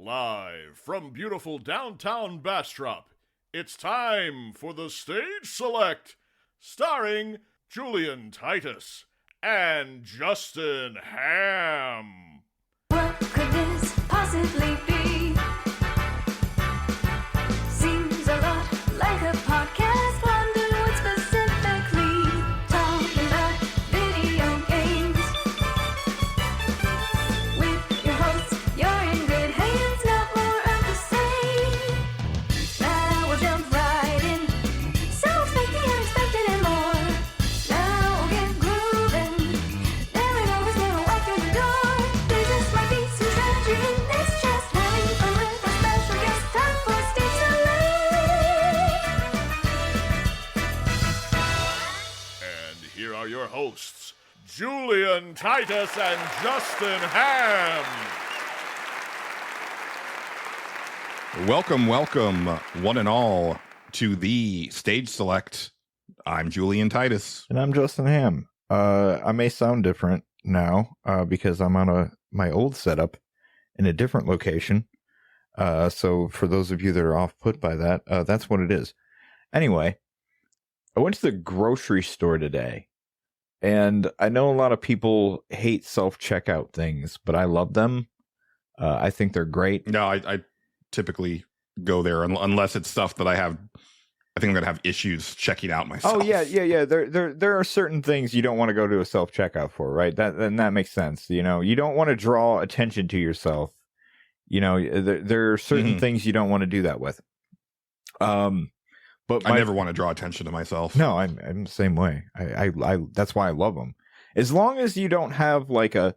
Live from beautiful downtown Bastrop, it's time for the Stage Select, starring Julian Titus and Justin Ham. What could this possibly be? Seems a lot like a podcast. Wonder what specifically. Talking about video games. With your hosts, you're in good hands. Not more of the same. Now we'll jump right in. So expect the unexpected and more. Now we'll get grooving. There ain't always gonna walk through the door. There just might be some strategy in this. Just having fun with our special guest. Time for Stage Select. And here are your hosts, Julian Titus and Justin Ham. Welcome, one and all, to the Stage Select. I'm Julian Titus. And I'm Justin Ham. I may sound different now because I'm on my old setup in a different location. So for those of you that are off put by that, that's what it is. Anyway, I went to the grocery store today, and I know a lot of people hate self-checkout things, but I love them. I think they're great. No, I typically go there unless it's stuff that I think I'm going to have issues checking out myself. Oh yeah. There are certain things you don't want to go to a self checkout for, right? That makes sense. You know, you don't want to draw attention to yourself. You know, there are certain things you don't want to do that with. But I never want to draw attention to myself. No, I'm the same way. I that's why I love them. As long as you don't have like a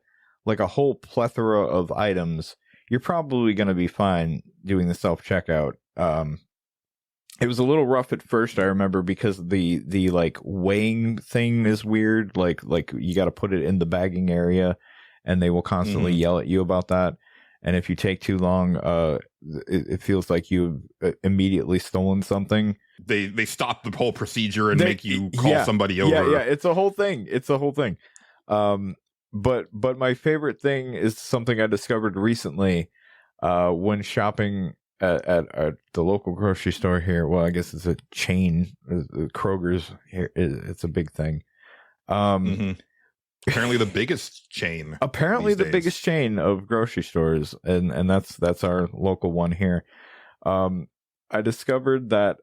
whole plethora of items, you're probably going to be fine doing the self checkout. It was a little rough at first, I remember, because the like weighing thing is weird. Like you got to put it in the bagging area, and they will constantly yell at you about that. And if you take too long, it feels like you've immediately stolen something. They stop the whole procedure and make you call somebody over. Yeah, it's a whole thing. But my favorite thing is something I discovered recently when shopping at the local grocery store here. Well, I guess it's a chain. Kroger's here. It's a big thing. Apparently the biggest chain. Apparently the biggest chain of grocery stores, and that's our local one here. I discovered that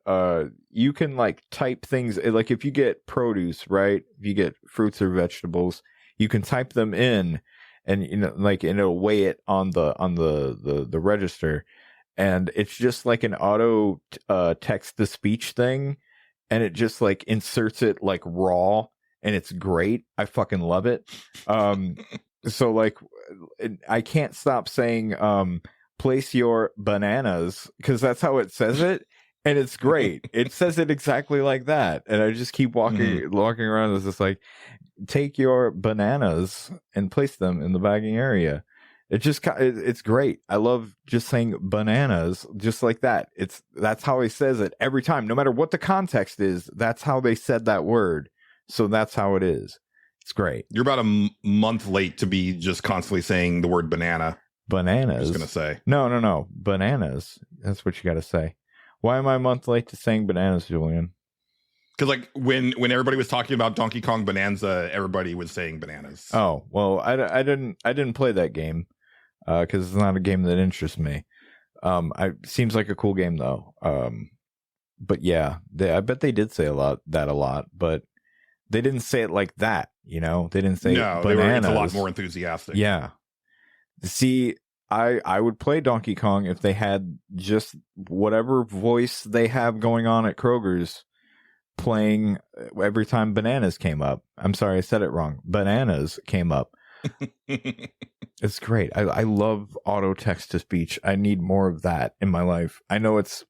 you can like type things, like if you get produce, right? If you get fruits or vegetables, you can type them in, and and it'll weigh it on the register, and it's just like an auto text to speech thing, and it just like inserts it like raw. And it's great. I fucking love it. So like, I can't stop saying, place your bananas, because that's how it says it. And it's great. It says it exactly like that. And I just keep walking around. It's just like, take your bananas and place them in the bagging area. It's great. I love just saying bananas just like that. That's how he says it every time. No matter what the context is, that's how they said that word. So that's how it is. It's great. You're about a month late to be just constantly saying the word banana. Bananas. I was going to say. No. Bananas. That's what you got to say. Why am I a month late to saying bananas, Julian? Because like when everybody was talking about Donkey Kong Bonanza, everybody was saying bananas. Oh, well, I didn't play that game because it's not a game that interests me. Seems like a cool game though. But yeah, I bet they did say a lot, but they didn't say it like that, They didn't say bananas. It's a lot more enthusiastic. Yeah. See, I would play Donkey Kong if they had just whatever voice they have going on at Kroger's playing every time bananas came up. I'm sorry, I said it wrong. Bananas came up. It's great. I love auto text to speech. I need more of that in my life. I know it's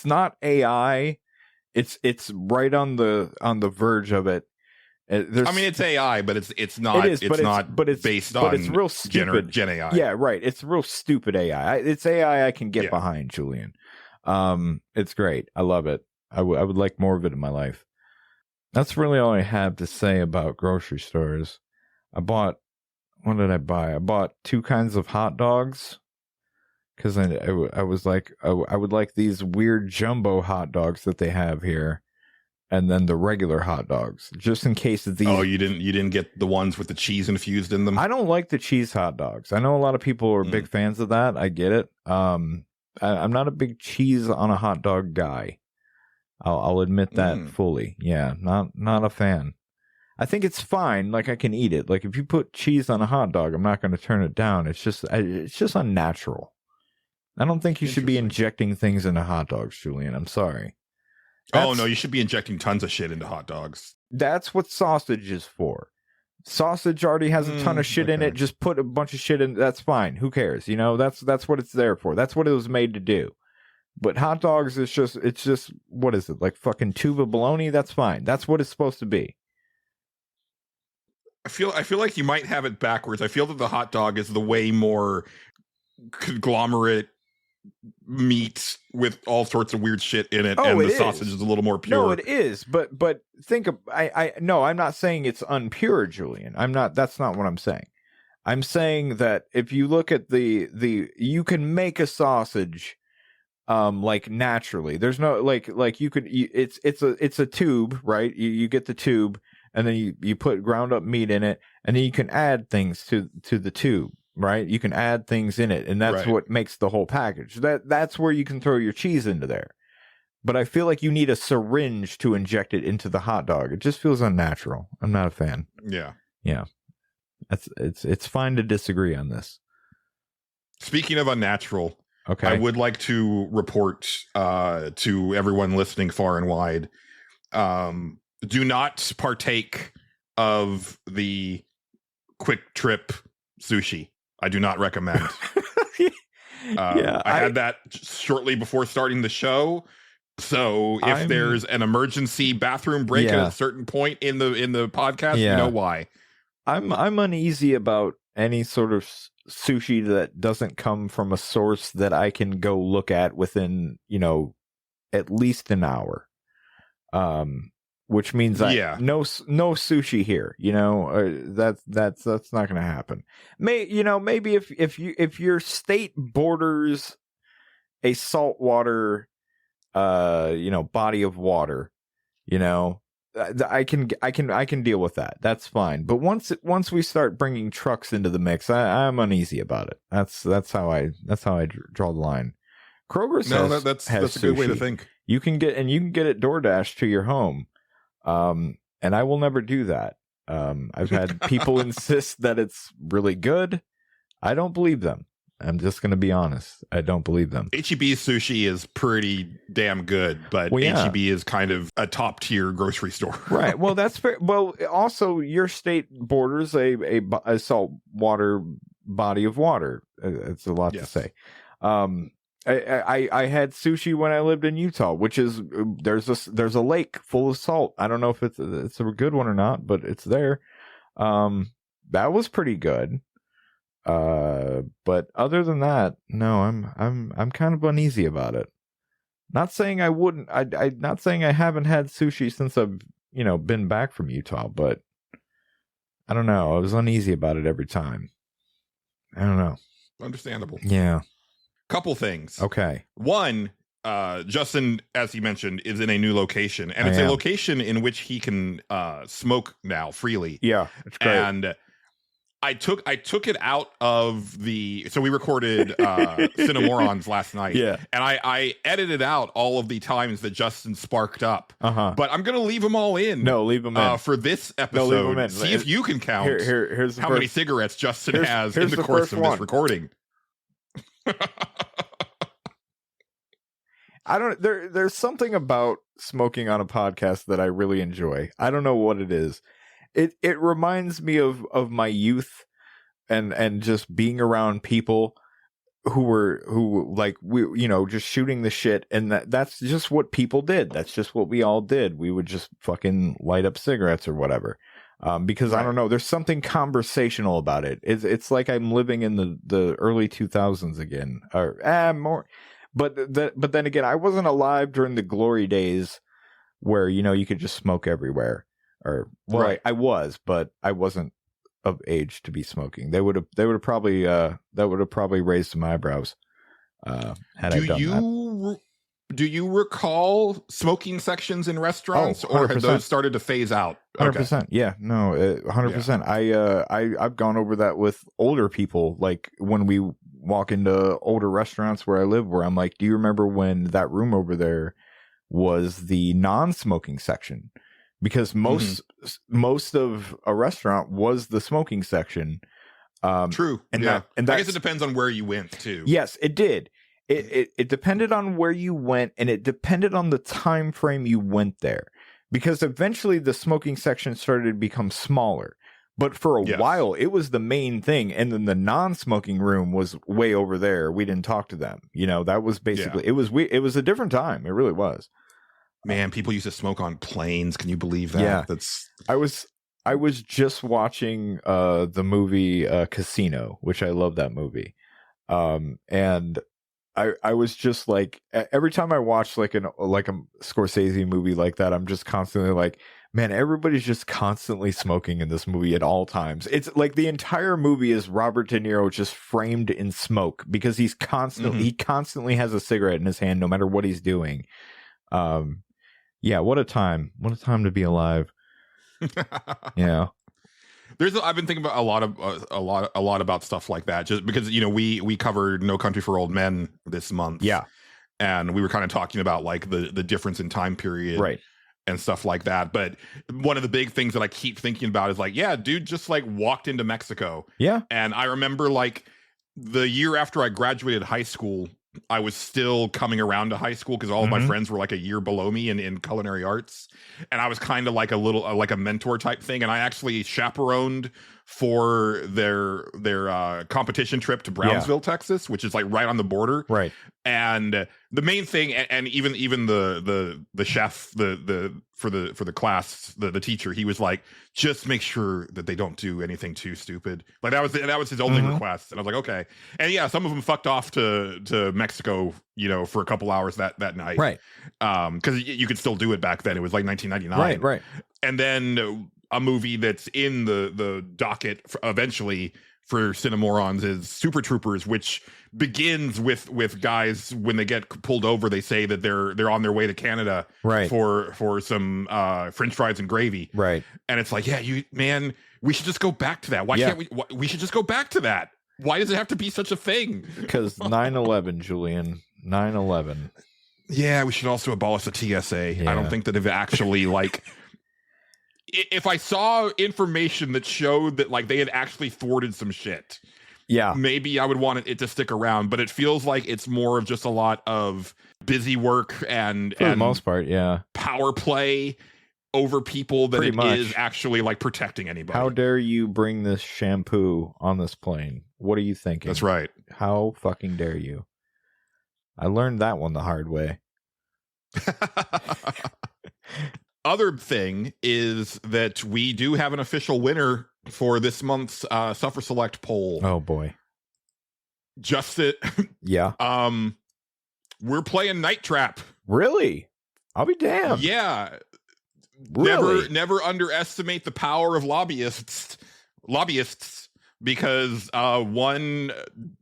not AI. It's right on the verge of it. It's AI, but it's not. It's based on. But it's real stupid Gen AI. Yeah, right. It's real stupid AI. It's AI I can get behind, Julian. It's great. I love it. I would like more of it in my life. That's really all I have to say about grocery stores. What did I buy? I bought 2 kinds of hot dogs because I was like, I would like these weird jumbo hot dogs that they have here, and then the regular hot dogs, just in case of these. Oh, you didn't get the ones with the cheese infused in them? I don't like the cheese hot dogs. I know a lot of people are big fans of that. I get it. I'm not a big cheese on a hot dog guy. I'll admit that fully. Yeah, not a fan. I think it's fine. Like, I can eat it. Like, if you put cheese on a hot dog, I'm not going to turn it down. It's just unnatural. I don't think you should be injecting things into hot dogs, Julian. I'm sorry. Oh, no, you should be injecting tons of shit into hot dogs. That's what sausage is for. Sausage already has a ton of shit in it. Just put a bunch of shit in. That's fine. Who cares? You know, that's what it's there for. That's what it was made to do. But hot dogs it's just what is it? Like fucking tube of bologna? That's fine. That's what it's supposed to be. I feel like you might have it backwards. I feel that the hot dog is the way more conglomerate meat with all sorts of weird shit in it, and the sausage is a little more pure. No, it is. But think of no, I'm not saying it's unpure, Julian. That's not what I'm saying. I'm saying that if you look at the you can make a sausage like naturally. There's no like you could it's a tube, right? You get the tube, and then you put ground up meat in it, and then you can add things to the tube, right? You can add things in it, and that's what makes the whole package. That's where you can throw your cheese into there. But I feel like you need a syringe to inject it into the hot dog. It just feels unnatural. I'm not a fan. Yeah. It's fine to disagree on this. Speaking of unnatural, okay, I would like to report to everyone listening far and wide. Do not partake of the quick trip sushi. I do not recommend. I had that shortly before starting the show. So if there's an emergency bathroom break at a certain point in the podcast, you know why. I'm uneasy about any sort of sushi that doesn't come from a source that I can go look at within, at least an hour. Which means no sushi here. That's not going to happen. Maybe if your state borders a saltwater body of water, I can deal with that. That's fine. But once we start bringing trucks into the mix, I'm uneasy about it. That's how I draw the line. Kroger's that's a good way to think. You can get it DoorDash to your home. And I will never do that. I've had people insist that it's really good. I don't believe them. I'm just going to be honest. I don't believe them. H-E-B's sushi is pretty damn good, but H-E-B is kind of a top tier grocery store. Right. Well, that's fair. Well, also your state borders a saltwater body of water. It's a lot to say. I had sushi when I lived in Utah, which is there's a lake full of salt. I don't know if it's a good one or not, but it's there. That was pretty good. But other than that, no, I'm kind of uneasy about it. Not saying I wouldn't. I not saying I haven't had sushi since I've been back from Utah, but I don't know. I was uneasy about it every time. I don't know. Understandable. Yeah. Couple things. Okay. One, Justin, as he mentioned, is in a new location, and it's a location in which he can smoke now freely. Yeah, it's great. And I took it out of so we recorded Cinemorons last night. Yeah. And I edited out all of the times that Justin sparked up. But I'm gonna leave them all in. No, leave them in. For this episode. No, leave them in. See if you can count here's how many cigarettes Justin has in the course of this recording. There's something about smoking on a podcast that I really enjoy. I don't know what it is. It reminds me of my youth and just being around people who just shooting the shit, and that's just what people did. That's just what we all did. We would just fucking light up cigarettes or whatever. Because I don't know, there's something conversational about it. It's like I'm living in the early 2000s again, or more. But then again, I wasn't alive during the glory days where you could just smoke everywhere. Or I was, but I wasn't of age to be smoking. They would have probably raised some eyebrows. Had I done that. Do you recall smoking sections in restaurants, or had 100%. those started to phase out? 100%. Yeah, no, 100%. I've gone over that with older people. Like when we walk into older restaurants where I live, where I'm like, do you remember when that room over there was the non-smoking section? Because most of a restaurant was the smoking section. True. And yeah. and I guess it depends on where you went too. Yes, it did. It depended on where you went, and it depended on the time frame you went there. Because eventually the smoking section started to become smaller. But for a while, it was the main thing. And then the non-smoking room was way over there. We didn't talk to them. You know, that was basically, it was a different time. It really was. Man, people used to smoke on planes. Can you believe that? Yeah. I was just watching the movie Casino, which I love that movie. And I was just like, every time I watch like a Scorsese movie like that, I'm just constantly like, man, everybody's just constantly smoking in this movie at all times. It's like the entire movie is Robert De Niro just framed in smoke because he constantly has a cigarette in his hand no matter what he's doing. Yeah, what a time to be alive. Yeah. I've been thinking about a lot about stuff like that, just because, you know, we covered No Country for Old Men this month. Yeah. And we were kind of talking about like the difference in time period. Right. And stuff like that. But one of the big things that I keep thinking about is like, yeah, dude just like walked into Mexico. Yeah. And I remember like the year after I graduated high school, I was still coming around to high school because all of my friends were like a year below me in culinary arts. And I was kind of like like a mentor type thing. And I actually chaperoned for their competition trip to Brownsville, Texas, which is like right on the border. Right. And the main thing, and even the chef, for the class, the teacher, he was like, just make sure that they don't do anything too stupid. Like that was his only request. And I was like, okay. And yeah, some of them fucked off to Mexico, you know, for a couple hours that night. Right. Because you could still do it back then. It was like 1999. Right. And then a movie that's in the docket eventually for Cinemorons is Super Troopers, which begins with guys when they get pulled over, they say that they're on their way to Canada for some French fries and gravy. Right. And it's like, yeah, we should just go back to that. Why can't we should just go back to that? Why does it have to be such a thing? Because 9/11, Julian. 9/11. Yeah, we should also abolish the TSA. Yeah. I don't think that if actually like if I saw information that showed that like they had actually thwarted some shit, maybe I would want it to stick around. But it feels like it's more of just a lot of busy work and for the most part, power play over people than is actually like protecting anybody. How dare you bring this shampoo on this plane? What are you thinking? That's right. How fucking dare you? I learned that one the hard way. Other thing is that we do have an official winner for this month's Suffer Select poll. Oh boy. Yeah. We're playing Night Trap. Really? I'll be damned. Yeah. Really? Never underestimate the power of lobbyists because one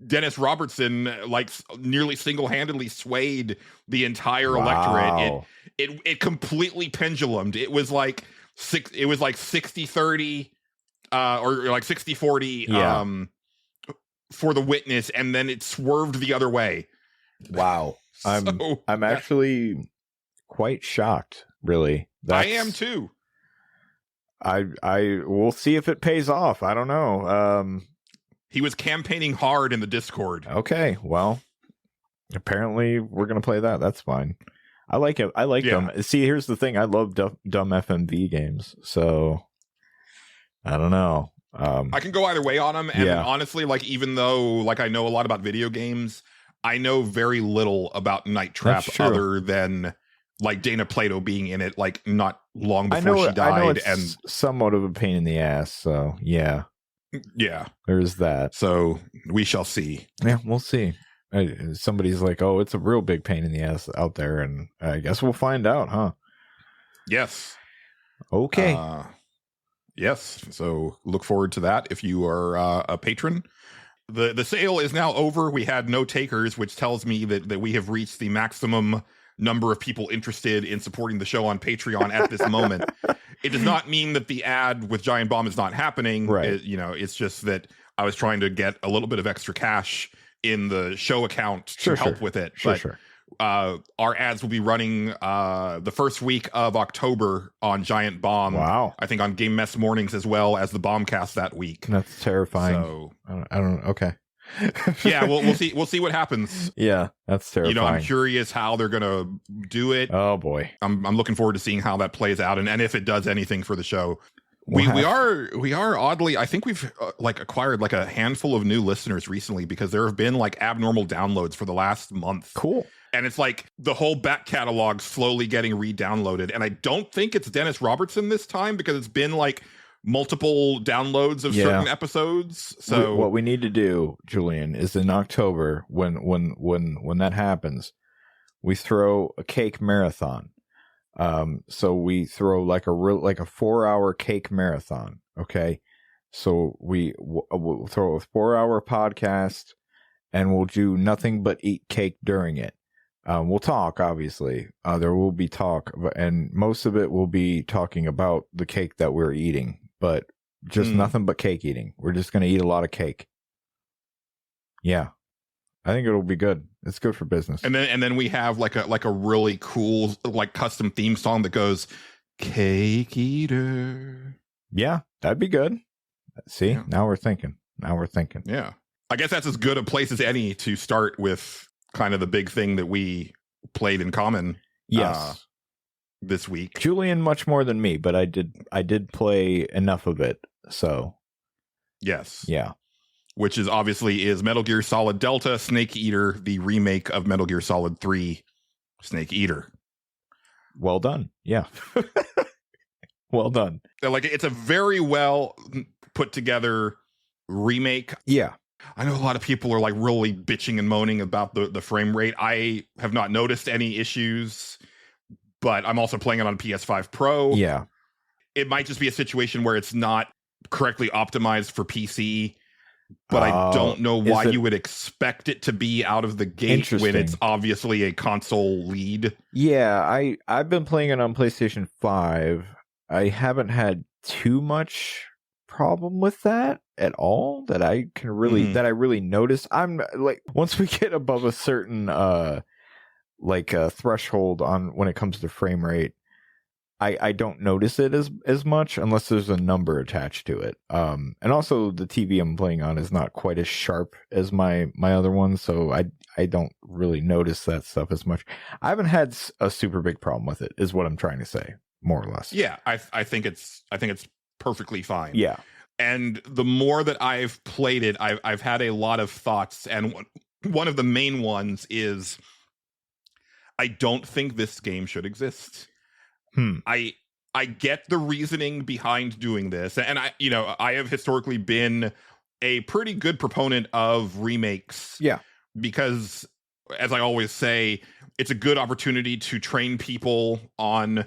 Dennis Robertson like nearly single-handedly swayed the entire electorate. It completely pendulumed. It was like 60-30 or like 60-40 for the witness, and then it swerved the other way. Wow. I'm actually quite shocked, really. I am too. I will see if it pays off. I don't know. He was campaigning hard in the Discord. Okay, well, apparently we're gonna play that. That's fine. I like it. I like them. See, here's the thing. I love dumb FMV games, so I don't know. I can go either way on them, and honestly, like even though like I know a lot about video games, I know very little about Night Trap other than like Dana Plato being in it, like not long before she died. I know it's and somewhat of a pain in the ass. So yeah, there's that. So we shall see. Yeah, we'll see. Somebody's like, "Oh, it's a real big pain in the ass out there," and I guess we'll find out, huh? Yes. Okay. Yes. So look forward to that if you are a patron. The sale is now over. We had no takers, which tells me that we have reached the maximum number of people interested in supporting the show on Patreon at this moment. It does not mean that the ad with Giant Bomb is not happening. Right. It's just that I was trying to get a little bit of extra cash in the show account to help with it. Sure. Our ads will be running the first week of October on Giant Bomb. Wow. I think on Game Mess mornings as well as the Bombcast that week. That's terrifying. So I don't. Okay. yeah, we'll see. We'll see what happens. Yeah, that's terrifying. I'm curious how they're gonna do it. Oh boy, I'm looking forward to seeing how that plays out and if it does anything for the show. We are oddly, I think we've acquired like a handful of new listeners recently because there have been like abnormal downloads for the last month. Cool. And it's like the whole back catalog slowly getting re-downloaded. And I don't think it's Dennis Robertson this time because it's been like multiple downloads of certain episodes. So what we need to do, Julian, is in October when that happens, we throw a cake marathon. So we throw like a 4-hour cake marathon. Okay. So we'll throw a 4-hour podcast and we'll do nothing but eat cake during it. We'll talk, obviously. There will be talk, and most of it will be talking about the cake that we're eating, but just nothing but cake eating. We're just going to eat a lot of cake. Yeah. I think it'll be good. It's good for business. And then we have like a really cool like custom theme song that goes Cake Eater. Yeah, that'd be good. See, now we're thinking. Yeah. I guess that's as good a place as any to start with kind of the big thing that we played in common. Yes. This week. Julian much more than me, but I did play enough of it. So yes. Yeah. Which is obviously Metal Gear Solid Delta Snake Eater, the remake of Metal Gear Solid 3 Snake Eater. Well done. Yeah. Well done. Like it's a very well put together remake. Yeah. I know a lot of people are like really bitching and moaning about the frame rate. I have not noticed any issues, but I'm also playing it on PS5 Pro. Yeah. It might just be a situation where it's not correctly optimized for PC, but I don't know why you would expect it to be out of the gate when it's obviously a console lead. Yeah, I've been playing it on PlayStation 5. I haven't had too much problem with that at all that I can really that I really notice. I'm like, once we get above a certain threshold on when it comes to frame rate, I don't notice it as much unless there's a number attached to it. And also the TV I'm playing on is not quite as sharp as my other one, so I don't really notice that stuff as much. I haven't had a super big problem with it, is what I'm trying to say, more or less. Yeah, I think it's perfectly fine. Yeah. And the more that I've played it, I've had a lot of thoughts, and one of the main ones is I don't think this game should exist. I get the reasoning behind doing this, and I have historically been a pretty good proponent of remakes. Yeah, because as I always say, it's a good opportunity to train people on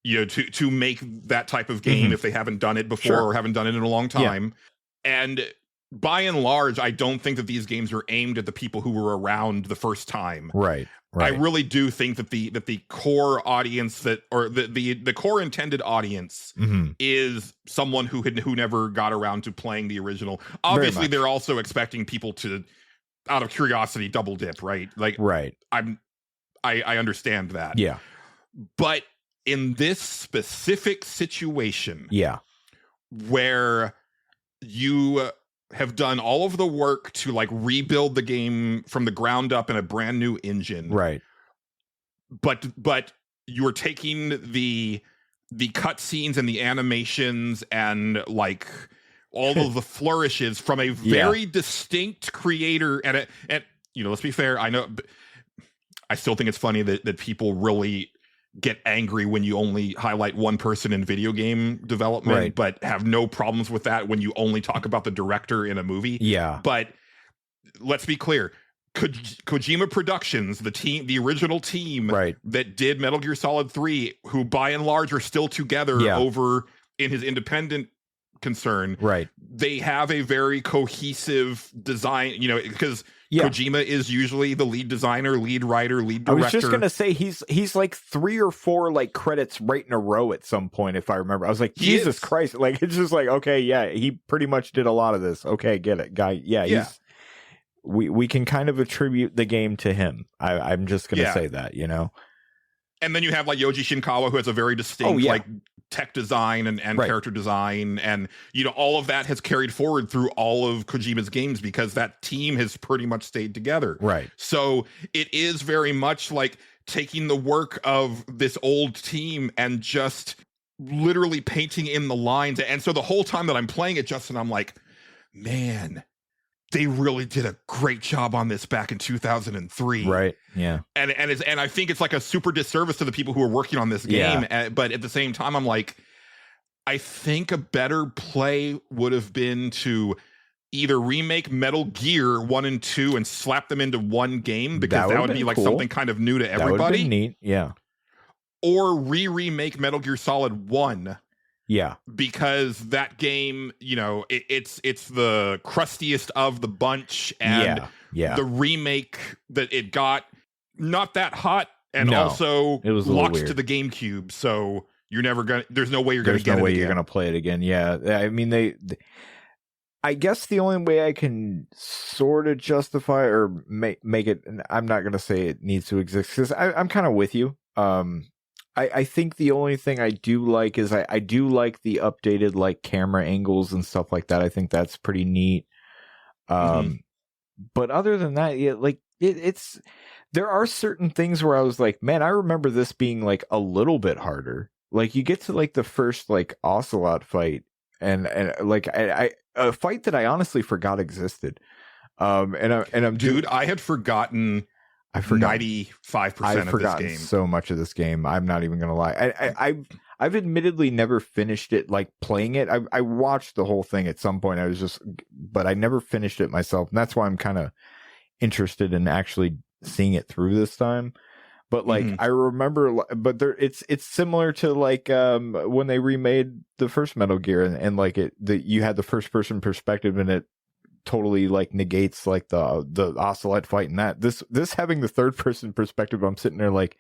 to make that type of game if they haven't done it before or haven't done it in a long time. Yeah. And by and large, I don't think that these games are aimed at the people who were around the first time. Right. I really do think that the core audience the core intended audience is someone who never got around to playing the original. Obviously, they're also expecting people to, out of curiosity, double dip, right? Like, right. I understand that. Yeah. But in this specific situation, where you have done all of the work to like rebuild the game from the ground up in a brand new engine, right? But you're taking the cutscenes and the animations and like all of the flourishes from a very distinct creator, and let's be fair, I know, I still think it's funny that people really get angry when you only highlight one person in video game development, but have no problems with that when you only talk about the director in a movie. Yeah. But let's be clear. Kojima Productions, the original team that did Metal Gear Solid 3, who by and large are still together over in his independent concern, Right. they have a very cohesive design, because Kojima is usually the lead designer, lead writer, lead director. I was just gonna say he's like 3 or 4 like credits right in a row at some point, if I remember. I was like, Jesus Christ! Like it's just like, okay, yeah, he pretty much did a lot of this. Okay, get it, guy. Yeah. We can kind of attribute the game to him. I'm just gonna say that, And then you have like Yoji Shinkawa, who has a very distinct like tech design and character design, and all of that has carried forward through all of Kojima's games because that team has pretty much stayed together. Right. So it is very much like taking the work of this old team and just literally painting in the lines. And so the whole time that I'm playing it, Justin, I'm like, man, they really did a great job on this back in 2003. Right. Yeah. And I think it's like a super disservice to the people who are working on this game. But at the same time, I'm like, I think a better play would have been to either remake Metal Gear 1 and 2 and slap them into one game, because that would be like cool. Something kind of new to everybody. That would have been neat. Yeah. Or remake Metal Gear Solid 1. Yeah, because that game, it's the crustiest of the bunch, and the remake that it got, not that hot, and also it was locked to the GameCube, so you're never gonna. There's no way you're gonna get it again. There's no way you're gonna play it again. Yeah, I mean I guess the only way I can sort of justify or make it, and I'm not gonna say it needs to exist, because I'm kind of with you. I think the only thing I do like is I do like the updated like camera angles and stuff like that. I think that's pretty neat. But other than that, it's there are certain things where I was like, man, I remember this being like a little bit harder. Like you get to like the first like Ocelot fight, and like I a fight that I honestly forgot existed. Dude, I had forgotten. I forgot 95% of this game. So much of this game. I'm not even gonna lie. I've admittedly never finished it. Like playing it, I watched the whole thing at some point. But I never finished it myself, and that's why I'm kind of interested in actually seeing it through this time. But like I remember, but it's similar to like when they remade the first Metal Gear, and like you had the first person perspective, and it totally like negates like the Ocelot fight, and that this having the third person perspective, I'm sitting there like,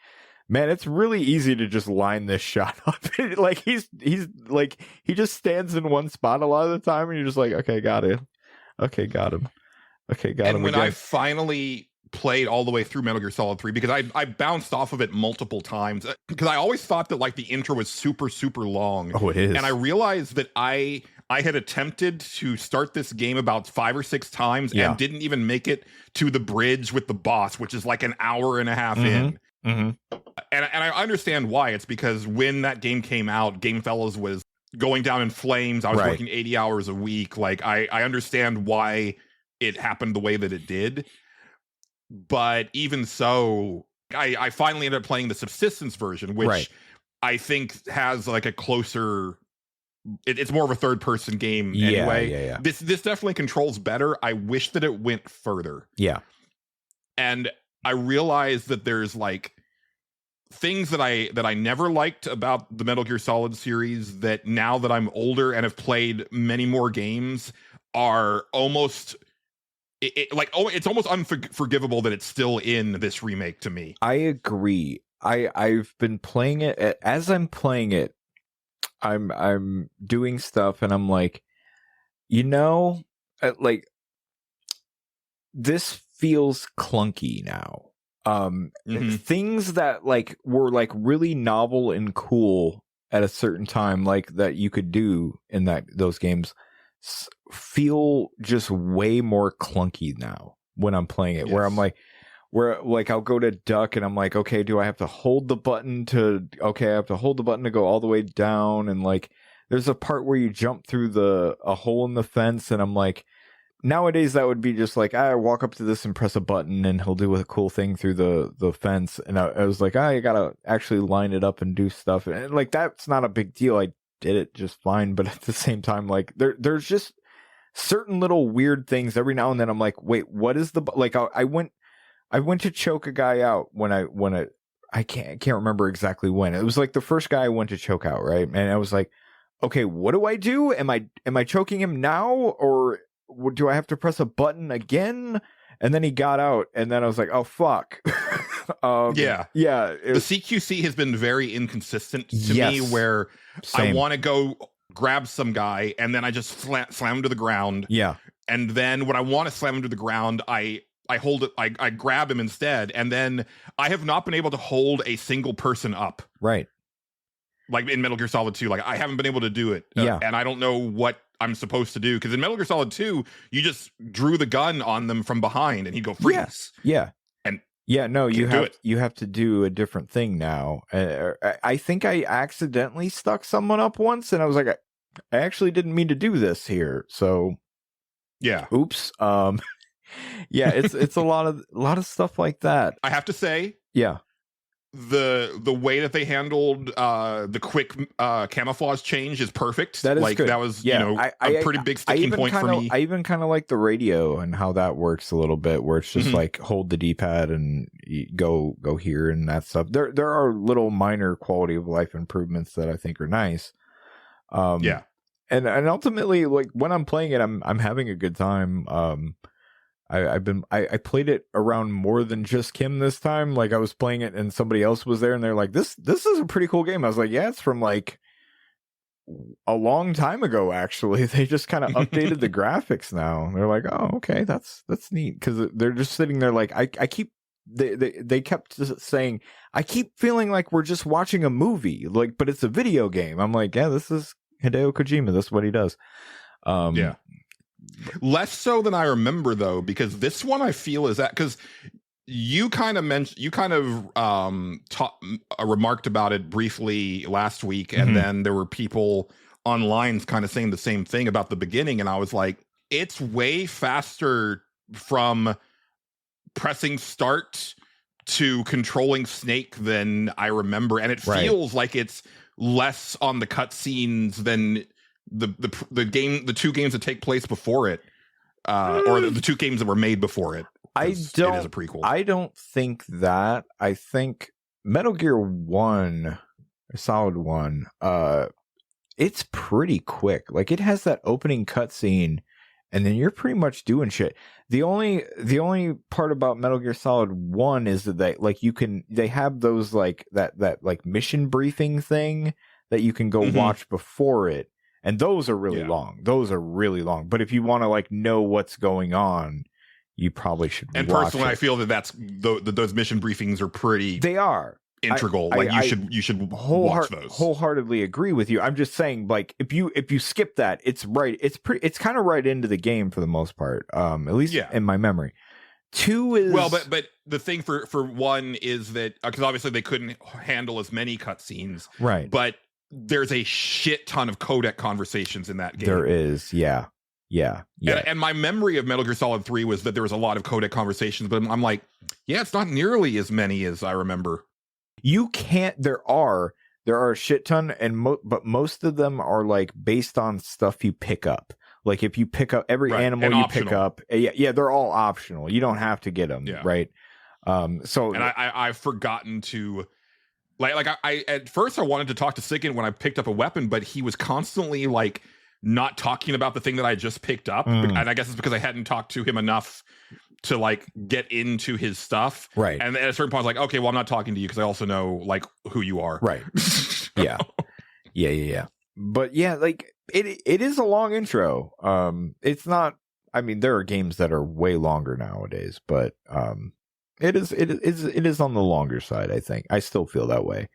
man, it's really easy to just line this shot up. Like he's like, he just stands in one spot a lot of the time, and you're just like, okay, got it. Okay, got him. Okay, got him. And when again. I finally played all the way through Metal Gear Solid 3, because I bounced off of it multiple times, because I always thought that like the intro was super, super long. Oh, it is. And I realized that I had attempted to start this game about 5 or 6 times and didn't even make it to the bridge with the boss, which is like an hour and a half in. And I understand why. It's because when that game came out, Game Fellows was going down in flames. I was working 80 hours a week. Like I understand why it happened the way that it did. But even so, I finally ended up playing the subsistence version, which I think has like a closer... It's more of a third person game anyway. Yeah. This definitely controls better. I wish that it went further. Yeah. And I realized that there's like things that I never liked about the Metal Gear Solid series that now that I'm older and have played many more games are almost it's almost unforgivable that it's still in this remake to me. I agree. I've been playing it. As I'm playing it, I'm doing stuff, and I'm like, like this feels clunky now. Things that like were like really novel and cool at a certain time, like that you could do in those games, feel just way more clunky now when I'm playing it. Where I'm like, I'll go to duck, and I'm like, okay, do I have to hold the button to go all the way down? And like, there's a part where you jump through a hole in the fence, and I'm like, nowadays that would be just like, I walk up to this and press a button, and he'll do a cool thing through the fence. And I was like, you gotta actually line it up and do stuff. And like, that's not a big deal. I did it just fine. But at the same time, like there's just certain little weird things every now and then. I'm like, wait, what is like, I went to choke a guy out when I can't remember exactly when. It was like the first guy I went to choke out, right? And I was like, okay, what do I do? Am I choking him now, or do I have to press a button again? And then he got out, and then I was like, oh fuck. Yeah. The CQC has been very inconsistent to me, where Same. I want to go grab some guy, and then I just slam him to the ground. Yeah. And then when I want to slam him to the ground, I hold it, I grab him instead, and then I have not been able to hold a single person up. Right. Like in Metal Gear Solid 2, like I haven't been able to do it. And I don't know what I'm supposed to do, because in Metal Gear Solid 2, you just drew the gun on them from behind and he'd go freeze. Yeah. And no, you have to do a different thing now. I think I accidentally stuck someone up once, and I was like, I actually didn't mean to do this here. So yeah. Oops. Yeah, it's a lot of stuff like that. I have to say, yeah, the way that they handled the quick camouflage change is perfect. That is like good. That was a pretty big sticking point for me. I even kind of like the radio and how that works a little bit, where it's just like hold the D-pad and go here and that stuff. There are little minor quality of life improvements that I think are nice. Yeah. And ultimately, like when I'm playing it, I'm having a good time. I played it around more than just Kim this time. Like I was playing it and somebody else was there, and they're like, "This is a pretty cool game." I was like, "Yeah, it's from like a long time ago." Actually, they just kind of updated the graphics now. And they're like, "Oh, okay, that's neat," because they're just sitting there like I keep. They kept saying, "I keep feeling like we're just watching a movie, like, but it's a video game." I'm like, "Yeah, this is Hideo Kojima. That's what he does." Yeah. Less so than I remember, though, because this one I feel is that, because you kind of remarked about it briefly last week, and then there were people online kind of saying the same thing about the beginning, and I was like, it's way faster from pressing start to controlling Snake than I remember, and it feels like it's less on the cutscenes than the two games that take place before it, or the two games that were made before it. It is a prequel. I don't think that. I think Metal Gear 1, Solid 1, it's pretty quick. Like it has that opening cutscene, and then you're pretty much doing shit. The only part about Metal Gear Solid 1 is that like they have those like that like mission briefing thing that you can go watch before it. And those are really long. Those are really long. But if you want to like know what's going on, you probably should. And personally, I feel that those mission briefings are pretty. They are integral. You should watch those. Wholeheartedly agree with you. I'm just saying, like if you skip that, it's right. It's kind of right into the game for the most part. At least in my memory. 2 is but the thing for 1 is that because obviously they couldn't handle as many cutscenes, right? But there's a shit ton of codec conversations in that game. There is, yeah. And my memory of Metal Gear Solid 3 was that there was a lot of codec conversations, but I'm like, yeah, it's not nearly as many as I remember. You can't. There are a shit ton, but most of them are like based on stuff you pick up. Like if you pick up every animal you pick up, they're all optional. You don't have to get them, right? So and I've forgotten to. I at first I wanted to talk to Sigyn when I picked up a weapon, but he was constantly like not talking about the thing that I just picked up, and I guess it's because I hadn't talked to him enough to like get into his stuff, right? And at a certain point, I was like, okay, well, I'm not talking to you because I also know like who you are, right? Yeah. But yeah, like it is a long intro. It's not. I mean, there are games that are way longer nowadays, but It is on the longer side, I think. I still feel that way.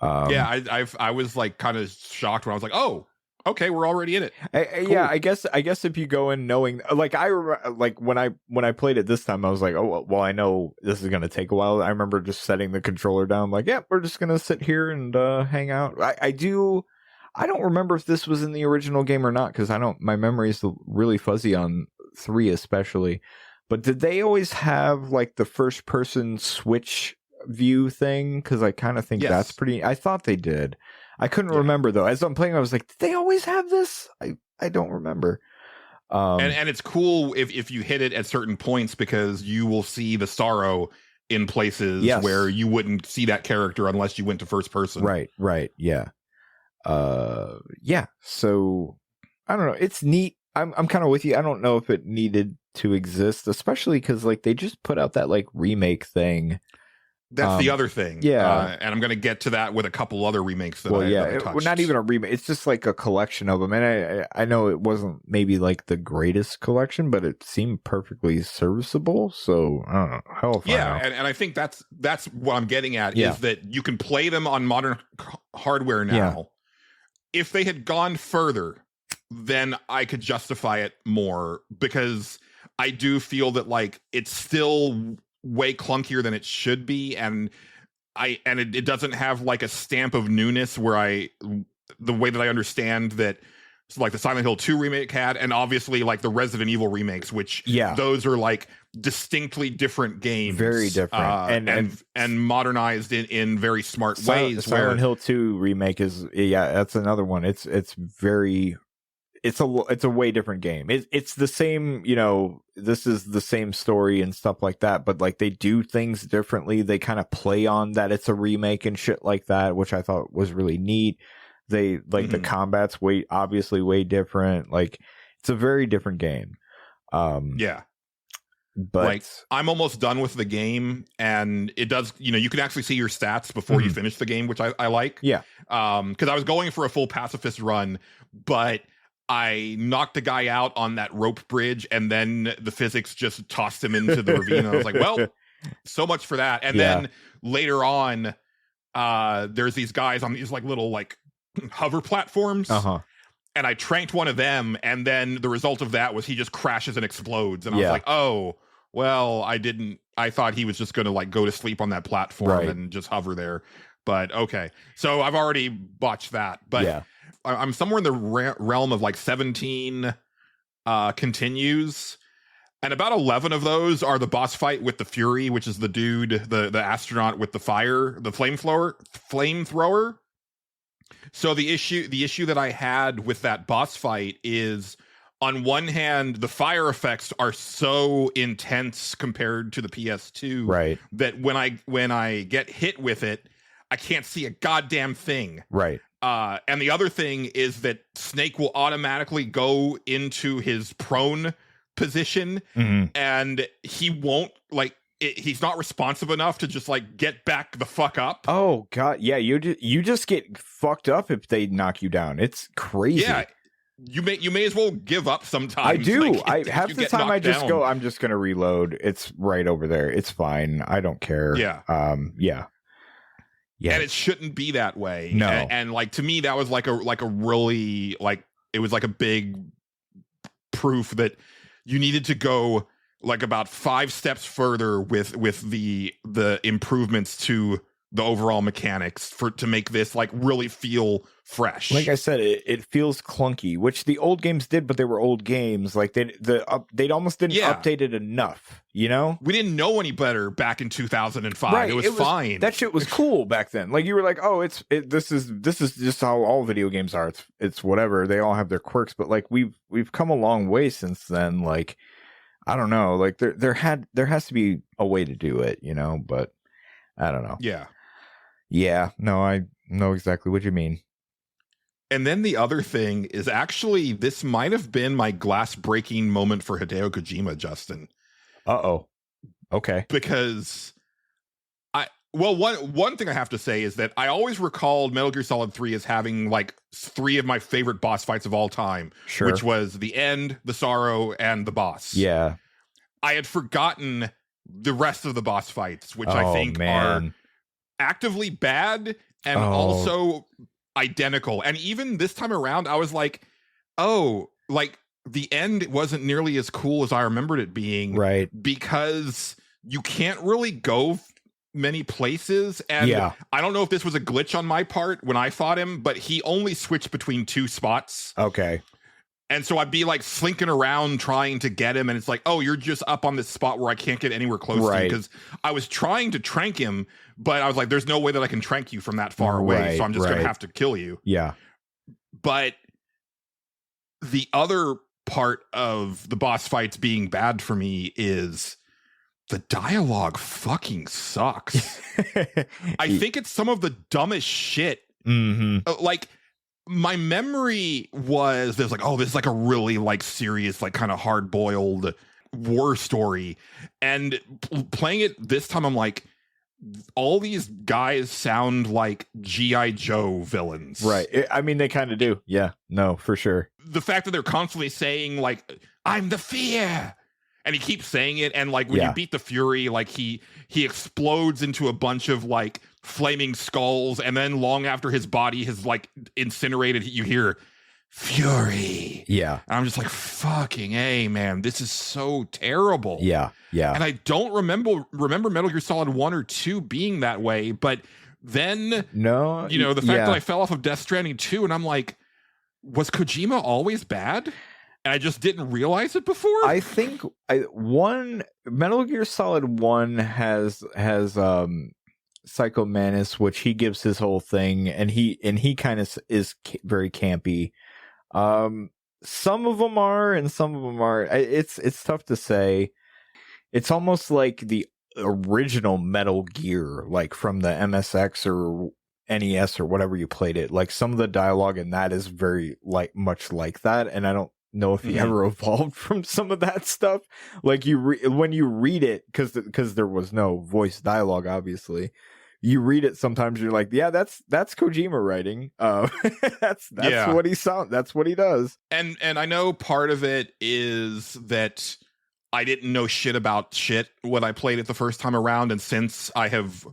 I was like kind of shocked when I was like, oh, okay, we're already in it. Cool. Yeah, I guess if you go in knowing, like I remember, like when I played it this time, I was like, oh well, I know this is gonna take a while. I remember just setting the controller down, like, yeah, we're just gonna sit here and hang out. I don't remember if this was in the original game or not, because my memory is really fuzzy on 3 especially. But did they always have like the first person switch view thing? Because I kind of think that's pretty. I thought they did. I couldn't remember though. As I'm playing, I was like, did they always have this? I don't remember. And it's cool if you hit it at certain points, because you will see the sorrow in places where you wouldn't see that character unless you went to first person. Right. Yeah. Yeah. So I don't know. It's neat. I'm kind of with you. I don't know if it needed to exist, especially because like they just put out that like remake thing. That's the other thing. Yeah. And I'm going to get to that with a couple other remakes that Well, I yeah, touched. not even a remake. It's just like a collection of them, and I know it wasn't maybe like the greatest collection, but it seemed perfectly serviceable. So I don't know. Hell if I know. And I think that's what I'm getting at Yeah. is that you can play them on modern hardware now. Yeah. If they had gone further, then I could justify it more, because I do feel that like it's still way clunkier than it should be, and it doesn't have like a stamp of newness where the way that I understand that, so like the Silent Hill 2 remake had, and obviously like the Resident Evil remakes, which those are like distinctly different games, very different, and modernized in very smart ways. Silent Hill 2 remake is that's another one. It's a way different game. It's the same, this is the same story and stuff like that, but like they do things differently. They kind of play on that it's a remake and shit like that, which I thought was really neat. They like the combat's obviously way different. Like it's a very different game. But like I'm almost done with the game, and it does, you can actually see your stats before you finish the game, which I like. Yeah. Because I was going for a full pacifist run, but I knocked the guy out on that rope bridge, and then the physics just tossed him into the ravine. And I was like, well, so much for that. And then later on, there's these guys on these like little like hover platforms. And I tranked one of them, and then the result of that was he just crashes and explodes. And I was like, oh, well, I thought he was just going to like go to sleep on that platform and just hover there. But okay. So I've already botched that. But I'm somewhere in the realm of like 17 continues, and about 11 of those are the boss fight with the Fury, which is the dude, the astronaut with the flamethrower. So the issue that I had with that boss fight is, on one hand, the fire effects are so intense compared to the PS2 that when I get hit with it, I can't see a goddamn thing. And the other thing is that Snake will automatically go into his prone position, and he won't he's not responsive enough to just like get back the fuck up. Oh god, yeah, you just get fucked up if they knock you down. It's crazy. Yeah, you may as well give up sometimes. I do. Like, half the time I just go, I'm just gonna reload. It's right over there. It's fine. I don't care. Yeah, and it shouldn't be that way. No, and like to me, that was like a really like, it was like a big proof that you needed to go like about 5 steps further with the improvements to the overall mechanics to make this like really feel fresh. Like I said, it feels clunky, which the old games did, but they were old games. Like they almost didn't update it enough. We didn't know any better back in 2005. It was fine. That shit was cool back then. Like you were like, oh, this is just how all video games are. It's whatever. They all have their quirks, but like we've come a long way since then. Like I don't know. Like there has to be a way to do it, but I don't know. Yeah. No, I know exactly what you mean. And then the other thing is, actually, this might have been my glass-breaking moment for Hideo Kojima, Justin. Uh-oh. Okay. Because one thing I have to say is that I always recalled Metal Gear Solid 3 as having like 3 of my favorite boss fights of all time, which was the end, the sorrow, and the boss. Yeah. I had forgotten the rest of the boss fights, which I think are actively bad and also identical. And even this time around, I was like, oh, like the end wasn't nearly as cool as I remembered it being. Right. Because you can't really go many places. And I don't know if this was a glitch on my part when I fought him, but he only switched between 2 spots. Okay. And so I'd be like slinking around trying to get him, and it's like, oh, you're just up on this spot where I can't get anywhere close to you, because I was trying to trank him, but I was like, there's no way that I can trank you from that far away, so I'm just going to have to kill you. Yeah. But the other part of the boss fights being bad for me is the dialogue fucking sucks. I think it's some of the dumbest shit. Mm-hmm. Like, my memory was there's like, oh, this is like a really like serious, like kind of hard boiled war story. And playing it this time, I'm like, all these guys sound like G.I. Joe villains. Right. I mean, they kind of do. Yeah. No, for sure. The fact that they're constantly saying like, I'm the fear. And he keeps saying it. And like when you beat the Fury, like he explodes into a bunch of like flaming skulls. And then long after his body has like incinerated, you hear Fury. Yeah. And I'm just like, fucking A, man, this is so terrible. Yeah. Yeah. And I don't remember Metal Gear Solid 1 or 2 being that way. But then, no, you know, the fact that I fell off of Death Stranding 2 and I'm like, was Kojima always bad? And I just didn't realize it before. I think Metal Gear Solid 1 has Psycho Mantis, which he gives his whole thing, and he kind of is very campy. Some of them are, and some of them are. It's tough to say. It's almost like the original Metal Gear, like from the MSX or NES or whatever you played it. Like some of the dialogue in that is very much like that, and I don't know if he ever evolved from some of that stuff. Like when you read it, because there was no voice dialogue, obviously. You read it sometimes, you're like, yeah, that's Kojima writing. That's what he sounds. That's what he does. And I know part of it is that I didn't know shit about shit when I played it the first time around, and since I have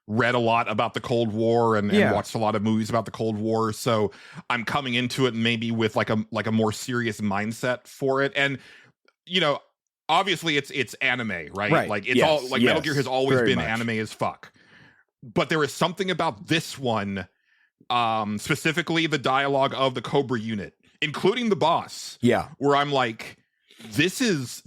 read a lot about the Cold War and watched a lot of movies about the Cold War, so I'm coming into it maybe with like a more serious mindset for it. And you know, obviously it's anime, right? Like it's all like Metal Gear has always been anime as fuck. But there is something about this one, specifically the dialogue of the Cobra unit, including the boss, where I'm like, this is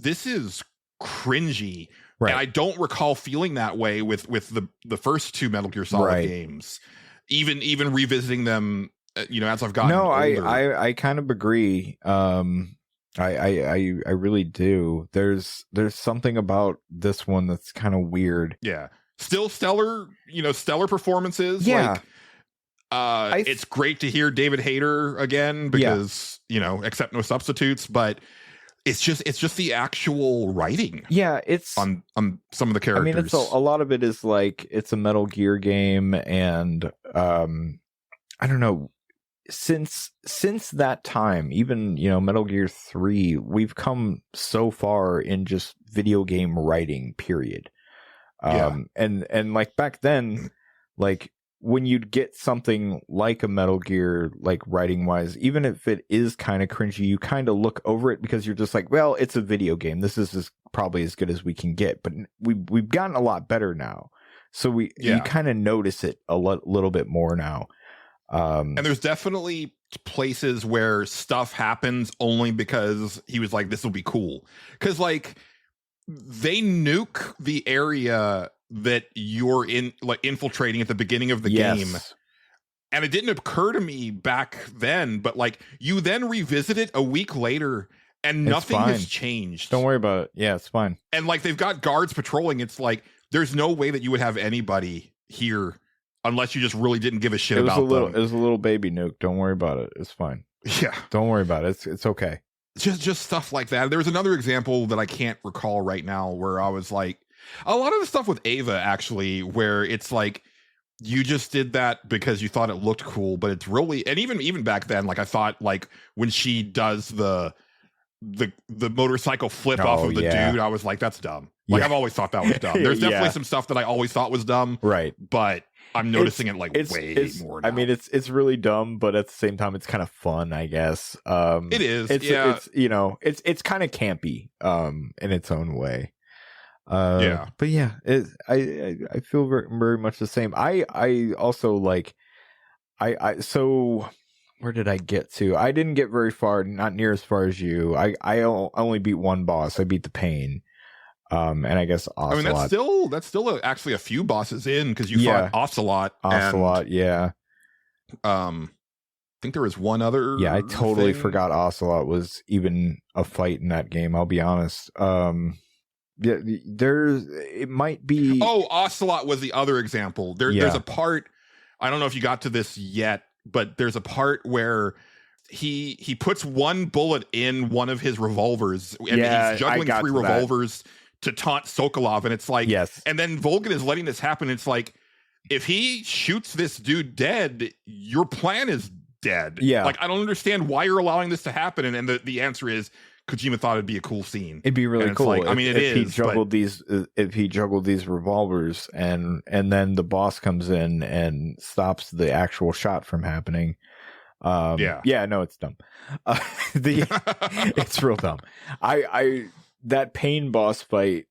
cringy. Right. And I don't recall feeling that way with the first two Metal Gear Solid games, even revisiting them, you know, as I've gotten older. I kind of agree. I really do. There's something about this one that's kind of weird. Yeah. Still stellar performances. Yeah. Like, it's great to hear David Hayter again because, you know, accept no substitutes, but it's just the actual writing. Yeah, it's on some of the characters. I mean, it's a lot of it is like it's a Metal Gear game, and I don't know. Since that time, even, you know, Metal Gear 3, we've come so far in just video game writing, period. And like back then, like when you'd get something like a Metal Gear, like writing wise, even if it is kind of cringy, you kind of look over it because you're just like, well, it's a video game. This is probably as good as we can get. But we've gotten a lot better now, so you kind of notice it a little bit more now. And there's definitely places where stuff happens only because he was like, this will be cool. Because like they nuke the area that you're in, like infiltrating at the beginning of the game. And it didn't occur to me back then, but like you then revisit it a week later and nothing has changed. Don't worry about it. Yeah, it's fine. And like they've got guards patrolling. It's like there's no way that you would have anybody here unless you just really didn't give a shit about them. It was a little baby nuke. Don't worry about it. It's fine. Yeah. Don't worry about it. It's okay. Just stuff like that. There was another example that I can't recall right now where I was like, a lot of the stuff with Ava, actually, where it's like, you just did that because you thought it looked cool, but it's really, and even back then, like I thought, like when she does the motorcycle flip off of the dude, I was like, that's dumb. Like I've always thought that was dumb. There's definitely some stuff that I always thought was dumb, right? But I'm noticing it's way more now. I mean, it's really dumb, but at the same time, it's kind of fun, I guess. It is. It's you know, it's kind of campy, in its own way. But yeah, I feel very, very much the same. I also like, so where did I get to? I didn't get very far, not near as far as you. I only beat one boss. I beat the Pain. And I guess Ocelot. I mean, that's still actually a few bosses in because you fought Ocelot. Yeah. I think there was one other. Yeah, I totally forgot Ocelot was even a fight in that game. I'll be honest. Yeah, it might be. Oh, Ocelot was the other example. There's a part. I don't know if you got to this yet, but there's a part where he puts one bullet in one of his revolvers, and he's juggling three revolvers to taunt Sokolov, and it's like, yes. And then Volgin is letting this happen. It's like, if he shoots this dude dead, your plan is dead. Yeah. Like, I don't understand why you're allowing this to happen. And the answer is Kojima thought it'd be a cool scene. It'd be really cool. Like, I mean, if he juggled these revolvers, and then the boss comes in and stops the actual shot from happening. No, it's dumb. It's real dumb. That pain boss fight,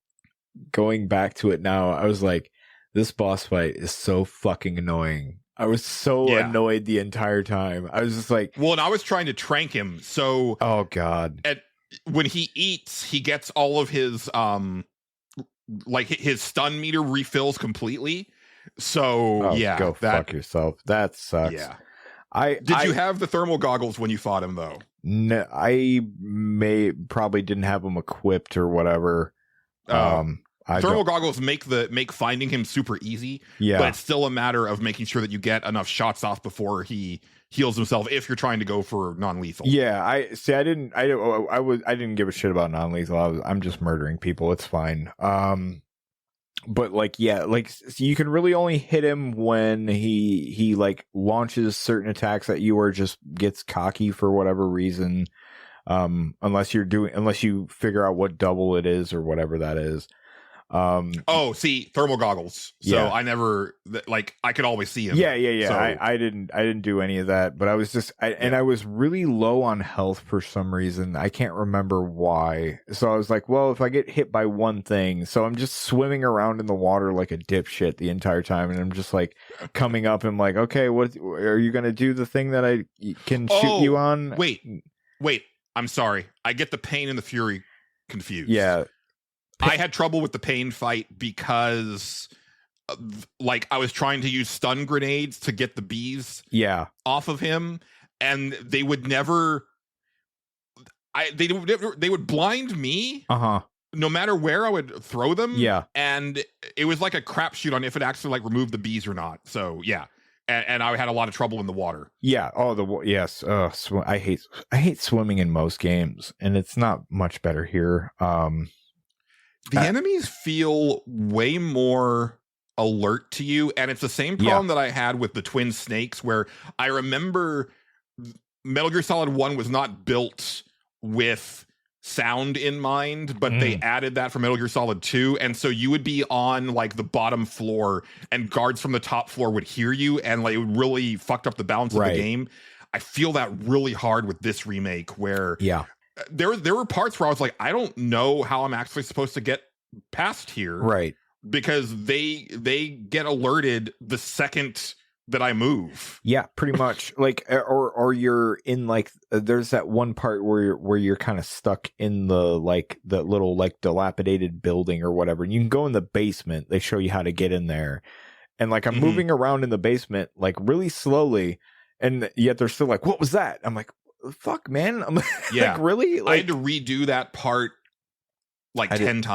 going back to it now, I was like, this boss fight is so fucking annoying. I was so annoyed the entire time. I was just like, well, and I was trying to trank him. So, oh god, when he eats, he gets all of his like his stun meter refills completely. So go fuck yourself. That sucks. Yeah. Did you have the thermal goggles when you fought him though? No, I probably didn't have them equipped or whatever. Thermal goggles make finding him super easy. Yeah, but it's still a matter of making sure that you get enough shots off before he heals himself if you're trying to go for non-lethal. Yeah, I didn't give a shit about non-lethal. I'm just murdering people. It's fine. But so you can really only hit him when he like launches certain attacks at you or just gets cocky for whatever reason. Unless you figure out what double it is or whatever that is. Thermal goggles. So I never I could always see him. Yeah. So, I didn't do any of that, but I was just and I was really low on health for some reason. I can't remember why. So I was like, well, if I get hit by one thing, so I'm just swimming around in the water like a dipshit the entire time, and I'm just like coming up and like, okay, what are you gonna do? The thing that I can shoot you on? Wait. I'm sorry. I get the pain and the fury confused. Yeah. I had trouble with the pain fight because I was trying to use stun grenades to get the bees off of him, and they would never they would blind me no matter where I would throw them, and it was like a crapshoot on if it actually removed the bees or not. So and I had a lot of trouble in the water. Yes. I hate swimming in most games, and it's not much better here. The enemies feel way more alert to you, and it's the same problem that I had with the twin snakes, where I remember Metal Gear Solid 1 was not built with sound in mind, but they added that for Metal Gear Solid 2, and so you would be on the bottom floor, and guards from the top floor would hear you, and it really fucked up the balance of the game. I feel that really hard with this remake, where there were parts where I was like, I don't know how I'm actually supposed to get past here. Right. Because they get alerted the second that I move. Yeah, pretty much. Or you're in there's that one part where you're kind of stuck in the little dilapidated building or whatever. And you can go in the basement. They show you how to get in there. And I'm moving around in the basement really slowly, and yet they're still like, what was that? I'm like, fuck, man. I'm really? I had to redo that part 10 times.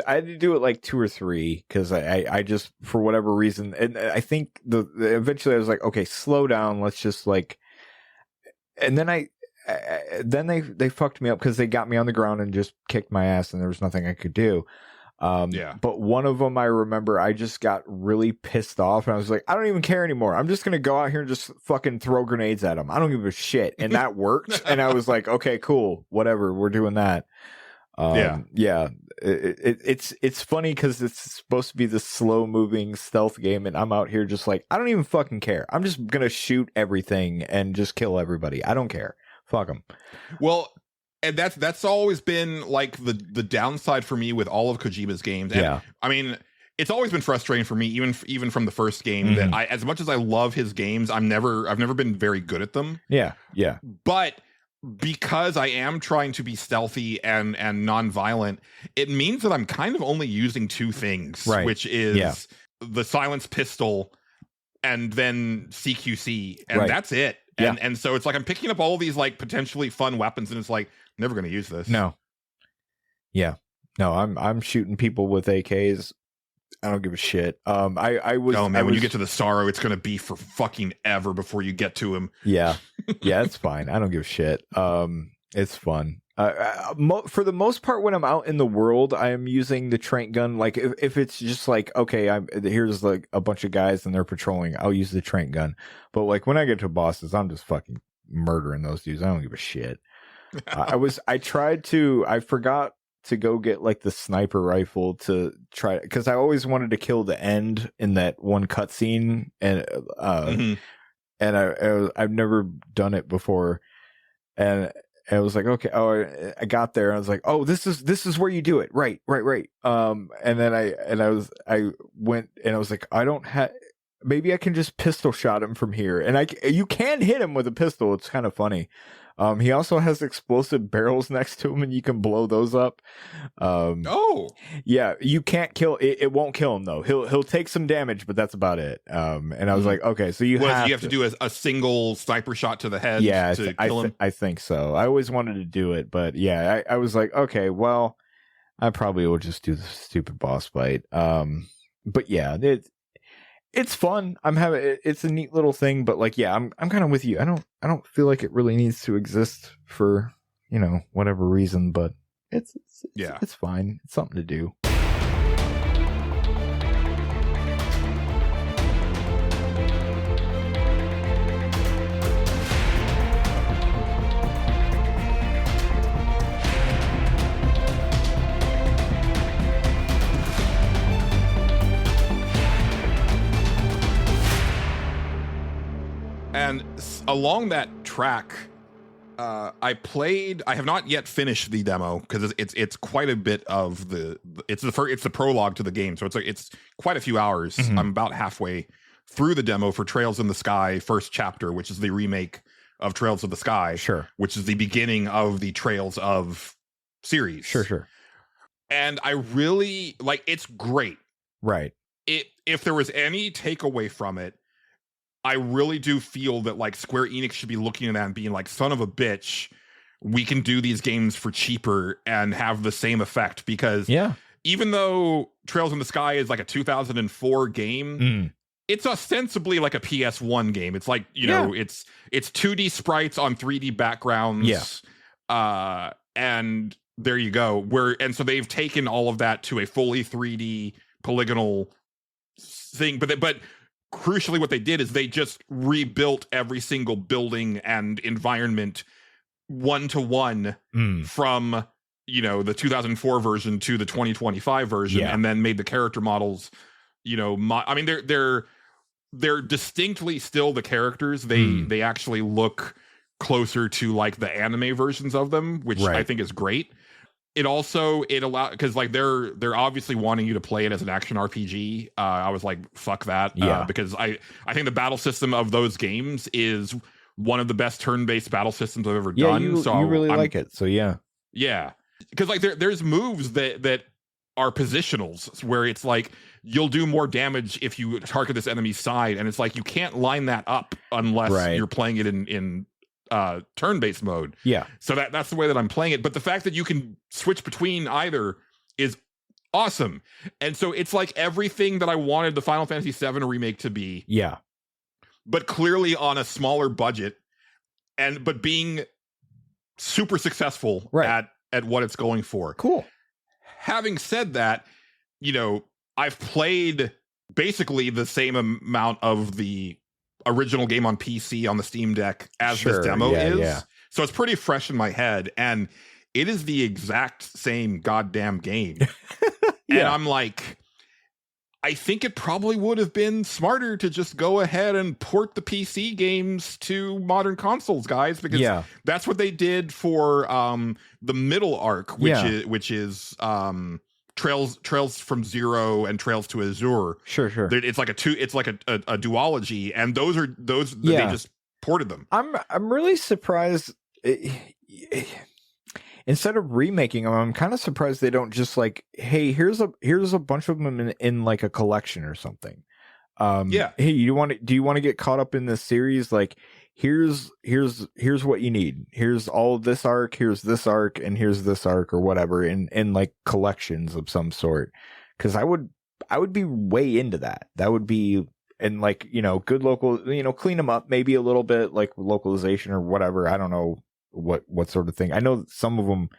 I had to do it 2 or 3 because I just, for whatever reason, and I think eventually I was like, okay, slow down. Let's just and then then they fucked me up because they got me on the ground and just kicked my ass, and there was nothing I could do. But one of them, I remember I just got really pissed off, and I was like, I don't even care anymore. I'm just gonna go out here and just fucking throw grenades at them. I don't give a shit. And that worked. And I was like, okay, cool, whatever, we're doing that. It's funny because it's supposed to be the slow moving stealth game, and I'm out here just I don't even fucking care. I'm just gonna shoot everything and just kill everybody. I don't care. Fuck them. Well, and that's always been the downside for me with all of Kojima's games. And I mean, it's always been frustrating for me, even from the first game, that as much as I love his games, I've never been very good at them. Yeah. But because I am trying to be stealthy and non-violent, it means that I'm kind of only using 2 things, which is the silence pistol and then CQC, and that's it. And so it's I'm picking up all these potentially fun weapons, and it's never going to use this. No. Yeah. No, I'm shooting people with AKs. I don't give a shit. I was. Oh man, I when you was- get to the sorrow, it's gonna be for fucking ever before you get to him. yeah, it's fine. I don't give a shit. It's fun. For the most part, when I'm out in the world, I am using the trank gun. Like if it's just like, okay, here's like a bunch of guys and they're patrolling, I'll use the trank gun. But like when I get to bosses, I'm just fucking murdering those dudes. I don't give a shit. I forgot to go get like the sniper rifle to try, because I always wanted to kill the end in that one cutscene, and I've never done it before, and I was like, okay, I got there, and I was like, oh, this is where you do it, right. And then I went and I was like, I don't have. Maybe I can just pistol shot him from here, and you can hit him with a pistol. It's kind of funny. He also has explosive barrels next to him, and you can blow those up. Yeah, you can't kill it. It won't kill him though. He'll take some damage, but that's about it. And I was like, okay, so you have to do a single sniper shot to the head. Yeah, to kill him. I think so. I always wanted to do it, but yeah, I was like, okay, well, I probably will just do the stupid boss fight. But yeah, it's fun. It's a neat little thing, but like, yeah, I'm kind of with you. I don't feel like it really needs to exist for, whatever reason, but it's fine. It's something to do. And along that track, I have not yet finished the demo because it's quite a bit of it's the prologue to the game, so it's quite a few hours. Mm-hmm. I'm about halfway through the demo for Trails in the Sky first chapter, which is the remake of Trails of the Sky, Sure. which is the beginning of the Trails of series. Sure. And I really like, it's great. Right. If there was any takeaway from it, I really do feel that like Square Enix should be looking at that and being like, son of a bitch, we can do these games for cheaper and have the same effect, because even though Trails in the Sky is like a 2004 game, it's ostensibly like a PS1 game. It's like, it's 2D sprites on 3D backgrounds. And there you go. And so they've taken all of that to a fully 3D polygonal thing, but crucially what they did is they just rebuilt every single building and environment one-to-one from the 2004 version to the 2025 version, and then made the character models they're distinctly still the characters. They actually look closer to like the anime versions of them, which I think is great. It allowed, because like they're obviously wanting you to play it as an action RPG. I was like, fuck that, because I think the battle system of those games is one of the best turn-based battle systems I've ever done. You really like it, so yeah, because like there's moves that are positionals where it's like you'll do more damage if you target this enemy's side, and it's like you can't line that up unless you're playing it in turn-based mode. So that's the way that I'm playing it. But the fact that you can switch between either is awesome. And so it's like everything that I wanted the Final Fantasy VII remake to be. But clearly on a smaller budget, but being super successful at what it's going for. Cool. Having said that, I've played basically the same amount of the original game on PC on the Steam Deck as this demo is. So it's pretty fresh in my head, and it is the exact same goddamn game. And I'm like, I think it probably would have been smarter to just go ahead and port the PC games to modern consoles, guys, because that's what they did for the middle arc, which is Trails from Zero and Trails to Azure. Sure. It's like a duology, and those they just ported them. I'm really surprised. Instead of remaking them, I'm kind of surprised they don't just like, hey, here's a bunch of them in like a collection or something. Hey, do you want to get caught up in this series? Like, here's what you need. Here's all of this arc, here's this arc, and here's this arc, or whatever, in like collections of some sort. Because I would would be way into that. That would be, and like, you know, good local, you know, clean them up maybe a little bit, like localization or whatever. I don't know what sort of thing. I know some of them,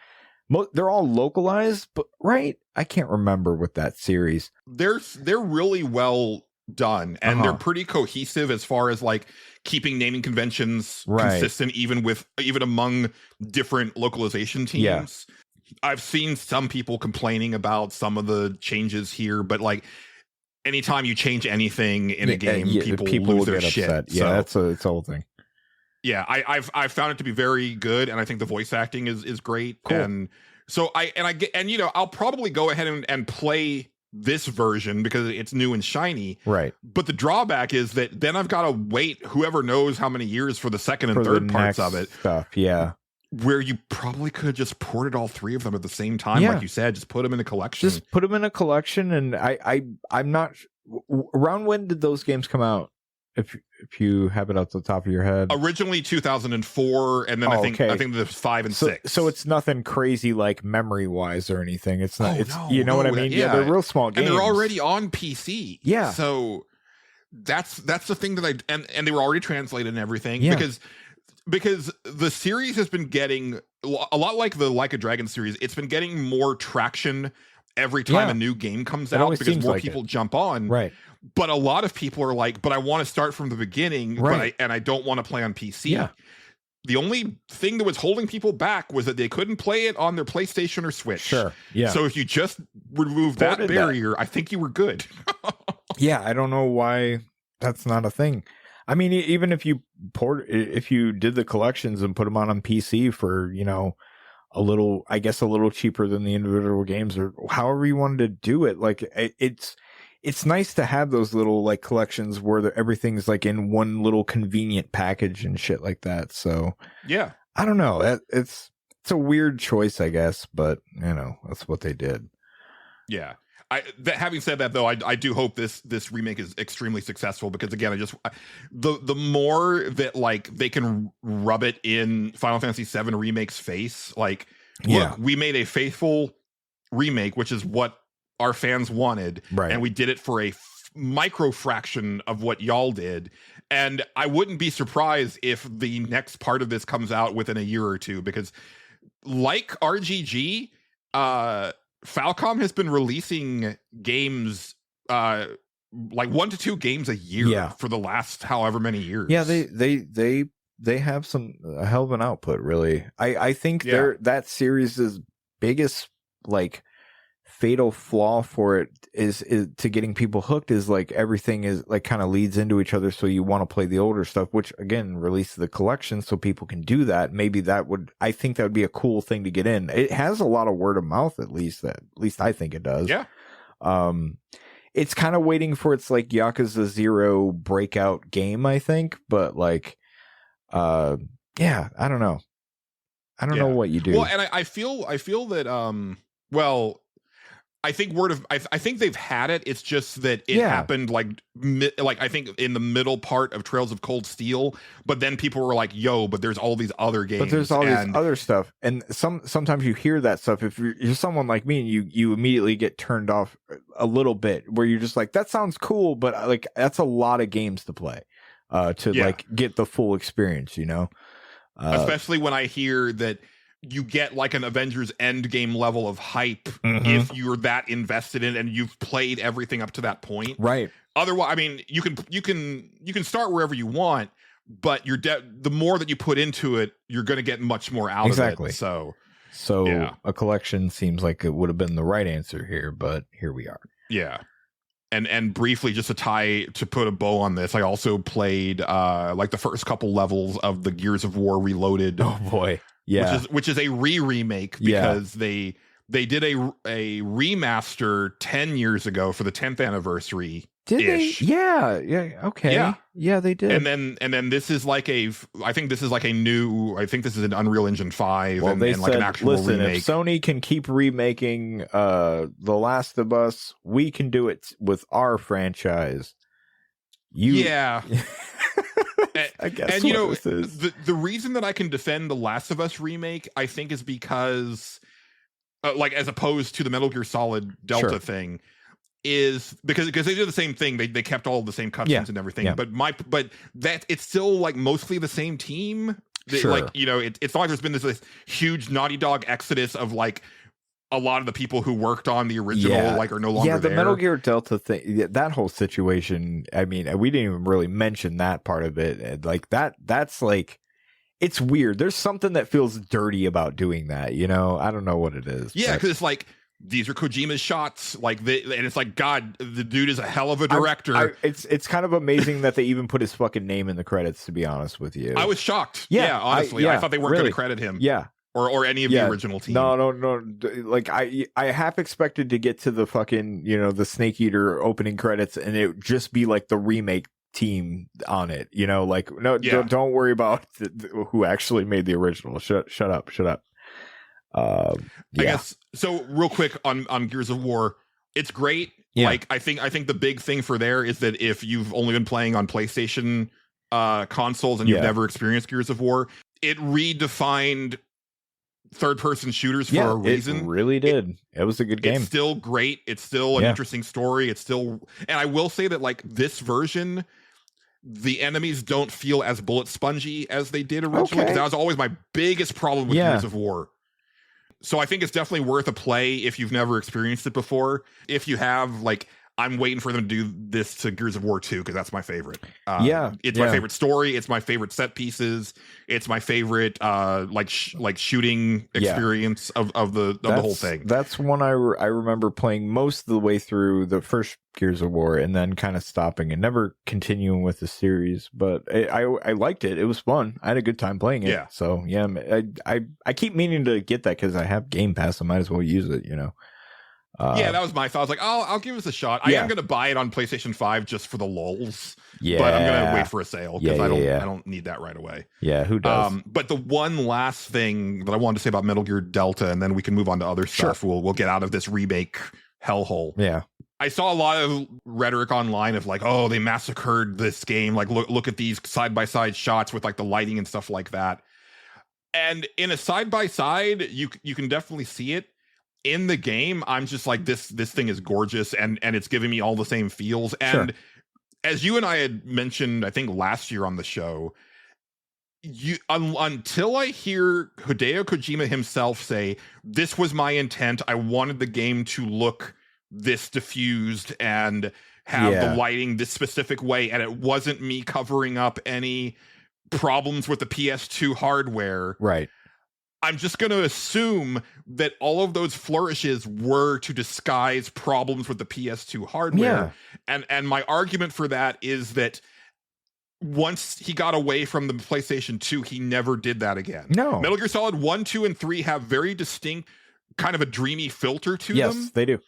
they're all localized, but right, I can't remember with that series. They're really well done, and they're pretty cohesive as far as like keeping naming conventions consistent, even among different localization teams. Yeah. I've seen some people complaining about some of the changes here, but like anytime you change anything in a game, people lose their shit. Upset. Yeah, so, it's a whole thing. Yeah, I've found it to be very good, and I think the voice acting is great. Cool. And so you know, I'll probably go ahead and play this version because it's new and shiny. Right. But the drawback is that then I've got to wait whoever knows how many years for the second and third parts of it. Stuff, yeah. Where you probably could have just ported all three of them at the same time, like you said, just put them in a collection. Just put them in a collection, and I'm not. Around when did those games come out? If you have it off the top of your head, originally 2004, and then I think there's 5 and 6. So it's nothing crazy like memory wise or anything. It's not. What I mean. Yeah, they're real small games, and they're already on PC. Yeah, so that's the thing that and they were already translated and everything. Yeah. Because the series has been getting a lot like the Like a Dragon series. It's been getting more traction every time a new game comes out because more people jump on. Right. But a lot of people are like, but I want to start from the beginning, right. and I don't want to play on PC. Yeah. The only thing that was holding people back was that they couldn't play it on their PlayStation or Switch. Sure. Yeah. So if you just remove that barrier, I think you were good. Yeah, I don't know why that's not a thing. I mean, even if you did the collections and put them on PC for, you know, a little cheaper than the individual games or however you wanted to do it, like it's nice to have those little like collections where everything's like in one little convenient package and shit like that. So yeah, I don't know. It's a weird choice, I guess, but you know, that's what they did. Yeah. Having said that, though, I do hope this remake is extremely successful because again, the more that like they can rub it in Final Fantasy VII Remake's face, like, look, we made a faithful remake, which is what our fans wanted, right? And we did it for a micro fraction of what y'all did. And I wouldn't be surprised if the next part of this comes out within a year or two, because like RGG, Falcom has been releasing games like 1 to 2 games a year for the last however many years. Yeah, they have a hell of an output, really. I think that series' biggest like fatal flaw for it is to getting people hooked is like everything is like kind of leads into each other, so you want to play the older stuff, which again release the collection so people can do that. Maybe I think that would be a cool thing to get in. It has a lot of word of mouth, at least I think it does. Yeah. It's kind of waiting for its like Yakuza 0 breakout game, I think, but like I don't know. I don't know what you do. Well, and I feel that I think they've had it. It's just that it happened like I think in the middle part of Trails of Cold Steel, but then people were like, "Yo, but there's all these other games." But there's all this other stuff, and sometimes you hear that stuff. If you're someone like me, and you immediately get turned off a little bit, where you're just like, "That sounds cool," but like that's a lot of games to play to like get the full experience, you know. Especially when I hear that you get like an Avengers Endgame level of hype if you're that invested in it and you've played everything up to that point. Right. Otherwise, I mean, you can start wherever you want, but the more that you put into it, you're going to get much more out of it. So a collection seems like it would have been the right answer here, but here we are. Yeah. And briefly, just to put a bow on this, I also played like the first couple levels of the Gears of War Reloaded. Oh boy. Yeah. Which is a remake because they did a remaster 10 years ago for the 10th anniversary. Did they? Yeah. Okay. Yeah, they did. And then this is like I think this is an Unreal Engine 5 and like an actual remake. If Sony can keep remaking The Last of Us, we can do it with our franchise. I guess. And you know, the reason that I can defend the Last of Us remake, I think, is because like as opposed to the Metal Gear Solid Delta thing, is because they did the same thing. They kept all the same cutscenes and everything. Yeah. But that it's still like mostly the same team. Sure. Like, you know, it's not like there's been this huge Naughty Dog exodus of like a lot of the people who worked on the original like are no longer the there. Metal Gear Delta thing, that whole situation. I mean, we didn't even really mention that part of it. Like that's like, it's weird. There's something that feels dirty about doing that. You know, I don't know what it is. Yeah, because it's like, these are Kojima's shots, like and it's like, God, the dude is a hell of a director. It's kind of amazing that they even put his fucking name in the credits. To be honest with you, I was shocked. Yeah, honestly, I thought they weren't going to credit him. Yeah, or any of the original team. No. Like I half expected to get to the fucking, you know, the Snake Eater opening credits, and it would just be like the remake team on it. You know, like don't worry about who actually made the original. Shut up. I guess so. Real quick on Gears of War, it's great. Like I think the big thing for there is that if you've only been playing on PlayStation consoles and you've never experienced Gears of War, it redefined third-person shooters for a reason. It really did. It was a good game. It's still great. It's still an interesting story. It's still, and I will say that like this version, the enemies don't feel as bullet spongy as they did originally. Because that was always my biggest problem with Gears of War. So I think it's definitely worth a play if you've never experienced it before. If you have, like, I'm waiting for them to do this to Gears of War 2 because that's my favorite. It's my favorite story. It's my favorite set pieces. It's my favorite shooting experience of the whole thing. That's one I remember playing most of the way through the first Gears of War and then kind of stopping and never continuing with the series. But I liked it. It was fun. I had a good time playing it. Yeah. So yeah, I keep meaning to get that because I have Game Pass. I might as well use it. You know. That was my thought. I was like, I'll give this a shot. I am going to buy it on PlayStation 5 just for the lulz. Yeah. But I'm going to wait for a sale because I don't need that right away. Yeah, who does? But the one last thing that I wanted to say about Metal Gear Delta, and then we can move on to other stuff. We'll get out of this remake hellhole. Yeah. I saw a lot of rhetoric online of like, oh, they massacred this game. Like, look at these side-by-side shots with like the lighting and stuff like that. And in a side-by-side, you can definitely see it. In the game, I'm just like, this thing is gorgeous and it's giving me all the same feels. And as you and I had mentioned, I think last year on the show, until I hear Hideo Kojima himself say, this was my intent, I wanted the game to look this diffused and have the lighting this specific way, and it wasn't me covering up any problems with the PS2 hardware. Right. I'm just going to assume that all of those flourishes were to disguise problems with the PS2 hardware. Yeah. And my argument for that is that once he got away from the PlayStation 2, he never did that again. No. Metal Gear Solid 1, 2, and 3 have very distinct, kind of a dreamy filter to them. Yes, they do.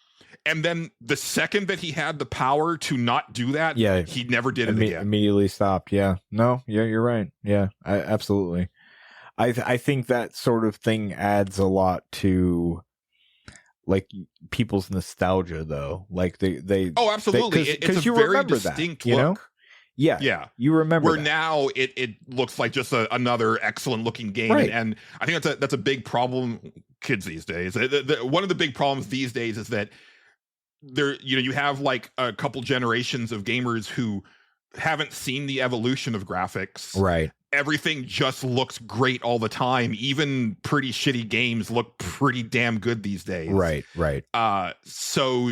And then the second that he had the power to not do that, he never did it again. Immediately stopped. Yeah. No, you're right. Yeah, absolutely. I think that sort of thing adds a lot to like people's nostalgia, though. Like they absolutely, it's a very distinct look. You know? Yeah, you remember. Where now it looks like just another excellent looking game, and I think that's a big problem. Kids these days, one of the big problems these days is that you have like a couple generations of gamers who haven't seen the evolution of graphics. Right. Everything just looks great all the time. Even pretty shitty games look pretty damn good these days. Right. So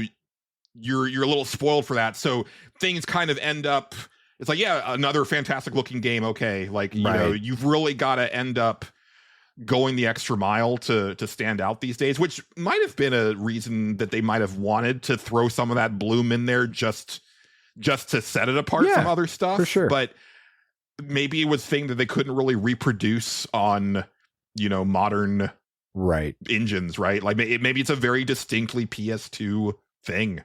you're a little spoiled for that. So things kind of end up, it's like, another fantastic looking game. Okay. Like, you know, you've really got to end up going the extra mile to stand out these days, which might have been a reason that they might have wanted to throw some of that bloom in there just to set it apart from other stuff. For sure. But maybe it was a thing that they couldn't really reproduce on, modern engines, right? Like maybe it's a very distinctly PS2 thing.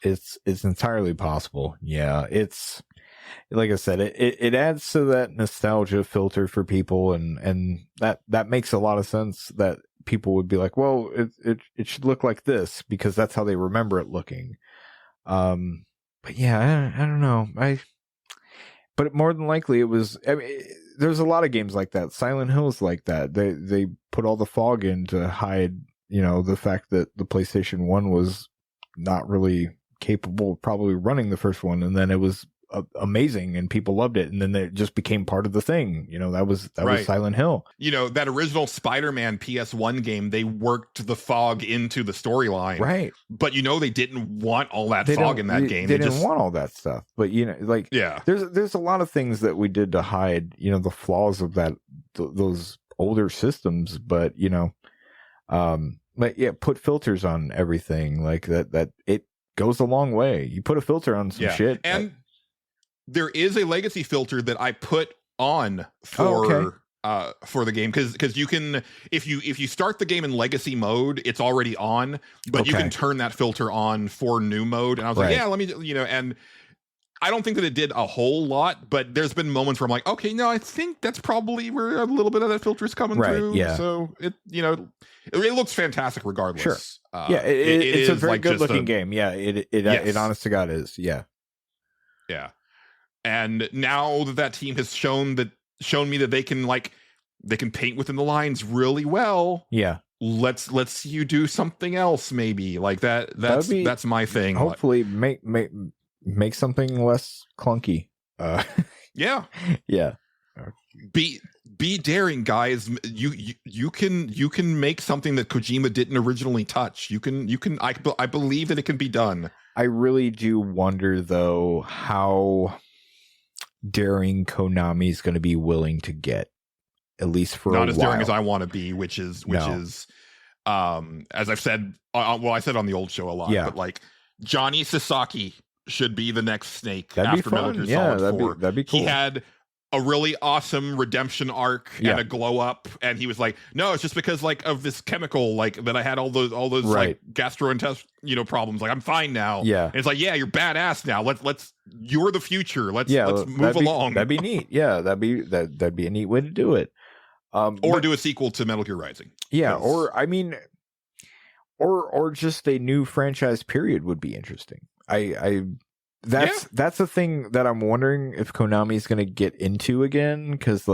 It's entirely possible. Yeah, it's like I said, it adds to that nostalgia filter for people, and that makes a lot of sense. That people would be like, well, it should look like this because that's how they remember it looking. But yeah, I don't know. But more than likely, it was. I mean, there's a lot of games like that. Silent Hill's like that. They put all the fog in to hide, the fact that the PlayStation 1 was not really capable of probably running the first one, and then it was amazing and people loved it, and then it just became part of the thing. That was Silent Hill. That original Spider-Man PS1 game, they worked the fog into the storyline, right? But they didn't want all that fog in that game. They didn't want all that stuff. But there's a lot of things that we did to hide the flaws of those older systems. But put filters on everything like that. It goes a long way. You put a filter on some shit, and there is a legacy filter that I put on for the game because you can if you start the game in legacy mode, it's already on, but you can turn that filter on for new mode. And I was like, let me and I don't think that it did a whole lot, but there's been moments where I'm like, okay, no, I think that's probably where a little bit of that filter is coming through. Yeah. So it looks fantastic regardless. Sure. It's a very good looking game. Yeah. It honest to God is. Yeah. Yeah. And now that team has shown me that they can paint within the lines really well. Yeah. Let's you do something else maybe like that. That's my thing. Hopefully make something less clunky. Yeah. Yeah. Be daring, guys. You can make something that Kojima didn't originally touch. I believe that it can be done. I really do wonder though how daring Konami's going to be willing to get, at least for not a as while. daring as I want to be, which is as I've said, I said on the old show a lot, but like Johnny Sasaki should be the next Snake after Metal Gear Solid 4. That'd be cool. He had a really awesome redemption arc and a glow up, and he was like, no, it's just because of this chemical that I had all those gastrointestinal problems. I'm fine now. Yeah. And it's you're badass now. Let's you're the future. Let's move along. That'd be neat. Yeah, that'd be a neat way to do it. Or do a sequel to Metal Gear Rising. Yeah, or just a new franchise period would be interesting. That's the thing that I'm wondering if Konami's going to get into again, because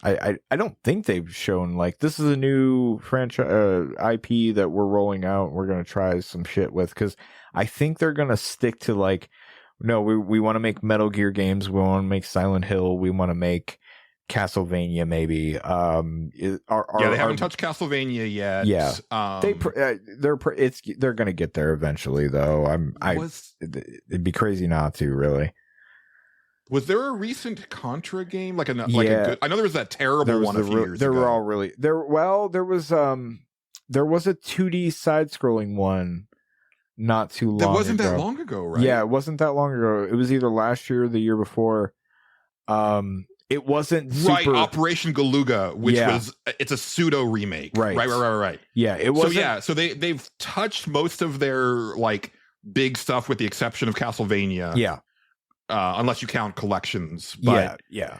I don't think they've shown this is a new franchise IP that we're rolling out. We're going to try some shit with, because I think they're going to stick to no, we want to make Metal Gear games. We want to make Silent Hill. We want to make Castlevania maybe. They haven't touched Castlevania yet. Yeah, they're gonna get there eventually though. It'd be crazy not to, really. Was there a recent Contra game a good, I know there was that terrible one a few years ago. Were all really there. Well, there was a 2D side scrolling one not too long ago. That wasn't that long ago, right? Yeah, it wasn't that long ago. It was either last year or the year before. It wasn't super... Right, Operation Galuga, which it's a pseudo remake. Right. Yeah, it was. So they've touched most of their big stuff with the exception of Castlevania. Yeah. Unless you count collections. But yeah.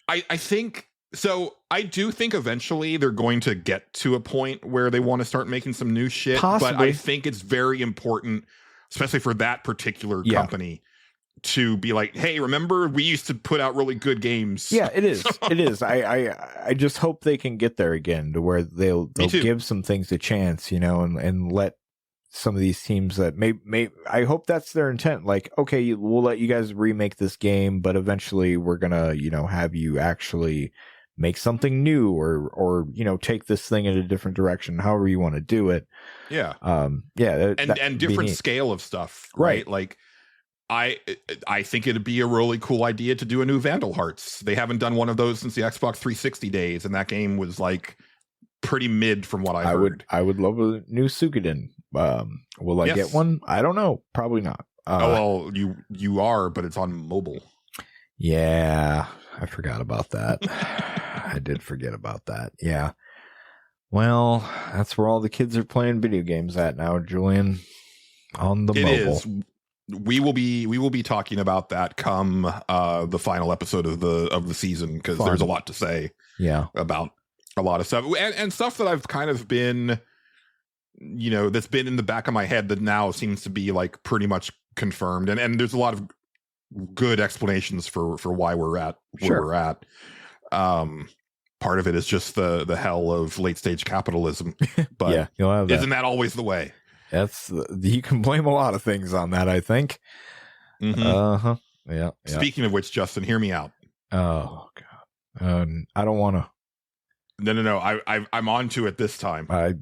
I think so. I do think eventually they're going to get to a point where they want to start making some new shit. Possibly. But I think it's very important, especially for that particular company, to be hey, remember we used to put out really good games. Yeah, it is. It is. I just hope they can get there again to where they'll give some things a chance, and let some of these teams that may I hope that's their intent. Okay, we'll let you guys remake this game, but eventually we're gonna, have you actually make something new or take this thing in a different direction, however you want to do it. Yeah. And different scale of stuff, right? I think it'd be a really cool idea to do a new Vandal Hearts. They haven't done one of those since the Xbox 360 days, and that game was pretty mid from what I heard. I would love a new Suikoden. Will I get one? I don't know. Probably not. You are, but it's on mobile. Yeah, I forgot about that. I did forget about that. Yeah. Well, that's where all the kids are playing video games at now, Julian. On the mobile. It is. We will be talking about that come the final episode of the season, because there's a lot to say about a lot of stuff and stuff that I've kind of been that's been in the back of my head that now seems to be pretty much confirmed, and there's a lot of good explanations for why we're at where we're at. Part of it is just the hell of late stage capitalism, but isn't that always the way? You can blame a lot of things on that, I think. Mhm. Yeah. Speaking of which, Justin, hear me out. Oh God. I don't want to. No. I'm on to it this time. But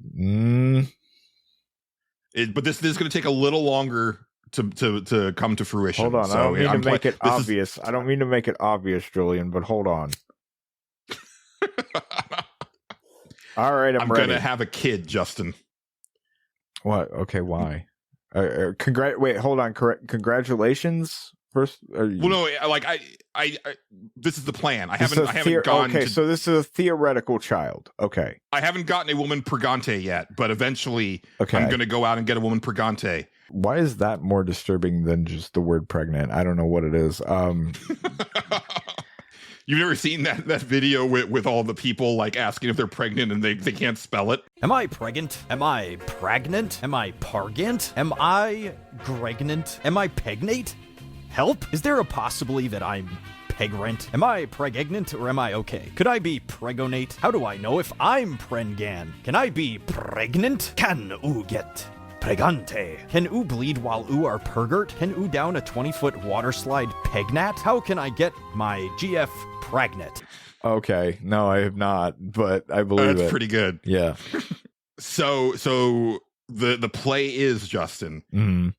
this is going to take a little longer to come to fruition. Hold on. So I don't mean to make it obvious. I don't mean to make it obvious, Julian, but hold on. All right, I'm ready. going to have a kid, Justin. What? Okay, why? Wait, hold on. Congratulations. First, well, no, like I this is the plan. I haven't gone. Okay, so this is a theoretical child. Okay, I haven't gotten a woman pregante yet, but eventually, okay, I'm going to go out and get a woman pregante. Why is that more disturbing than just the word pregnant? I don't know what it is. You've never seen that video with all the people like asking if they're pregnant and they can't spell it? Am I pregnant? Am I pregnant? Am I pargant? Am I gregnant? Am I pegnate? Help? Is there a possibility that I'm pegrant? Am I pregnant or am I okay? Could I be pregonate? How do I know if I'm prengan? Can I be pregnant? Can oo get pregante? Can oo bleed while oo are pergert? Can oo down a 20-foot water slide pegnat? How can I get my GF pregnant? Okay, no, I have not, but I believe That's it. pretty good. Yeah. So the play is, Justin,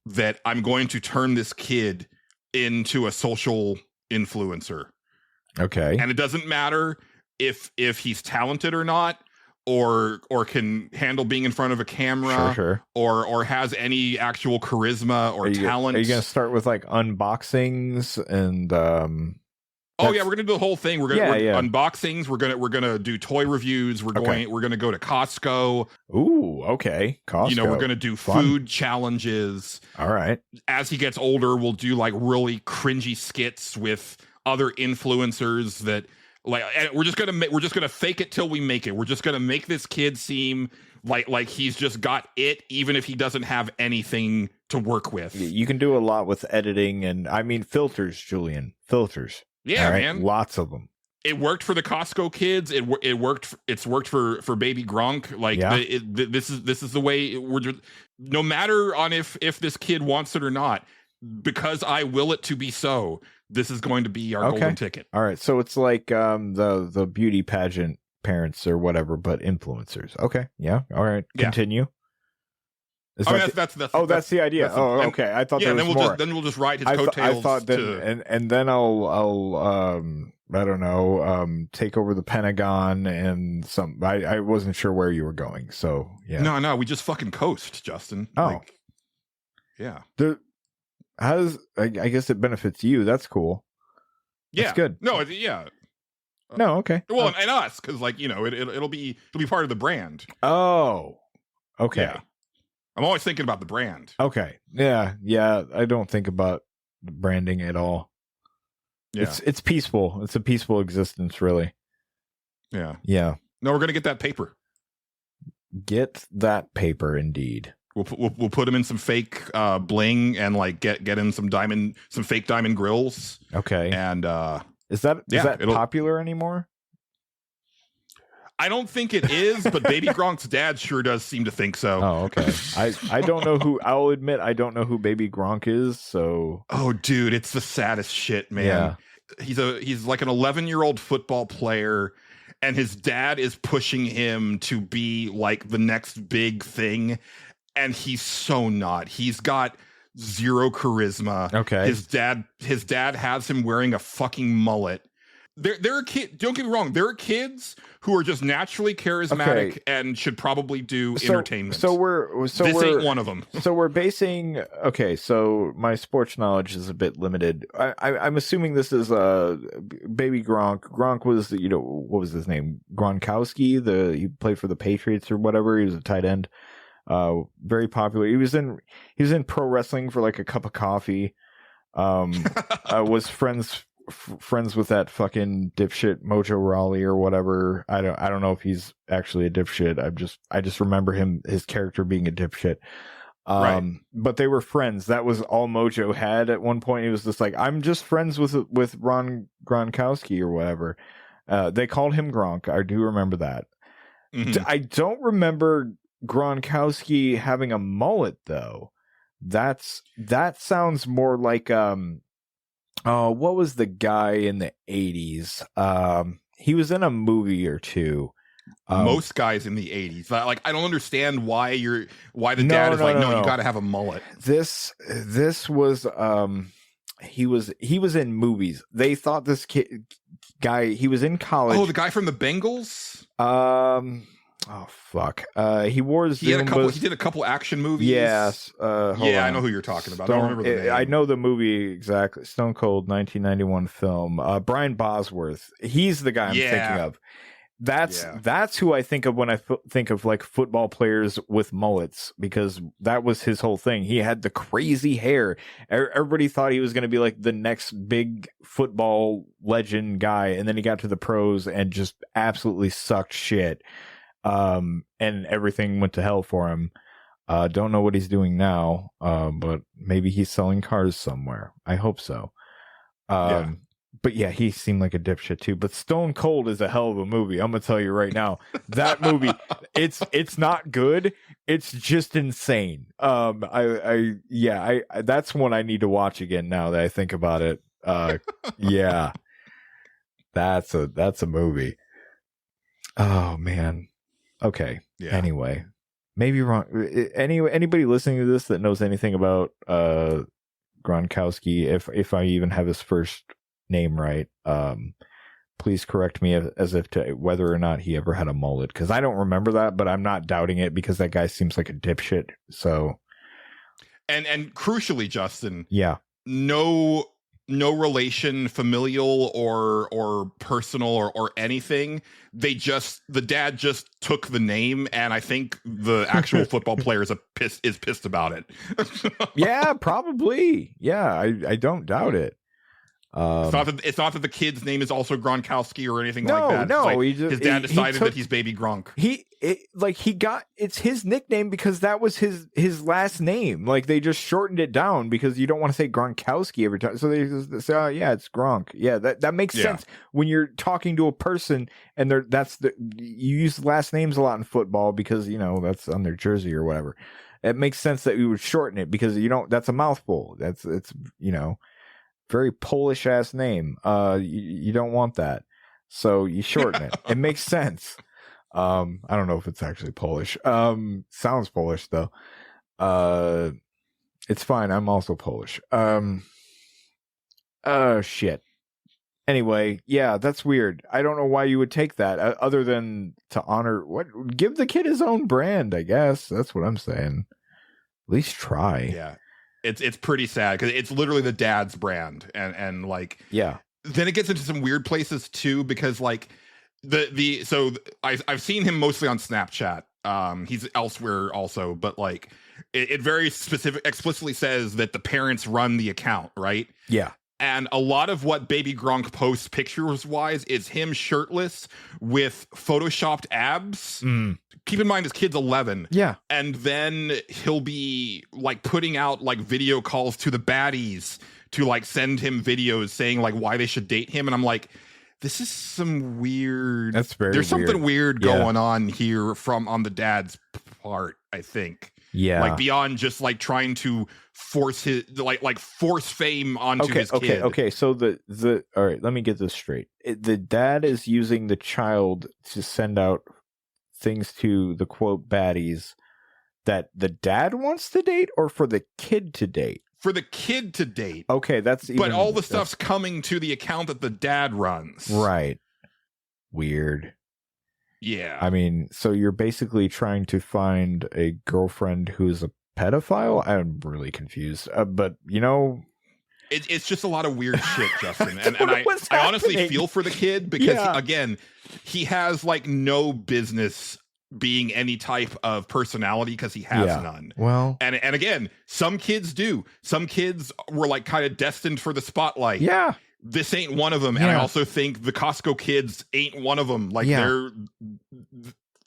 that I'm going to turn this kid into a social influencer. Okay. And it doesn't matter if he's talented or not, or can handle being in front of a camera, sure. or has any actual charisma or talent. Are you going to start with like unboxings and Oh yeah, we're gonna do the whole thing. We're unboxings. We're gonna do toy reviews. We're gonna go to Costco. Ooh, okay, Costco. We're gonna do food challenges. All right. As he gets older, we'll do like really cringy skits with other influencers that like. And we're just gonna fake it till we make it. We're just gonna make this kid seem like he's just got it, even if he doesn't have anything to work with. You can do a lot with editing and filters, Julian. Filters. Yeah, right? man. Lots of them. It worked for the Costco kids. It worked. It's worked for baby Gronk. Like this is the way we're. No matter on if this kid wants it or not, because I will it to be so. This is going to be our golden ticket. All right, so it's like the beauty pageant parents or whatever, but influencers. Okay, yeah. All right, continue. That's the idea. Okay. I thought there was more. Then we'll just ride his coattails. I thought then, and then I'll I don't know, take over the Pentagon and some. I wasn't sure where you were going, so yeah. No, we just fucking coast, Justin. Oh, yeah. I guess it benefits you. That's cool. Yeah, that's good. No, yeah. No, okay. Well, and us, because it'll be part of the brand. Oh, okay. Yeah. I'm always thinking about the brand. Okay. Yeah. I don't think about branding at all. Yeah. It's peaceful. It's a peaceful existence, really. Yeah. Yeah. No, we're gonna get that paper. Get that paper, indeed. We'll put him in some fake bling and like get in some fake diamond grills. Okay. And is that popular anymore? I don't think it is, but Baby Gronk's dad sure does seem to think so. Oh, okay. I don't know who. I'll admit I don't know who Baby Gronk is. So. Oh, dude, it's the saddest shit, man. Yeah. He's like an 11-year-old football player, and his dad is pushing him to be like the next big thing, and he's so not. He's got zero charisma. Okay. His dad has him wearing a fucking mullet. There are kids. Don't get me wrong. There are kids who are just naturally charismatic and should probably do entertainment. This ain't one of them. So we're basing. Okay, so my sports knowledge is a bit limited. I'm assuming this is Baby Gronk. Gronk was what was his name? Gronkowski. He played for the Patriots or whatever. He was a tight end. Very popular. He was in pro wrestling for like a cup of coffee. Was friends with that fucking dipshit Mojo Rawley or whatever. I don't know if he's actually a dipshit. I just remember his character being a dipshit. Right. But they were friends. That was all Mojo had at one point. He was just like, I'm just friends with Ron Gronkowski or whatever. They called him Gronk. I do remember that. Mm-hmm. I don't remember Gronkowski having a mullet though. That sounds more like oh, what was the guy in the 80s? He was in a movie or two. Most guys in the 80s. Like, I don't understand why the dad is no, you got to have a mullet. This was he was in movies. They thought this guy, he was in college. Oh, the guy from the Bengals? Oh fuck. He wore Zumbas. He did a couple action movies. Yes. I know who you're talking about. I don't remember the name. I know the movie exactly. Stone Cold 1991 film. Brian Bosworth. He's the guy I'm thinking of. That's who I think of when I think of like football players with mullets, because that was his whole thing. He had the crazy hair. Everybody thought he was going to be like the next big football legend guy, and then he got to the pros and just absolutely sucked shit. And everything went to hell for him. Don't know what he's doing now, but maybe he's selling cars somewhere. I hope so. But yeah, he seemed like a dipshit too. But Stone Cold is a hell of a movie. I'm gonna tell you right now, that movie, it's not good. It's just insane. I that's one I need to watch again now that I think about it. Yeah, that's a movie. Oh man. Okay. Yeah. Anyway, maybe wrong. Anybody listening to this that knows anything about Gronkowski, if I even have his first name right, please correct me as if to whether or not he ever had a mullet, because I don't remember that, but I'm not doubting it because that guy seems like a dipshit. So, and crucially, Justin, no relation, familial or personal or anything. The dad just took the name, and I think the actual football player is pissed about it. Yeah, probably. Yeah, I don't doubt it. It's not that the kid's name is also Gronkowski or anything like that. No, like his dad decided that he's baby Gronk. It's his nickname because that was his last name. Like, they just shortened it down because you don't want to say Gronkowski every time. So they just say, oh yeah, it's Gronk. Yeah, that makes sense when you're talking to a person and you use last names a lot in football because that's on their jersey or whatever. It makes sense that you would shorten it because that's a mouthful. It's very Polish ass name. You don't want that, so you shorten it. It makes sense. I don't know if it's actually Polish. Sounds Polish though. It's fine. I'm also Polish. Shit. Anyway, yeah, that's weird. I don't know why you would take that other than to honor give the kid his own brand, I guess. That's what I'm saying. At least try. Yeah. It's pretty sad because it's literally the dad's brand, and like then it gets into some weird places too, because like I've seen him mostly on Snapchat. He's elsewhere also, but like it very explicitly says that the parents run the account, right? Yeah. And a lot of what Baby Gronk posts pictures-wise is him shirtless with photoshopped abs. Keep in mind, his kid's 11. Yeah. And then he'll be, like, putting out, like, video calls to the baddies to, like, send him videos saying, like, why they should date him. And I'm like, this is some weird... That's very There's something weird going on here on the dad's part, I think. Yeah. Like, beyond just, like, trying to force his force fame onto his kid. Okay. So the all right, let me get this straight. The dad is using the child to send out things to the quote baddies that the dad wants to date, or for the kid to date? For the kid to date. Okay, but all the stuff's coming to the account that the dad runs. Right. Weird. Yeah. I mean, so you're basically trying to find a girlfriend who's a pedophile? I'm really confused. But, it's just a lot of weird shit, Justin. and I honestly feel for the kid because, again, he has, like, no business being any type of personality because he has none. Well, and again, some kids do. Some kids were, like, kind of destined for the spotlight. Yeah. This ain't one of them. And I also think the Costco kids ain't one of them. Like,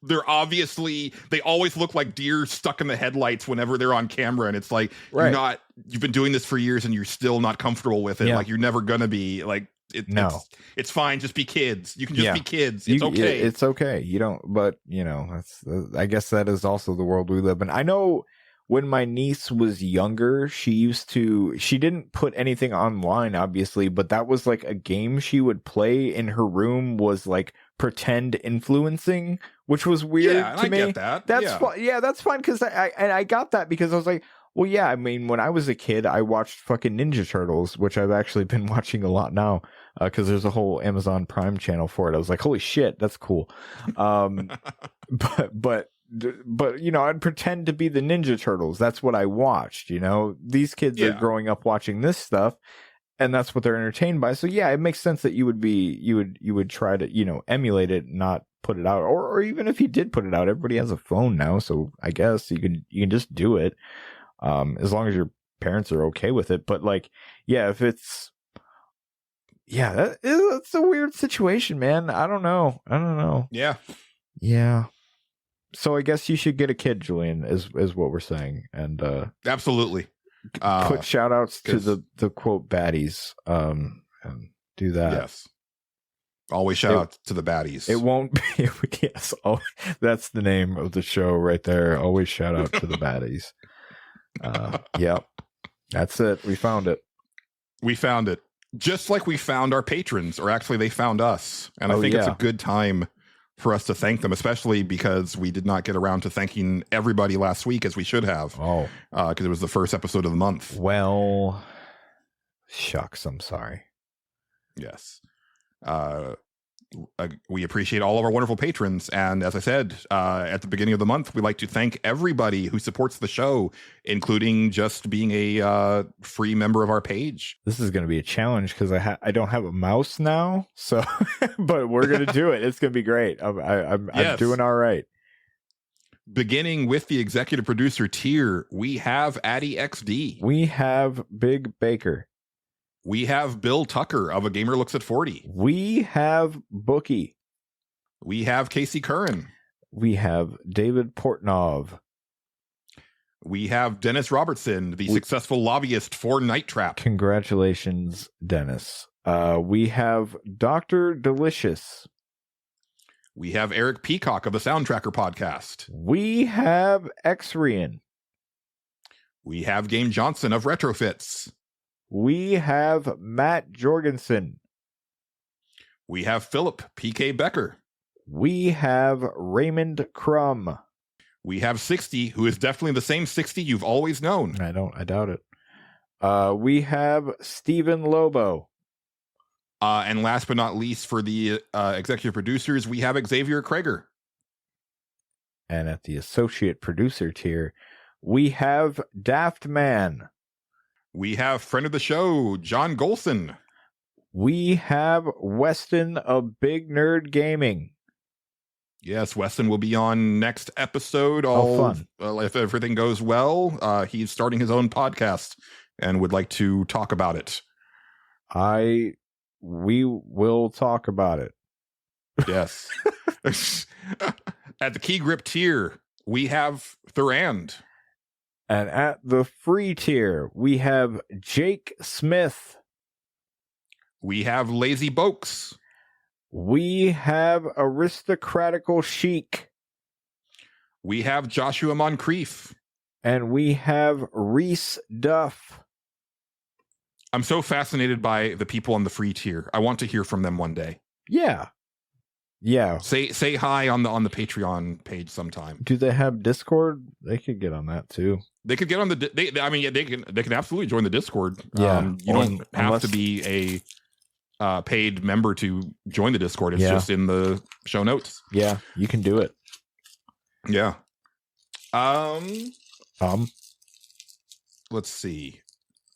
they're obviously, they always look like deer stuck in the headlights whenever they're on camera. And it's like, you've been doing this for years and you're still not comfortable with it. Like, you're never going to be, like, No. it's fine. Just be kids. You can just Yeah. be kids. It's okay. It's okay. You don't, but that's, I guess that is also the world we live in. I know when my niece was younger, she didn't put anything online, obviously, but that was like a game she would play in her room, was like pretend influencing, which was weird Yeah, and to I me. get that. That's Yeah. fine. Yeah, that's fine. Cause I got that because I was like, well, yeah, I mean, when I was a kid, I watched fucking Ninja Turtles, which I've actually been watching a lot now, because there's a whole Amazon Prime channel for it. I was like, holy shit, that's cool. But I'd pretend to be the Ninja Turtles. That's what I watched. These kids are growing up watching this stuff, and that's what they're entertained by. So yeah, it makes sense that you would try to emulate it, not put it out, or even if you did put it out, everybody has a phone now, so I guess you can just do it. As long as your parents are okay with it. But if it's, that's a weird situation, man. I don't know. Yeah. Yeah. So I guess you should get a kid, Julian, is what we're saying. And, Absolutely. put shout outs to the quote baddies, and do that. Yes. Always shout out to the baddies. It won't be, yes. Oh, that's the name of the show right there. Always shout out to the baddies. Yep, that's it. We found it. Just like we found our patrons, or actually they found us. And I think it's a good time for us to thank them, especially because we did not get around to thanking everybody last week as we should have. Oh, because it was the first episode of the month. Well, shucks, I'm sorry. Yes. We appreciate all of our wonderful patrons. And as I said, at the beginning of the month, we like to thank everybody who supports the show, including just being a free member of our page. This is going to be a challenge because I don't have a mouse now. So, but we're going to do it. It's going to be great. I'm doing all right. Beginning with the executive producer tier, we have Addy XD. We have Big Baker. We have Bill Tucker of A Gamer Looks at 40. We have Bookie. We have Casey Curran. We have David Portnov. We have Dennis Robertson, the successful lobbyist for Night Trap. Congratulations, Dennis. We have Dr. Delicious. We have Eric Peacock of the Soundtracker podcast. We have Xrian. We have Game Johnson of Retrofits. We have Matt Jorgensen. We have Philip P.K. Becker. We have Raymond Crum. We have 60, who is definitely the same 60 you've always known. I doubt it. We have Stephen Lobo. And last but not least, for the executive producers, we have Xavier Krager. And at the associate producer tier, we have Daft Man. We have friend of the show, John Gholson. We have Weston of Big Nerd Gaming. Yes, Weston will be on next episode. Fun. If everything goes well, he's starting his own podcast and would like to talk about it. We will talk about it. Yes. At the key grip tier, we have Thurand. And at the free tier, we have Jake Smith. We have Lazy Bokes. We have Aristocratical Chic. We have Joshua Moncrief. And we have Reese Duff. I'm so fascinated by the people on the free tier. I want to hear from them one day. Yeah. Say hi on the Patreon page sometime. Do they have Discord? They could get on that too. They could get on they can absolutely join the Discord. Yeah. You don't have to be a paid member to join the Discord. It's just in the show notes. Yeah, you can do it. Yeah. Let's see.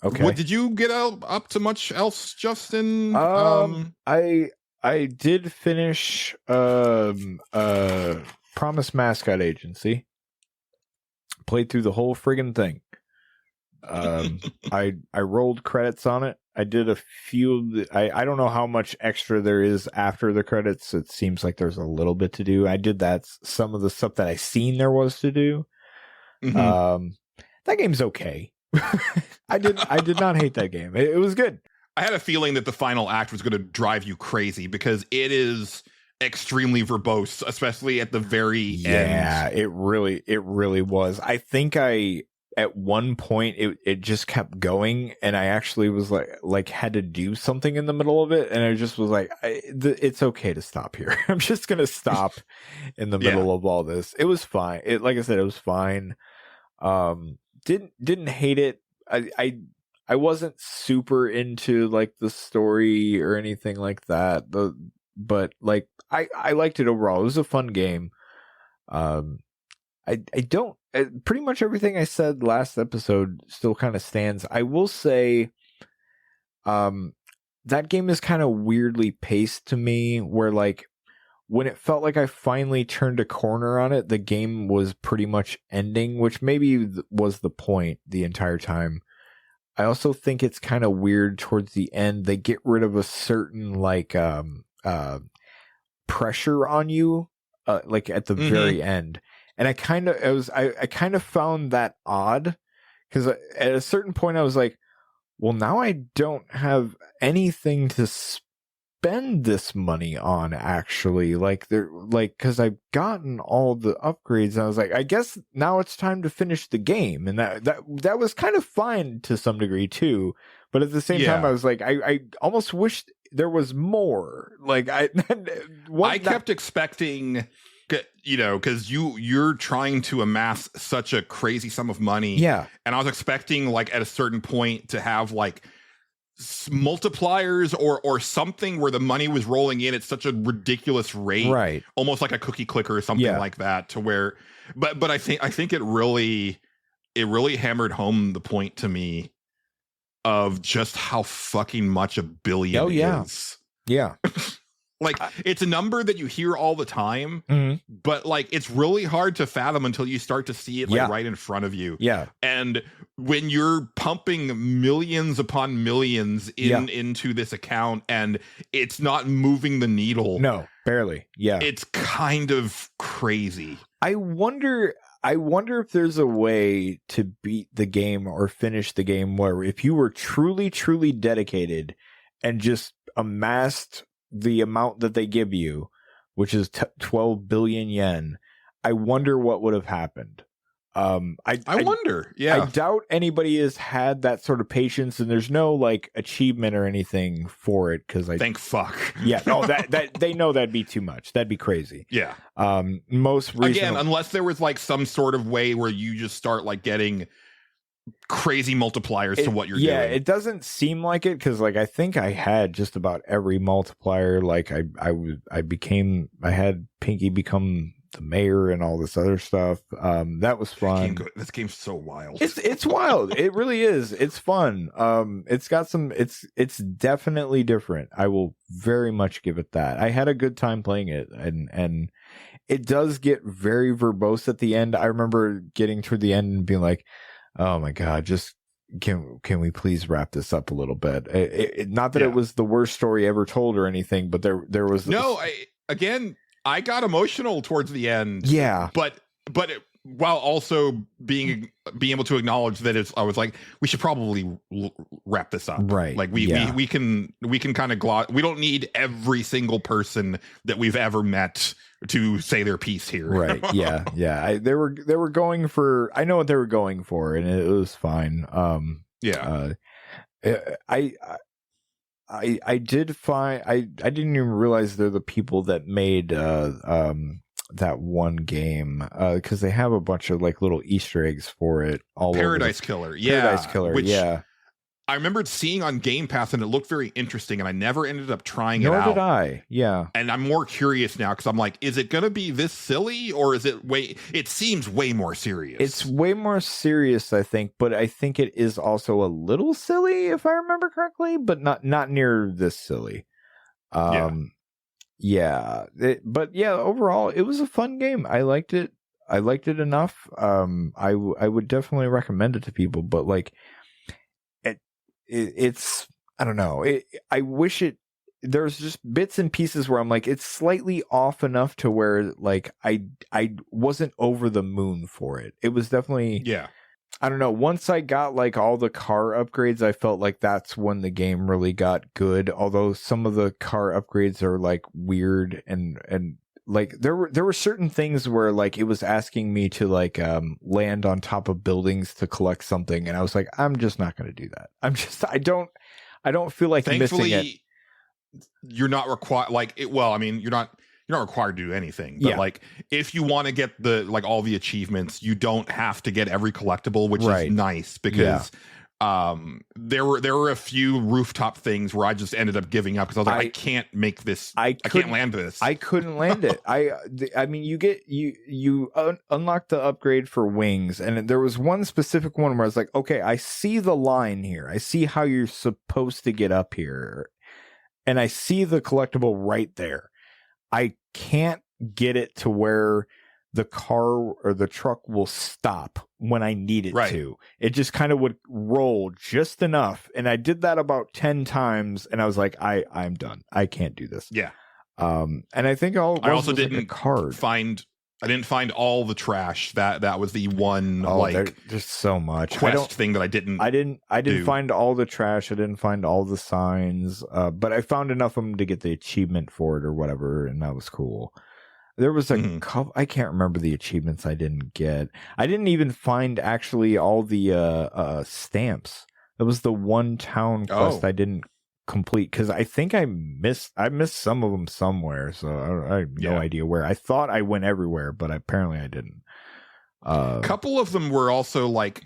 Okay. What did you get up to much else, Justin? I did finish Promise Mascot Agency. Played through the whole friggin' thing. I rolled credits on it. I did a few. I don't know how much extra there is after the credits. It seems like there's a little bit to do. I did that. Some of the stuff that I seen there was to do. Mm-hmm. That game's okay. I did not hate that game. It was good. I had a feeling that the final act was going to drive you crazy because it is extremely verbose, especially at the very end. Yeah, it really was. I think at one point it just kept going, and I actually was like had to do something in the middle of it, and I just was like, it's okay to stop here. I'm just gonna stop in the middle of all this. It was fine. Like I said, it was fine. Didn't hate it. I wasn't super into like the story or anything like that. But like I liked it overall. It was a fun game. I don't pretty much everything I said last episode still kind of stands. I will say that game is kind of weirdly paced to me, where like when it felt like I finally turned a corner on it, the game was pretty much ending, which maybe was the point the entire time. I also think it's kind of weird towards the end. They get rid of a certain like pressure on you like at the very end. And I kind of found that odd, because at a certain point I was like, well, now I don't have anything to spend this money on, actually. Like because I've gotten all the upgrades, and I was like, I guess now it's time to finish the game. And that was kind of fine to some degree too. But at the same time, I was like, I almost wished there was more. Like I kept expecting, you know, because you're trying to amass such a crazy sum of money. Yeah. And I was expecting like at a certain point to have like multipliers or something where the money was rolling in at such a ridiculous rate, right? Almost like a cookie clicker or something like that, to where but I think it really hammered home the point to me of just how fucking much a billion is. Yeah. Like, it's a number that you hear all the time, but like it's really hard to fathom until you start to see it like right in front of you. Yeah. And when you're pumping millions upon millions into this account and it's not moving the needle. No, barely. Yeah. It's kind of crazy. I wonder if there's a way to beat the game or finish the game where if you were truly, truly dedicated and just amassed the amount that they give you, which is 12 billion yen, I wonder what would have happened. I wonder. Yeah. I doubt anybody has had that sort of patience, and there's no like achievement or anything for it, because thank fuck. Yeah, no, that they know that'd be too much. That'd be crazy. Yeah. Most recently, again, unless there was like some sort of way where you just start like getting crazy multipliers to what you're doing. Yeah, it doesn't seem like it, because like I think I had just about every multiplier. Like I had Pinky become the mayor and all this other stuff. That was fun. This game's so wild. It's wild. It really is. It's fun. It's got some. It's definitely different. I will very much give it that. I had a good time playing it, and it does get very verbose at the end. I remember getting toward the end and being like, oh my god, just can we please wrap this up a little bit? Not that it was the worst story ever told or anything, but there was I got emotional towards the end. Yeah, but while also being able to acknowledge that I was like, we should probably wrap this up. Right. Like we can kind of we don't need every single person that we've ever met to say their piece here. Right. Yeah. Yeah. They were going for, I know what they were going for, and it was fine. I did find, I didn't even realize they're the people that made that one game, because they have a bunch of like little Easter eggs for it all Paradise over. Killer. Paradise Killer. Which yeah. I remembered seeing on Game Pass, and it looked very interesting, and I never ended up trying it out. Nor did I. Yeah. And I'm more curious now, because I'm like, is it going to be this silly, or is it it seems way more serious? It's way more serious, I think, but I think it is also a little silly, if I remember correctly, but not near this silly. But yeah, overall, it was a fun game. I liked it. I liked it enough. I would definitely recommend it to people, but like, it's I don't know. I wish there's just bits and pieces where I'm like, it's slightly off enough to where like I wasn't over the moon for it. It was definitely I don't know. Once I got like all the car upgrades, I felt like that's when the game really got good. Although some of the car upgrades are like weird and like there were certain things where like it was asking me to like land on top of buildings to collect something, and I was like, I'm just not going to do that. I don't feel like missing it. You're not required. Like, well, I mean, you're not required to do anything. But like, if you want to get the like all the achievements, you don't have to get every collectible, which is nice because there were a few rooftop things where I just ended up giving up because I was like, I can't make this. I can't land this. I couldn't land it. I mean, you unlock the upgrade for wings, and there was one specific one where I was like, okay, I see the line here. I see how you're supposed to get up here, and I see the collectible right there. I can't get it to where the car or the truck will stop when I need it to. It just kind of would roll just enough. And I did that about 10 times, and I was like, I'm done. I can't do this. Yeah. And I think I also didn't I didn't find all the trash. That was the one there's so much quest thing that I didn't find all the trash. I didn't find all the signs, but I found enough of them to get the achievement for it or whatever, and that was cool. There was a couple, I can't remember the achievements I didn't get. I didn't even find actually all the stamps. That was the one town quest I didn't complete because I think I missed some of them somewhere, so I have no idea where. I thought I went everywhere, but apparently I didn't. A couple of them were also like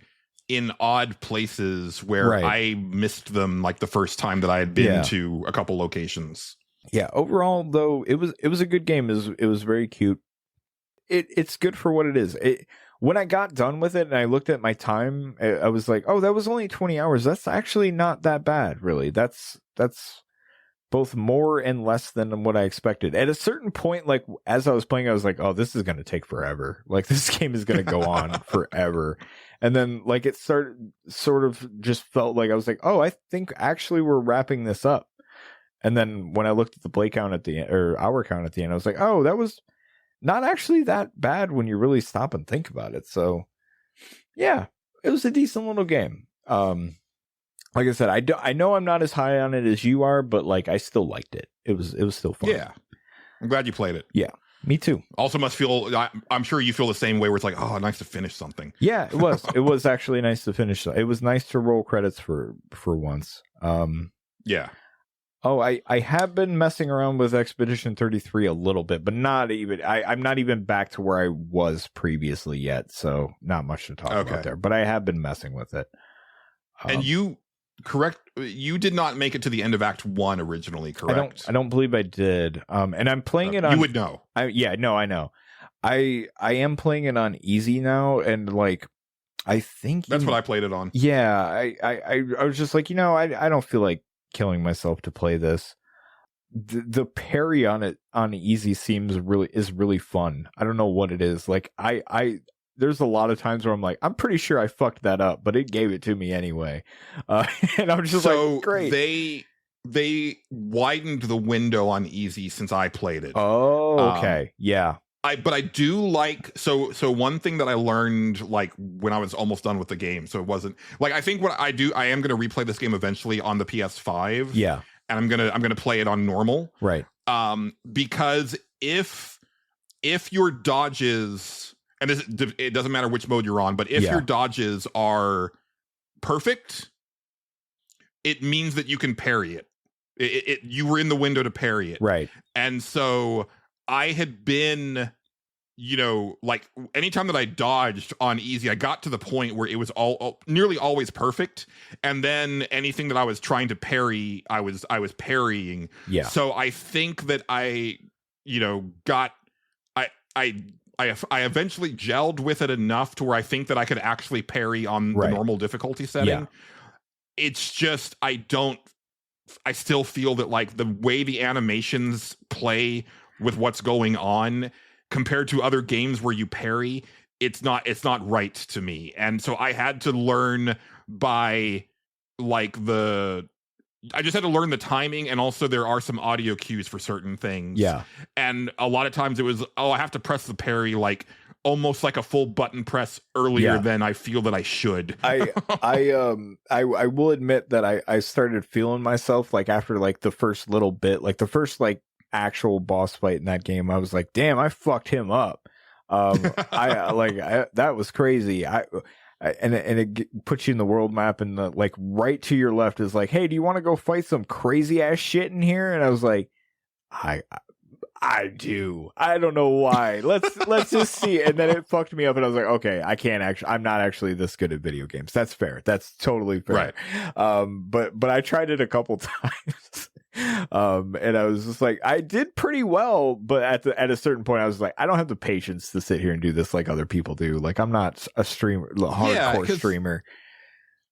in odd places where I missed them, like the first time that I had been to a couple locations. Yeah, overall though, it was a good game. It was very cute. It's good for what it is. When I got done with it and I looked at my time, I was like, oh, that was only 20 hours. That's actually not that bad, really. That's both more and less than what I expected. At a certain point, like as I was playing, I was like, oh, this is going to take forever. Like this game is going to go on forever. And then like it started sort of just felt like I was like, oh, I think actually we're wrapping this up. And then when I looked at the play count at the end, or hour count at the end, I was like, oh, that was not actually that bad when you really stop and think about it. So yeah, it was a decent little game. Like I said, I know I'm not as high on it as you are, but like I still liked it. It was still fun. Yeah. I'm glad you played it. Yeah, me too. Also must feel, I'm sure you feel the same way where it's like, oh, nice to finish something. Yeah, it was. It was actually nice to finish. It was nice to roll credits for once. Yeah. Oh, I have been messing around with Expedition 33 a little bit, but not even. I'm not even back to where I was previously yet, so not much to talk about there. But I have been messing with it. And you did not make it to the end of Act 1 originally, correct? I don't believe I did. And I'm playing it on. You would know. I know. I am playing it on easy now, and like I think that's what I played it on. Yeah, I was just like, I don't feel like killing myself to play this. The parry on it on easy is really fun. I don't know what it is. Like there's a lot of times where I'm like, I'm pretty sure I fucked that up, but it gave it to me anyway. And I'm just like, great. They widened the window on easy since I played it. Oh, okay. Yeah. But I do like, so one thing that I learned like when I was almost done with the game, so it wasn't like, I think what I am going to replay this game eventually on the PS5. Yeah. And I'm going to play it on normal. Right. Because if your dodges, and it doesn't matter which mode you're on, but if your dodges are perfect, it means that you can parry it. You were in the window to parry it. Right. And so I had been, like anytime that I dodged on easy, I got to the point where it was nearly always perfect. And then anything that I was trying to parry, I was parrying. Yeah. So I think that I eventually gelled with it enough to where I think that I could actually parry on the normal difficulty setting. Yeah. It's just, I still feel that like the way the animations play with what's going on compared to other games where you parry, it's not right to me. And so I had to learn by like I just had to learn the timing, and also there are some audio cues for certain things. Yeah. And a lot of times it was, I have to press the parry like almost like a full button press earlier Yeah. than I feel that I should. I will admit that I started feeling myself like after like the first little bit, like the first like actual boss fight in that game. I was like, damn, I fucked him up. That was crazy. And it puts you in the world map, and the, like right to your left is like, hey, do you want to go fight some crazy ass shit in here? And I was like, I do. I don't know why. Let's just see. And then it fucked me up, and I was like, okay, I'm not actually this good at video games. That's fair. That's totally fair. Right. But I tried it a couple times. And I was just like, I did pretty well, but at a certain point I was like, I don't have the patience to sit here and do this like other people do. Like, I'm not a hardcore streamer.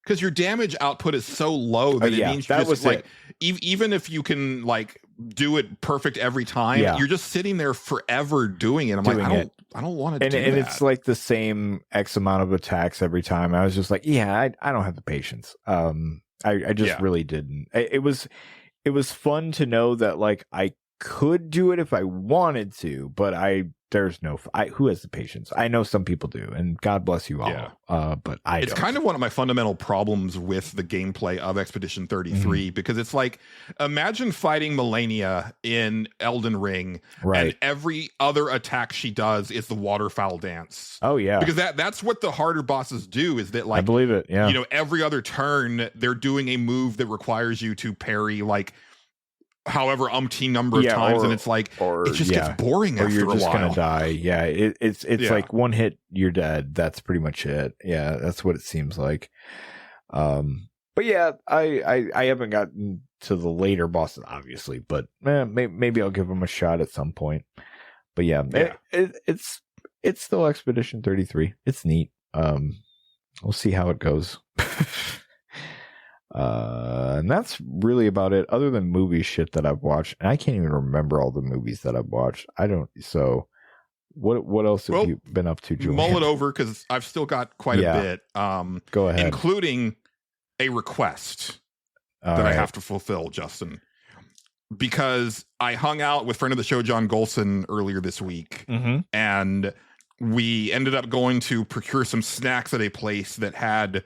Because your damage output is so low that it means that just was like it. even if you can like do it perfect every time, you're just sitting there forever doing it. I don't want to do that. And it's like the same X amount of attacks every time. I was just like, I don't have the patience. I just really didn't. It was fun to know that like I could do it if I wanted to, but who has the patience? I know some people do, and God bless you all. But it's don't. kind of one of my fundamental problems with the gameplay of Expedition 33, because it's like, imagine fighting Millennia in Elden Ring, and every other attack she does is the waterfowl dance. Oh yeah, because that's what the harder bosses do. Is that like, I believe it. Yeah, you know, every other turn they're doing a move that requires you to parry like however umpteen number of times, and it's like it just gets boring after a while. Or you're just gonna die. Yeah, it's like one hit, you're dead. That's pretty much it. Yeah, that's what it seems like. But yeah, I haven't gotten to the later bosses, obviously, but maybe I'll give them a shot at some point. But yeah, it's still Expedition 33. It's neat. We'll see how it goes. And that's really about it, other than movie shit that I've watched. And I can't even remember all the movies that I've watched. So what else have you been up to, Julian? Mull it over, because I've still got quite a bit. Go ahead. Including a request that I have to fulfill, Justin. Because I hung out with friend of the show, John Gholson, earlier this week. And we ended up going to procure some snacks at a place that had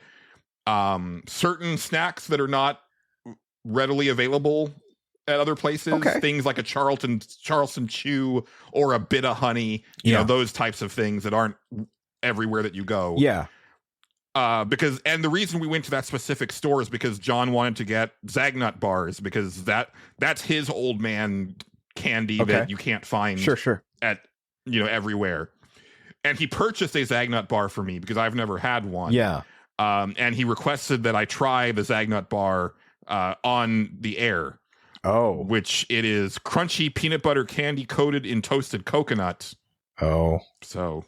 certain snacks that are not readily available at other places. Things like a Charleston Chew or a bit of honey, you know, those types of things that aren't everywhere that you go. And the reason we went to that specific store is because John wanted to get Zagnut bars, because that's his old man candy that you can't find at, you know, everywhere. And he purchased a Zagnut bar for me because I've never had one. And he requested that I try the Zagnut bar on the air. Which it is crunchy peanut butter candy coated in toasted coconut. So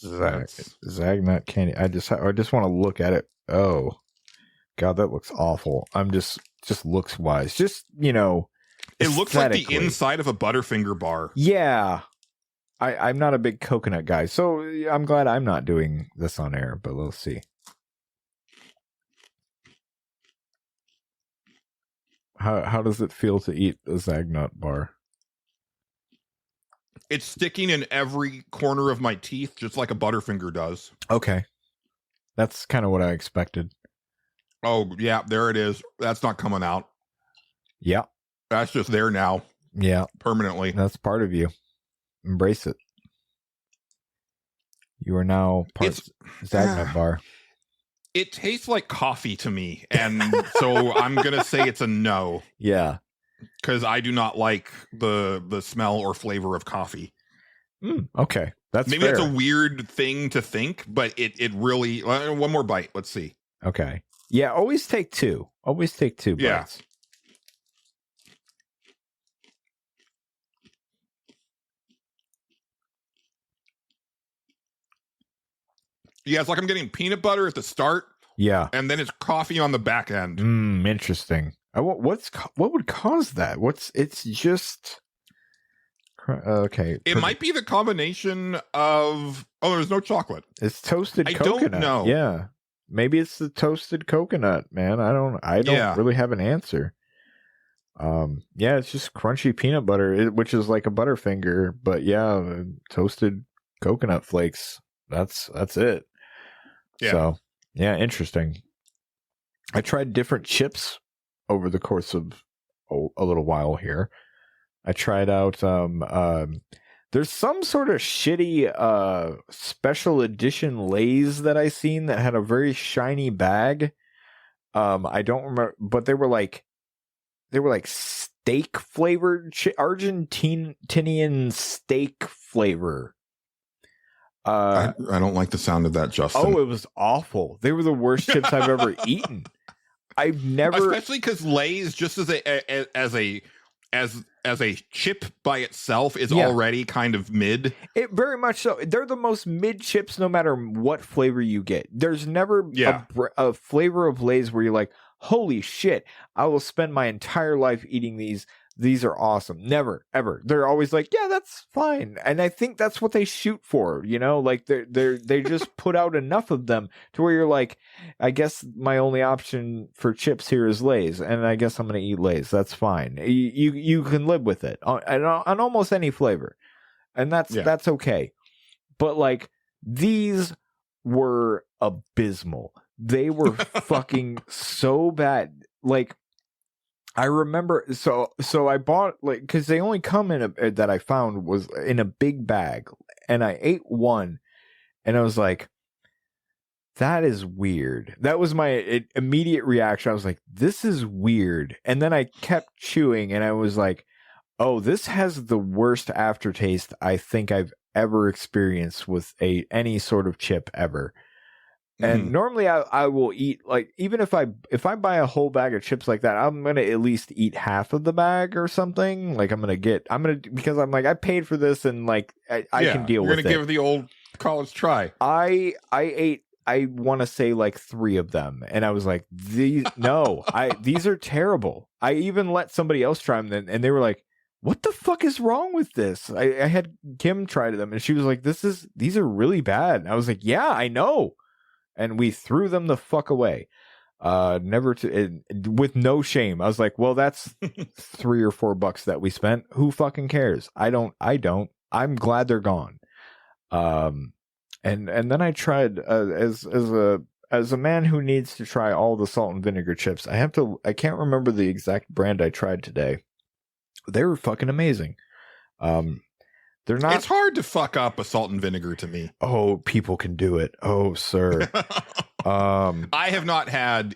Zagnut candy. I just want to look at it. Oh God, that looks awful. I'm just looks wise. Just, you know, it looks like the inside of a Butterfinger bar. Yeah. I'm not a big coconut guy, so I'm glad I'm not doing this on air, but we'll see. How does it feel to eat a Zagnut bar? It's sticking in every corner of my teeth, just like a Butterfinger does. Okay. That's kind of what I expected. Oh, yeah, there it is. That's not coming out. Yeah. That's just there now. Yeah. Permanently. That's part of you. Embrace it. You are now part Zagnut bar. It tastes like coffee to me, and so I'm gonna say it's a no. Yeah, because I do not like the smell or flavor of coffee. Okay, that's maybe that's a weird thing to think, but it really. One more bite. Let's see. Okay. Yeah. Always take two. Always take two bites. Yeah, it's like I'm getting peanut butter at the start. Yeah. And then it's coffee on the back end. Interesting. What would cause that? It's just okay. It might be the combination of there's no chocolate. It's toasted coconut. I don't know. Yeah. Maybe it's the toasted coconut, man. I don't really have an answer. Yeah, it's just crunchy peanut butter, which is like a Butterfinger, but yeah, toasted coconut flakes. That's it. Yeah. So yeah, interesting. I tried different chips over the course of a little while here. I tried out there's some sort of shitty special edition Lay's that I seen that had a very shiny bag. I don't remember, but they were like steak flavored Argentinian steak flavor. I don't like the sound of that, Justin. Oh, it was awful. They were the worst chips I've ever eaten. I've never, especially because Lay's just as a chip by itself is already kind of mid. It very much so. They're the most mid chips, no matter what flavor you get. There's never a flavor of Lay's where you're like, holy shit, I will spend my entire life eating these. These are awesome. Never, ever. They're always like, yeah, that's fine. And I think that's what they shoot for, you know, like they just put out enough of them to where you're like, I guess my only option for chips here is Lay's, and I guess I'm going to eat Lay's. That's fine. You can live with it on almost any flavor. And that's okay. But like, these were abysmal. They were fucking so bad. Like, I remember, so I bought, like, because they only come in that I found was in a big bag, and I ate one, and I was like, that is weird. That was my immediate reaction. I was like, this is weird. And then I kept chewing, and I was like, oh, this has the worst aftertaste I think I've ever experienced with any sort of chip ever. And normally I will eat, like, even if I buy a whole bag of chips like that, I'm going to at least eat half of the bag or something. Like, because I'm like, I paid for this, and like, I can deal with it. You're going to give the old college try. I ate, I want to say like 3 of them. And I was like, these are terrible. I even let somebody else try them, and they were like, what the fuck is wrong with this? I had Kim try them, and she was like, these are really bad. And I was like, yeah, I know. And we threw them the fuck away. With no shame. I was like, well, that's $3 or $4 that we spent. Who fucking cares? I don't. I'm glad they're gone. And then I tried as a man who needs to try all the salt and vinegar chips. I can't remember the exact brand I tried today. They were fucking amazing. They're not. It's hard to fuck up a salt and vinegar to me. Oh, people can do it. Oh, sir. I have not had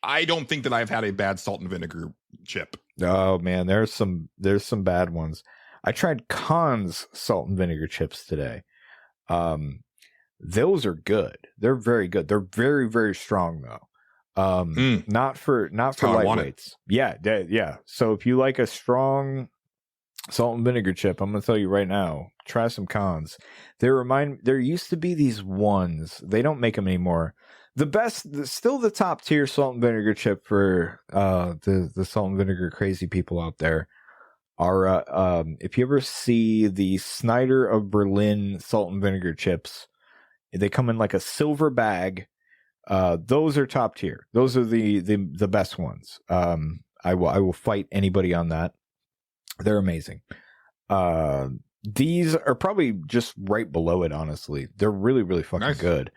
I don't think that I've had a bad salt and vinegar chip. Oh man, there's some bad ones. I tried Khan's salt and vinegar chips today. Those are good. They're very good. They're very, very strong though. Not for lightweights. Yeah. So if you like a strong salt and vinegar chip, I'm going to tell you right now, try some Khan's. There used to be these ones. They don't make them anymore. Still the top tier salt and vinegar chip for the salt and vinegar crazy people out there are, if you ever see the Snyder of Berlin salt and vinegar chips, they come in like a silver bag. Those are top tier. Those are the best ones. I will fight anybody on that. They're amazing. These are probably just right below it, honestly. They're really, really fucking good.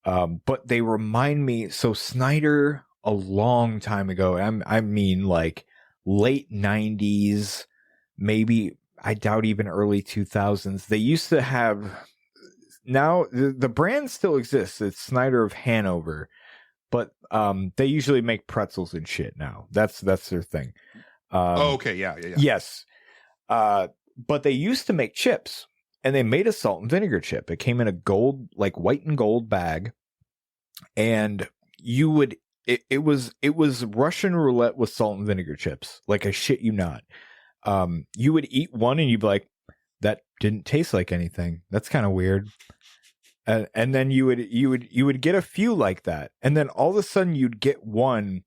But they remind me, so Snyder, a long time ago, I mean like late 90s, maybe, I doubt even early 2000s, they used to have, now the brand still exists. It's Snyder of Hanover, but they usually make pretzels and shit now. That's their thing. Okay, yeah. Yes. But they used to make chips, and they made a salt and vinegar chip. It came in a gold, like white and gold bag, and it was Russian roulette with salt and vinegar chips. Like, I shit you not. You would eat one and you'd be like, that didn't taste like anything. That's kind of weird. And then you would get a few like that, and then all of a sudden you'd get one.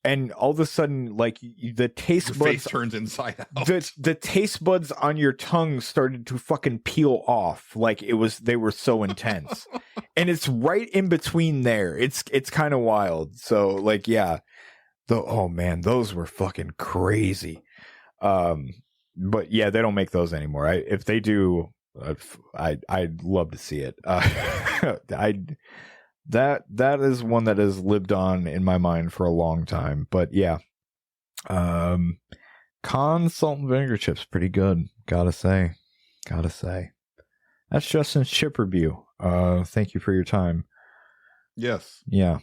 And all of a sudden, like, the taste buds face turns inside out. The taste buds on your tongue started to fucking peel off, like they were so intense. And it's right in between there. It's kind of wild. So, like, yeah, oh man, those were fucking crazy. But yeah, they don't make those anymore. If they do, I'd love to see it. That is one that has lived on in my mind for a long time. But yeah, Con Salt and Vinegar Chips pretty good. Gotta say. That's Justin's chip review. Thank you for your time. Yes. Yeah.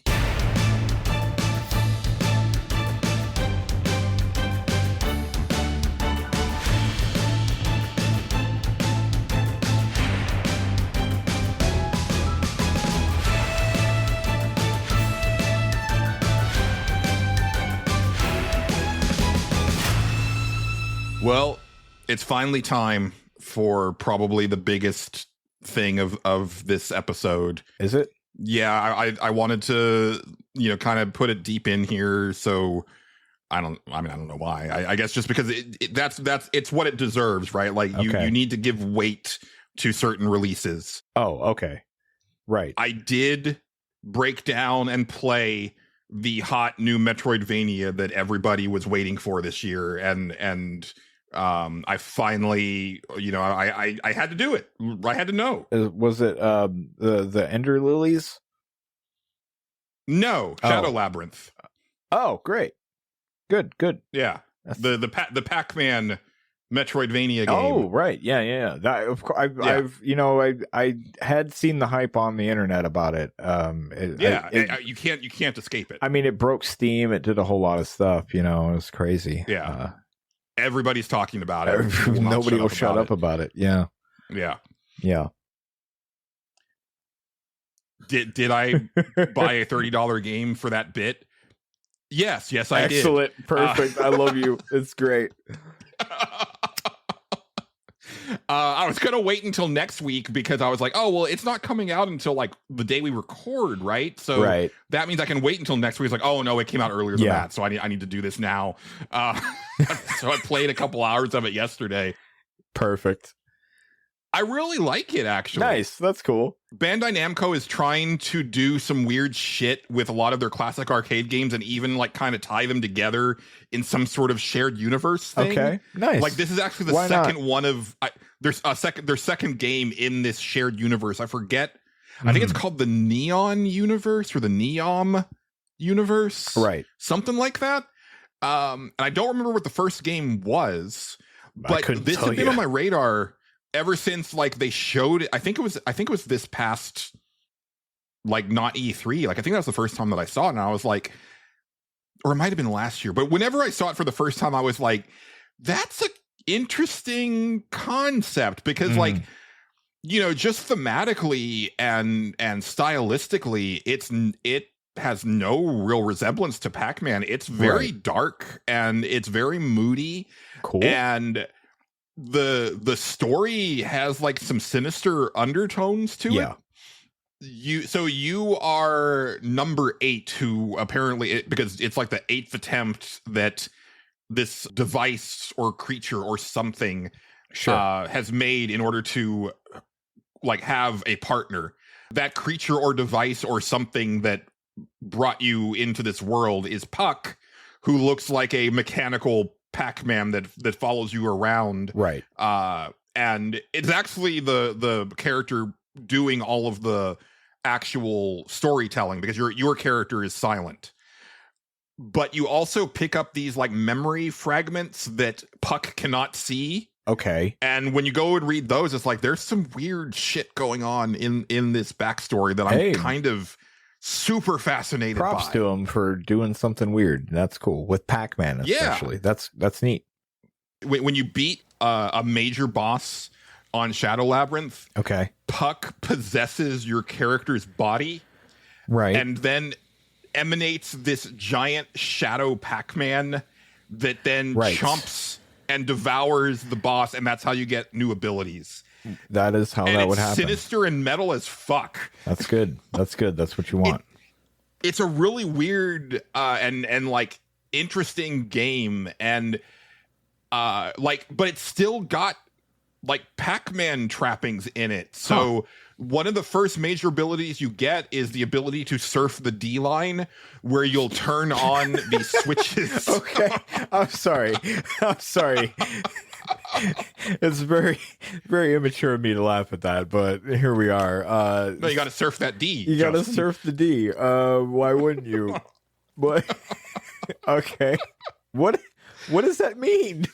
Well, it's finally time for probably the biggest thing of this episode. Is it? Yeah, I wanted to, kind of put it deep in here. So I don't know why. I guess just because it's what it deserves, right? Like you need to give weight to certain releases. Oh, okay. Right. I did break down and play the hot new Metroidvania that everybody was waiting for this year. And I finally, I had to do it. I had to know. Was it the Ender Lilies? No, Shadow Labyrinth. Oh, great. Good. Yeah. The Pac-Man Metroidvania game. Oh, right. Yeah. That, of course, I had seen the hype on the internet about it. You can't escape it. I mean, it broke Steam. It did a whole lot of stuff. It was crazy. Yeah. Everybody's talking about it. Nobody will shut up about it. Yeah. Yeah. Did I buy a $30 game for that bit? Yes, I did. Excellent. Perfect. I love you. It's great. I was gonna wait until next week because I was like, oh well, it's not coming out until like the day we record, right? So that means I can wait until next week. It's like, oh no, it came out earlier than that, so I need to do this now. So I played a couple hours of it yesterday. Perfect. I really like it, actually. Nice. That's cool. Bandai Namco is trying to do some weird shit with a lot of their classic arcade games and even like kind of tie them together in some sort of shared universe thing. Okay, nice. Like this is actually the second one of there's their second game in this shared universe. I forget. I think it's called the Neon Universe or the Neom Universe. Right. Something like that. And I don't remember what the first game was, but this has been on my radar ever since like they showed it. I think it was this past, like, not E3. Like I think that was the first time that I saw it, and I was like, or it might have been last year, but whenever I saw it for the first time, I was like, that's a interesting concept because like, just thematically and stylistically, it has no real resemblance to Pac-Man. It's very dark and it's very moody. Cool. And the story has like some sinister undertones to it. You are number 8 who apparently, because it's like the 8th attempt that this device or creature or something has made in order to like have a partner. That creature or device or something that brought you into this world is Puck, who looks like a mechanical Pac-Man that follows you around. Right. And it's actually the character doing all of the actual storytelling because your character is silent. But you also pick up these like memory fragments that Puck cannot see. Okay. And when you go and read those, it's like there's some weird shit going on in this backstory that I'm kind of super fascinated by. Props to him for doing something weird. That's cool. With Pac-Man especially. Yeah. That's neat. When you beat a major boss on Shadow Labyrinth, Puck possesses your character's body. Right. And then emanates this giant shadow Pac-Man that then chomps and devours the boss, and that's how you get new abilities. That is how that would happen. Sinister and metal as fuck. That's good. That's what you want. It's a really weird and like interesting game, and but it's still got like Pac-Man trappings in it. So one of the first major abilities you get is the ability to surf the D line, where you'll turn on the switches. Okay. I'm sorry. It's very, very immature of me to laugh at that, but here we are. No, you got to surf that D. You got to Justin. surf the D. Why wouldn't you? What? Okay. What does that mean?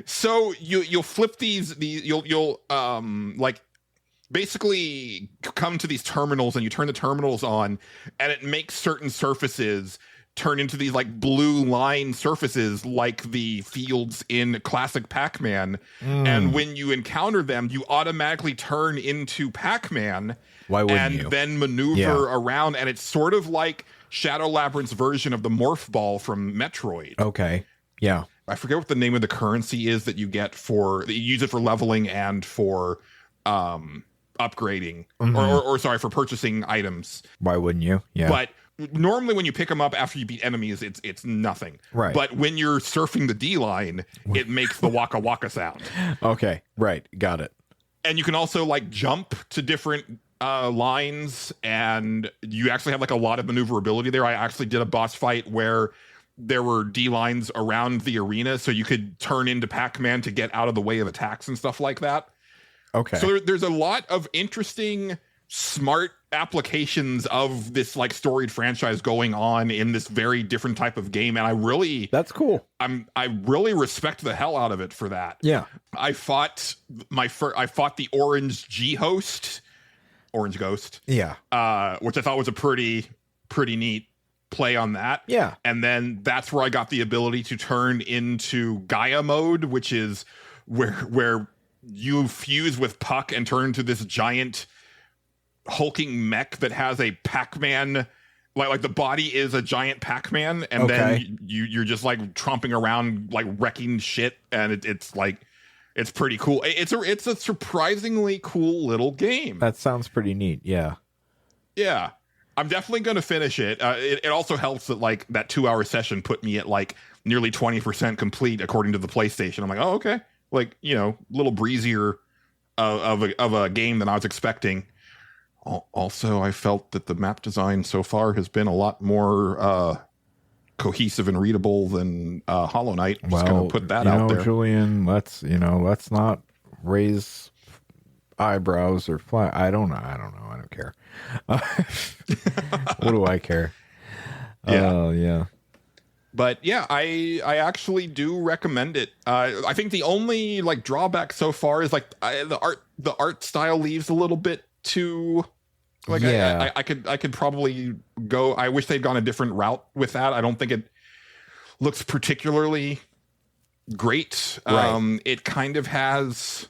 So you'll flip these you'll like basically come to these terminals, and you turn the terminals on, and it makes certain surfaces turn into these like blue line surfaces, like the fields in classic Pac-Man. And when you encounter them, you automatically turn into Pac-Man. Why wouldn't and you? then maneuver around, and it's sort of like Shadow Labyrinth's version of the morph ball from Metroid. Okay. Yeah. I forget what the name of the currency is that you get that you use it for leveling and for upgrading, or sorry, for purchasing items. Why wouldn't you? Yeah. But normally when you pick them up after you beat enemies, it's nothing. Right. But when you're surfing the D line, it makes the waka waka sound. Okay. Right. Got it. And you can also like jump to different lines, and you actually have like a lot of maneuverability there. I actually did a boss fight where there were D lines around the arena, so you could turn into Pac-Man to get out of the way of attacks and stuff like that. Okay. So there's a lot of interesting, smart applications of this like storied franchise going on in this very different type of game, and That's cool. I really respect the hell out of it for that. Yeah. I fought the Orange Ghost, Yeah. which I thought was a pretty neat play on that. Yeah. And then that's where I got the ability to turn into Gaia mode, which is where you fuse with Puck and turn into this giant hulking mech that has a Pac-Man, like the body is a giant Pac-Man, and then you're just like tromping around like wrecking shit, and it's like it's pretty cool. It's a surprisingly cool little game. That sounds pretty neat. Yeah. Yeah. I'm definitely going to finish it. It also helps that like that 2-hour session put me at like nearly 20% complete according to the PlayStation. I'm like, oh, okay. Like, you know, a little breezier of a game than I was expecting. Also, I felt that the map design so far has been a lot more cohesive and readable than Hollow Knight. I'm just going to put that out there. Julian, let's not raise eyebrows or fly. I don't know. I don't care. What do I care? Yeah. Yeah. But yeah, I actually do recommend it. I think the only like drawback so far is like the art style leaves a little bit too like Yeah. I could probably go. I wish they'd gone a different route with that. I don't think it looks particularly great. Right. It kind of has,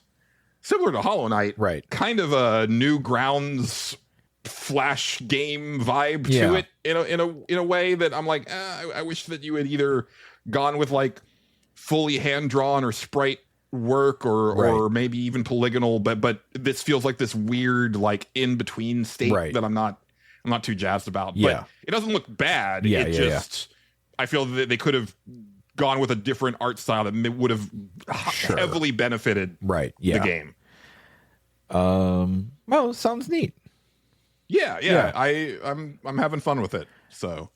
similar to Hollow Knight, Right. kind of a Newgrounds Flash game vibe Yeah. to it in a way that I'm like, I wish that you had either gone with like fully hand drawn or sprite work or maybe even polygonal, but this feels like this weird like in between state that I'm not too jazzed about. Yeah. But it doesn't look bad. Yeah, it just I feel that they could have gone with a different art style that would have heavily benefited the game. Well, it sounds neat. Yeah. I'm having fun with it. So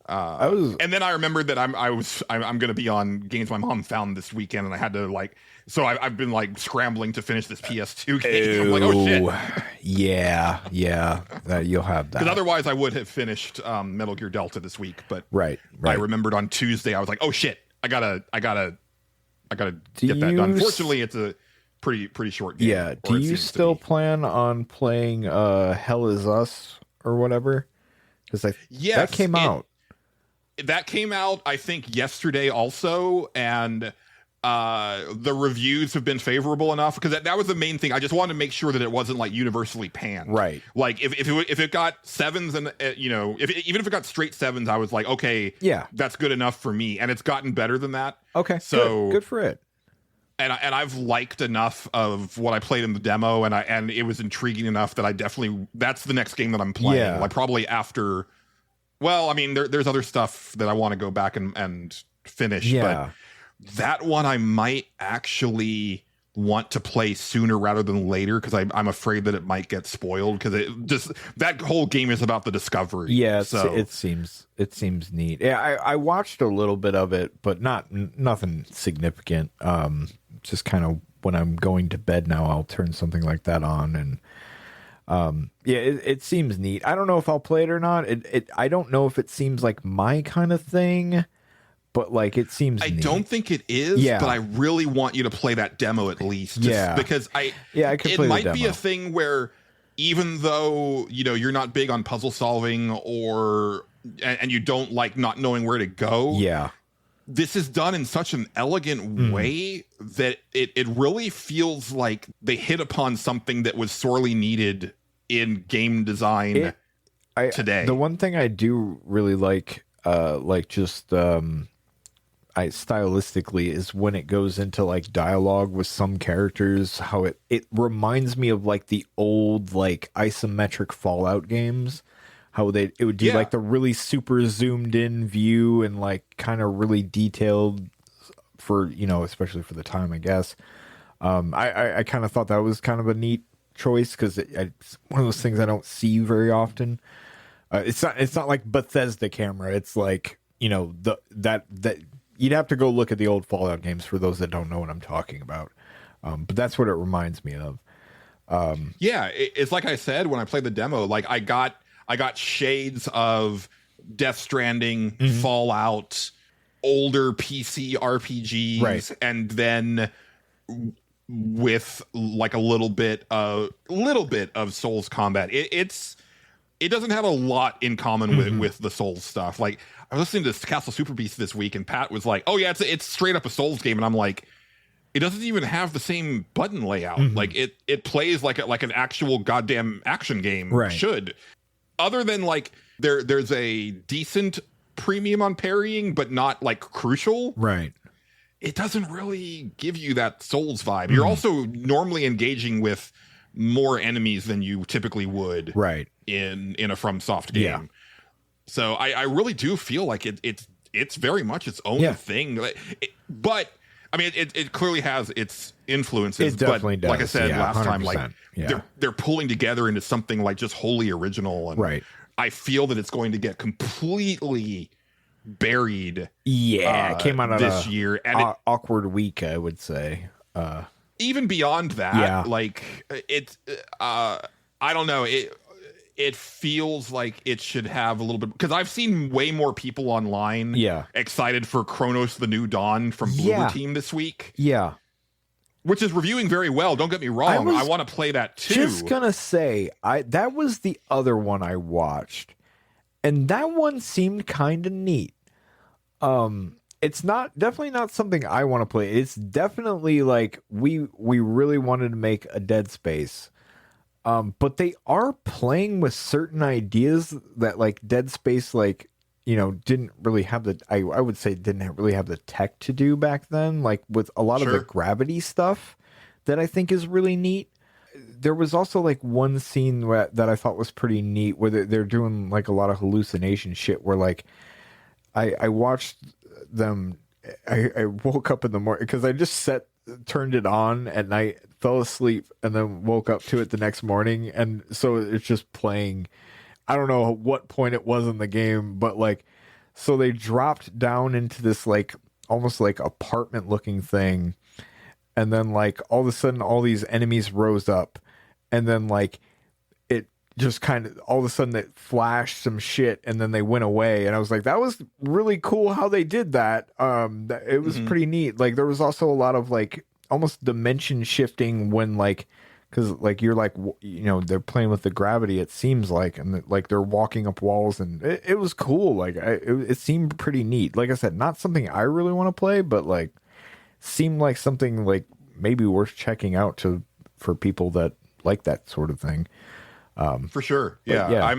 and then I remembered that I'm going to be on games my mom found this weekend, and I had to like, so I've been like scrambling to finish this PS2 game. I'm like, oh shit. Yeah. That you'll have that. Because otherwise I would have finished Metal Gear Delta this week, but Right. I remembered on Tuesday I was like, oh shit, I gotta get that done. Fortunately, it's a pretty short game. Yeah. Do you still plan on playing Hell Is Us or whatever? Because that came out. That came out, I think, yesterday also, and the reviews have been favorable enough, because that was the main thing. I just wanted to make sure that it wasn't like universally panned. Right. Like if it got sevens and even if it got straight sevens, I was like, okay, yeah, that's good enough for me, and it's gotten better than that. Okay, so good for it. And I've liked enough of what I played in the demo, and it was intriguing enough that that's the next game that I'm playing. Yeah. Like probably after. Well, I mean, there's other stuff that I want to go back and finish, but that one I might actually want to play sooner rather than later, because I'm afraid that it might get spoiled, because that whole game is about the discovery. Yeah, so it seems neat. Yeah, I watched a little bit of it, but nothing significant. just kind of when I'm going to bed now, I'll turn something like that on, and it seems neat. I don't know if I'll play it or not. I don't know if it seems like my kind of thing, but like it seems I neat. don't think it is, but I really want you to play that demo at least. Just because I could play it might the be demo. a thing where even though, you're not big on puzzle solving and you don't like not knowing where to go. Yeah. This is done in such an elegant way that it really feels like they hit upon something that was sorely needed in game design today. The one thing I do really like stylistically is when it goes into like dialogue with some characters, how it reminds me of like the old like isometric Fallout games. How it would do like the really super zoomed in view and like kind of really detailed for, especially for the time, I guess. I kind of thought that was kind of a neat choice because it's one of those things I don't see very often. It's not like Bethesda camera. It's like, that you'd have to go look at the old Fallout games for those that don't know what I'm talking about. But that's what it reminds me of. It's like I said when I played the demo, like I got shades of Death Stranding, Fallout, older PC RPGs, right, and then with like a little bit of Souls combat. It doesn't have a lot in common with the Souls stuff. Like I was listening to Castle Super Beast this week, and Pat was like, "Oh yeah, it's straight up a Souls game," and I'm like, it doesn't even have the same button layout. Like it plays like an actual goddamn action game should. Other than like there's a decent premium on parrying, but not like crucial. Right. It doesn't really give you that Souls vibe. You're also normally engaging with more enemies than you typically would. Right. In a FromSoft game. Yeah. So I really do feel like it's very much its own thing. But I mean, it clearly has its influences. It definitely does. Like I said last 100%. time, like they're pulling together into something like just wholly original. And I feel that it's going to get completely buried. Yeah, it came out this year, and awkward week, I would say. Even beyond that, like it's, I don't know. It feels like it should have a little bit, because I've seen way more people online excited for Chronos the New Dawn from Bloober Team this week. Yeah. Which is reviewing very well. Don't get me wrong. I want to play that too. Just gonna say, that was the other one I watched, and that one seemed kind of neat. It's definitely not something I want to play. It's definitely like we really wanted to make a Dead Space. But they are playing with certain ideas that like Dead Space, like, didn't really have I would say didn't really have the tech to do back then, like with a lot of the gravity stuff that I think is really neat. There was also like one scene that I thought was pretty neat where they're doing like a lot of hallucination shit where like I watched them. I woke up in the morning because I just turned it on at night, fell asleep, and then woke up to it the next morning, and so it's just playing. I don't know what point it was in the game, but like, so they dropped down into this like almost like apartment looking thing, and then like all of a sudden all these enemies rose up, and then like it just kind of all of a sudden it flashed some shit, and then they went away, and I was like, that was really cool how they did that. It was pretty neat. Like there was also a lot of like almost dimension shifting when like, because like you're like, they're playing with the gravity, it seems like, and like they're walking up walls, and it was cool. Like it seemed pretty neat. Like I said, not something I really want to play, but like seemed like something like maybe worth checking out for people that like that sort of thing. For sure. Yeah.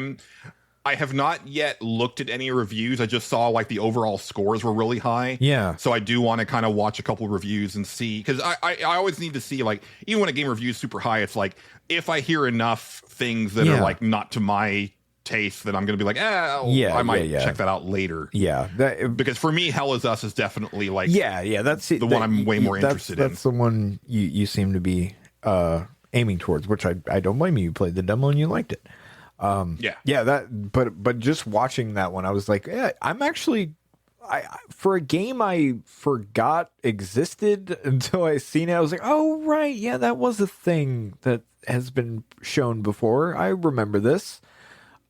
I have not yet looked at any reviews. I just saw like the overall scores were really high. Yeah. So I do want to kind of watch a couple reviews and see, because I always need to see, like, even when a game review is super high, it's like if I hear enough things that are like not to my taste, then I'm going to be like, I might check that out later. Yeah. Because for me, Hell Is Us is definitely like that's the one I'm way more interested in. That's the one you seem to be aiming towards, which I don't blame you. You played the demo and you liked it. But just watching that one, I was like, I'm actually for a game I forgot existed until I seen it. I was like, oh right, yeah, that was a thing that has been shown before. I remember this.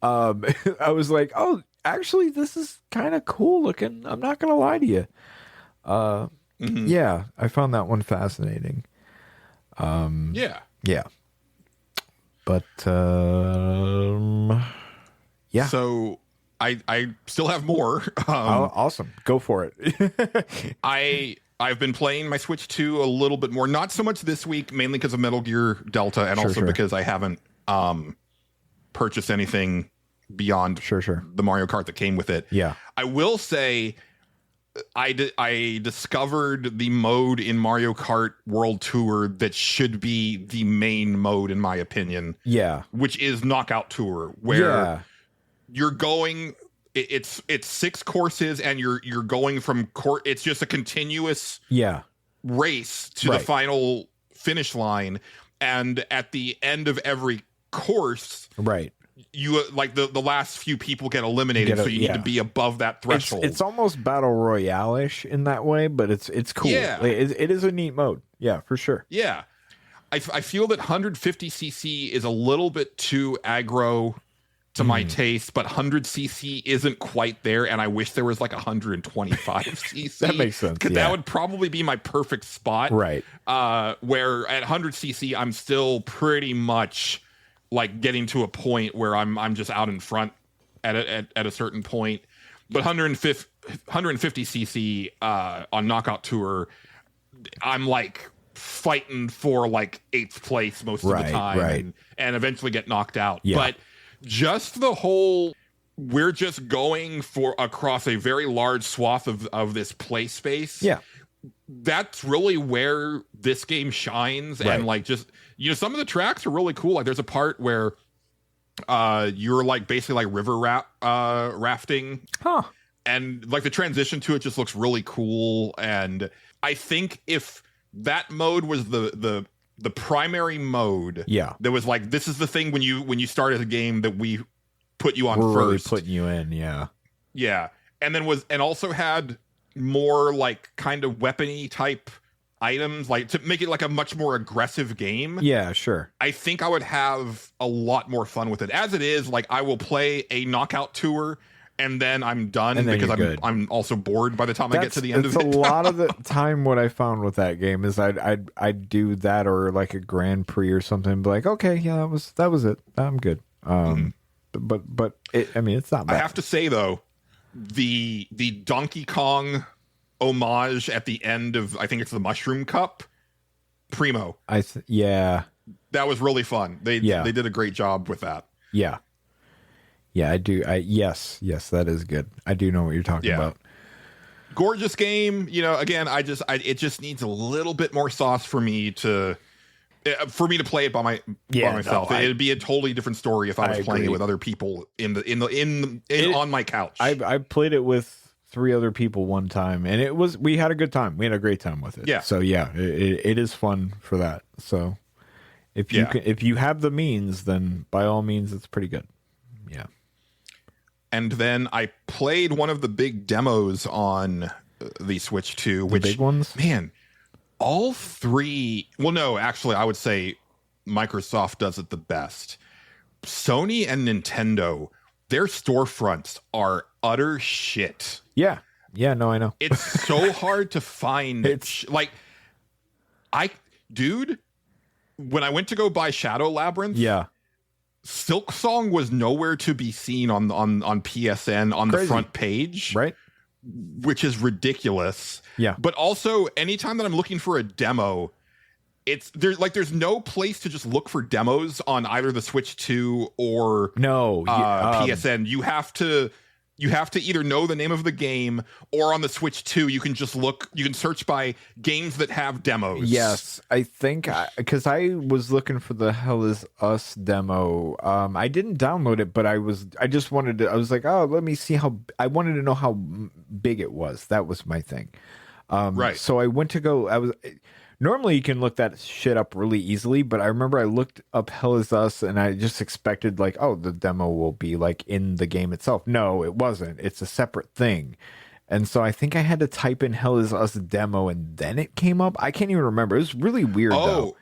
I was like, oh, actually, this is kind of cool looking. I'm not gonna lie to you. Yeah, I found that one fascinating. Yeah. Yeah, but yeah. So I still have more. Awesome, go for it. I've been playing my Switch 2 a little bit more, not so much this week, mainly because of Metal Gear Delta, and also because I haven't purchased anything beyond the Mario Kart that came with it. Yeah, I will say I discovered the mode in Mario Kart World Tour that should be the main mode, in my opinion. Yeah, which is Knockout Tour, where you're going. It's 6 courses, and you're going from it's just a continuous race to the final finish line, and at the end of every course, you like the last few people get eliminated, so you need to be above that threshold. It's almost battle royale-ish in that way, but it's cool. Yeah. It is a neat mode. Yeah, for sure. Yeah, I feel that 150cc is a little bit too aggro to my taste, but 100cc isn't quite there, and I wish there was like 125cc. That makes sense. Because that would probably be my perfect spot. Right. Where at 100cc, I'm still pretty much like getting to a point where I'm just out in front at a certain point. But 150cc on Knockout Tour, I'm like fighting for like 8th place most of the time, and eventually get knocked out. But just the whole, we're just going for across a very large swath of this play space. Yeah. That's really where this game shines. And like, just, some of the tracks are really cool. Like there's a part where you're like basically like river rafting. And like the transition to it just looks really cool. And I think if that mode was the primary mode, that was like, this is the thing when you start as a game that we put you on We're first, really putting you in, and then also had more like kind of weapony type items, like to make it like a much more aggressive game. Yeah, sure. I think I would have a lot more fun with it. As it is, like I will play a Knockout Tour, and then I'm done because I'm also bored by the time I get to the end of it. A lot of the time, what I found with that game is I'd do that or like a Grand Prix or something. Be like, okay, yeah, that was it. I'm good. But it's not bad. I have to say though, the Donkey Kong homage at the end of, I think it's the Mushroom Cup, primo. That was really fun. They did a great job with that. Yeah, I do. Yes, that is good. I do know what you're talking about. Gorgeous game. Again, it just needs a little bit more sauce for me to play it by myself. It'd be a totally different story if I was playing it with other people on my couch. I played it with 3 other people one time, and we had a good time. We had a great time with it. Yeah. So it is fun for that. So if you have the means, then by all means, it's pretty good. Yeah. And then I played one of the big demos on the Switch 2. The big ones? Man, all 3... Well, no, actually, I would say Microsoft does it the best. Sony and Nintendo, their storefronts are utter shit. Yeah. Yeah, no, I know. It's so hard to find. Dude, when I went to go buy Shadow Labyrinth... Yeah. Silk Song was nowhere to be seen on PSN on the front page, right? Which is ridiculous. Yeah. But also, anytime that I'm looking for a demo, there's no place to just look for demos on either the Switch 2 or PSN. You have to either know the name of the game, or on the Switch 2, you can just you can search by games that have demos. Yes, I think, because I was looking for the Hell Is Us demo. I didn't download it, but I was like, oh, let me see I wanted to know how big it was. That was my thing. Right. So I went to normally you can look that shit up really easily, but I remember I looked up Hell Is Us and I just expected like, oh, the demo will be like in the game itself. No, it wasn't. It's a separate thing. And so I think I had to type in Hell Is Us demo and then it came up. I can't even remember. It was really weird though.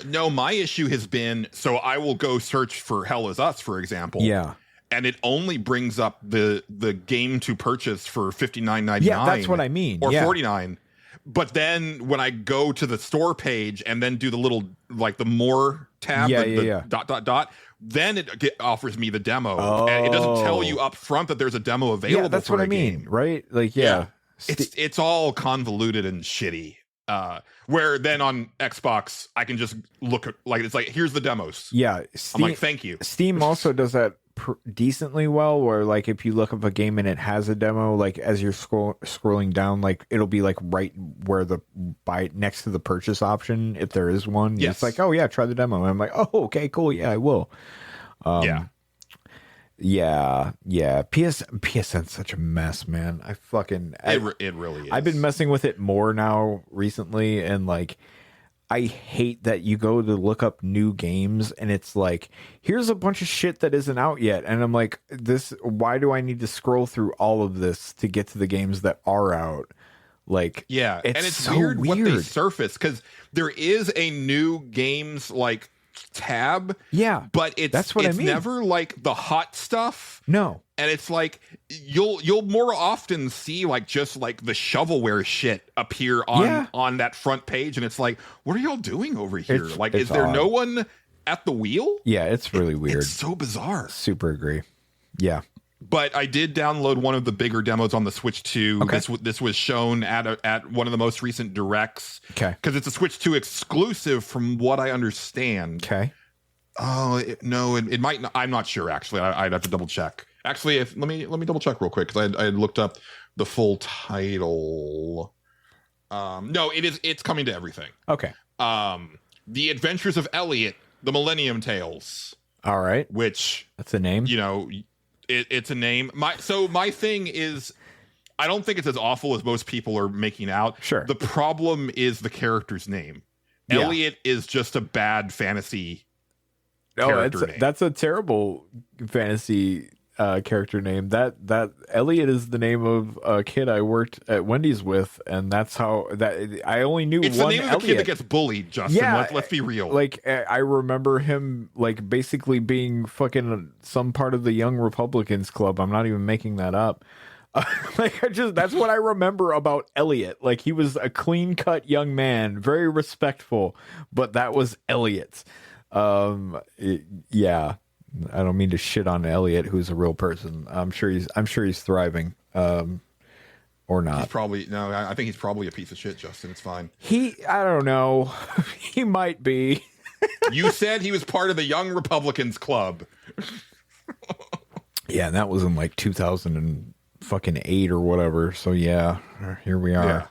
No, my issue has been, so I will go search for Hell Is Us, for example. Yeah. And it only brings up the game to purchase for $59.99. Yeah, that's what I mean. Or yeah. $49. But then when I go to the store page and then do the little, like the more tab, the dot, then it offers me the demo. Oh. And it doesn't tell you up front that there's a demo available. Yeah, that's for what a I mean, game. right? Like, yeah. It's all convoluted and shitty. Where then on Xbox, I can just look at, like, it's like, here's the demos. Yeah. I'm like, thank you. Steam also does that decently well, where like if you look up a game and it has a demo, like as you're scrolling down, like it'll be like right where the buy next to the purchase option, if there is one. Yes. It's like, oh yeah, try the demo. And I'm like, oh, okay, cool. Yeah, I will. Yeah. PSN's such a mess, man. It really is. I've been messing with it more now recently, and like I hate that you go to look up new games and it's like, here's a bunch of shit that isn't out yet. And I'm like, why do I need to scroll through all of this to get to the games that are out? Like, yeah. it's And it's so weird what they surface, because there is a new games like tab. Yeah. But that's what I mean. Never like the hot stuff. No. And it's like you'll more often see like just like the shovelware shit appear on that front page, and it's like, what are y'all doing over here? Is there no one at the wheel? Yeah, it's really weird. It's so bizarre. Super agree. Yeah. But I did download one of the bigger demos on the Switch 2. Okay. This was shown at one of the most recent directs. Okay. Because it's a Switch 2 exclusive, from what I understand. Okay. Oh no, it might not. I'm not sure actually. I'd have to double check. Actually, let me double check real quick, because I had looked up the full title. No, it's coming to everything. Okay. The Adventures of Elliott, the Millennium Tales. All right. Which, that's a name. You know, it's a name. My thing is, I don't think it's as awful as most people are making out. Sure. The problem is the character's name. Yeah. Elliott is just a bad fantasy. Oh, that's a terrible fantasy character name. That Elliott is the name of a kid I worked at Wendy's with, and that's how that I only knew it's one the name of Elliott. the kid that gets bullied, Justin. Yeah, let's be real. Like, I remember him like basically being fucking some part of the Young Republicans Club. I'm not even making that up. That's what I remember about Elliott. Like, he was a clean cut young man, very respectful, but that was Elliott. Yeah, I don't mean to shit on Elliott, who's a real person. I'm sure he's thriving. Or not. He's probably I think he's probably a piece of shit, Justin. It's fine. I don't know. He might be. You said he was part of the Young Republicans Club. Yeah, and that was in like 2008 or whatever. So yeah, here we are.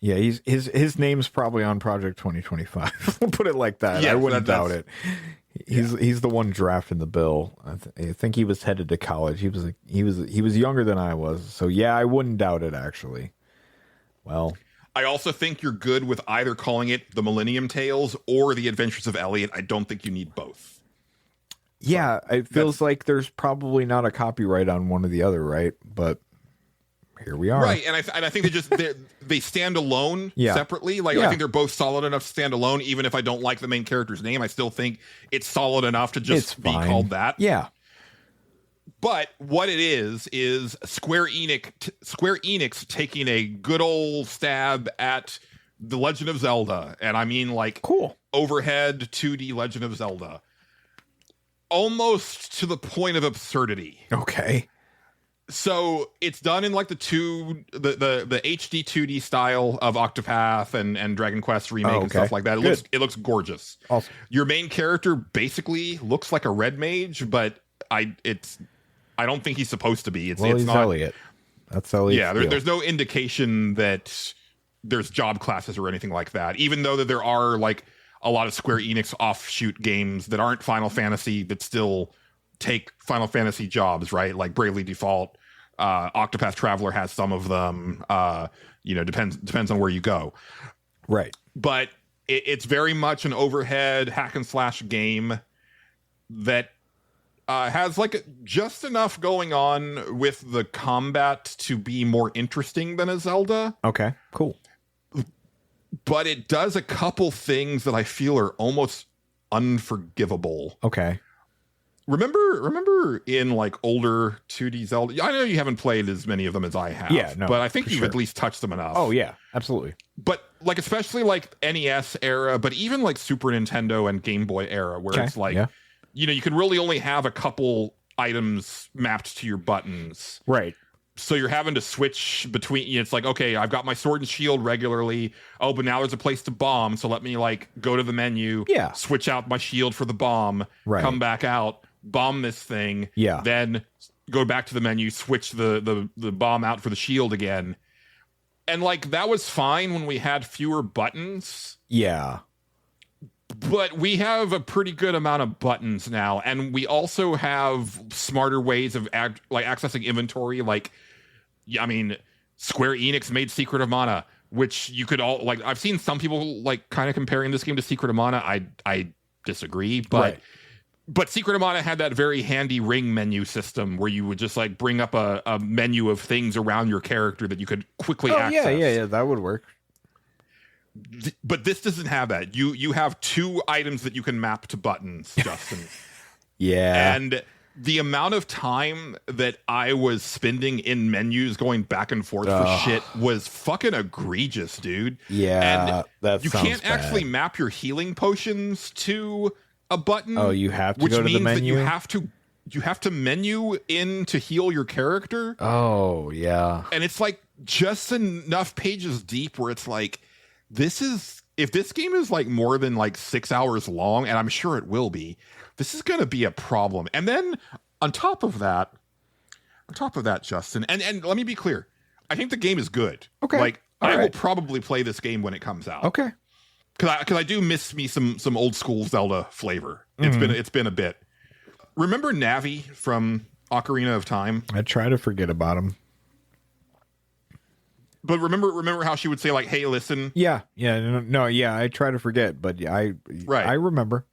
Yeah, his name's probably on Project 2025. We'll put it like that. Yeah, I wouldn't doubt it. He's the one drafting the bill. I think he was headed to college. He was younger than I was. So yeah, I wouldn't doubt it actually. Well, I also think you're good with either calling it the Millennium Tales or the Adventures of Elliott. I don't think you need both. Yeah, it feels like there's probably not a copyright on one or the other, right? But here we are. Right, and I think they stand alone separately. Like, yeah. I think they're both solid enough to stand alone. Even if I don't like the main character's name, I still think it's solid enough to just be called that. Yeah. But what it is Square Enix taking a good old stab at the Legend of Zelda, and I mean like cool overhead 2D Legend of Zelda, almost to the point of absurdity. Okay. So it's done in like the HD 2D style of Octopath and Dragon Quest Remake and stuff like that. It looks gorgeous. Awesome. Your main character basically looks like a red mage, but I don't think he's supposed to be. It's he's not Elliott. That's Elliott. Yeah, there's no indication that there's job classes or anything like that. Even though that there are like a lot of Square Enix offshoot games that aren't Final Fantasy that still take Final Fantasy jobs, right? Like Bravely Default. Octopath Traveler has some of them. Depends on where you go. Right. But it's very much an overhead hack and slash game that has like just enough going on with the combat to be more interesting than a Zelda. Okay, cool. But it does a couple things that I feel are almost unforgivable. Okay. Remember in like older 2D Zelda, I know you haven't played as many of them as I have. Yeah, no, but I think for you've sure. at least touched them enough. Oh yeah, absolutely. But like especially like NES era, but even like Super Nintendo and Game Boy era, where Okay, it's like, yeah. you can really only have a couple items mapped to your buttons. Right. So you're having to switch between. It's like, okay, I've got my sword and shield regularly. Oh, but now there's a place to bomb. So let me like go to the menu. Yeah. Switch out my shield for the bomb. Right. Come back out. Bomb this thing. Yeah. Then go back to the menu. Switch the bomb out for the shield again. And like that was fine when we had fewer buttons. Yeah. But we have a pretty good amount of buttons now, and we also have smarter ways of accessing inventory. Like, I mean, Square Enix made Secret of Mana, which you could all like. I've seen some people like kind of comparing this game to Secret of Mana. I disagree, but but Secret of Mana had that very handy ring menu system where you would just like bring up a menu of things around your character that you could quickly access. Yeah, that would work. But this doesn't have that. You have two items that you can map to buttons, Justin. Yeah. And the amount of time that I was spending in menus going back and forth for shit was fucking egregious, dude. Yeah, and that you sounds can't actually bad. map your healing potions to a button. Oh, you have to which go to the means that menu? you have to menu in to heal your character. Oh, yeah. And it's like just enough pages deep where it's like, if this game is like more than like 6 hours long, and I'm sure it will be, this is going to be a problem. And then on top of that, Justin, and let me be clear, I think the game is good. Okay. Like All I will right. probably play this game when it comes out. Okay. Because I do miss me some old school Zelda flavor. Mm-hmm. It's been a bit. Remember Navi from Ocarina of Time? I try to forget about him. But remember how she would say like, "Hey, listen." Yeah. No, I try to forget, but I remember.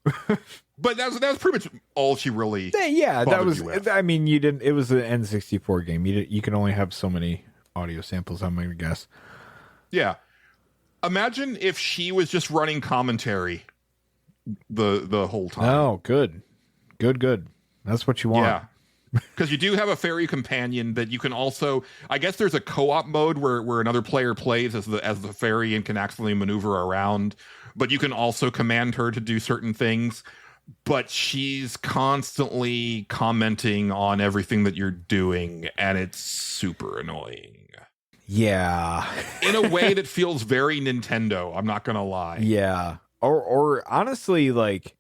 But that was pretty much all she really. Yeah, that bothered was. you with. I mean, you didn't. It was an N64 game. You can only have so many audio samples. I'm gonna guess. Yeah. Imagine if she was just running commentary the whole time. Oh, good. That's what you want. Yeah. Because you do have a fairy companion that you can also, I guess there's a co-op mode where another player plays as the fairy and can accidentally maneuver around, but you can also command her to do certain things. But she's constantly commenting on everything that you're doing, and it's super annoying. Yeah. In a way that feels very Nintendo, I'm not gonna lie. Yeah. Or honestly, like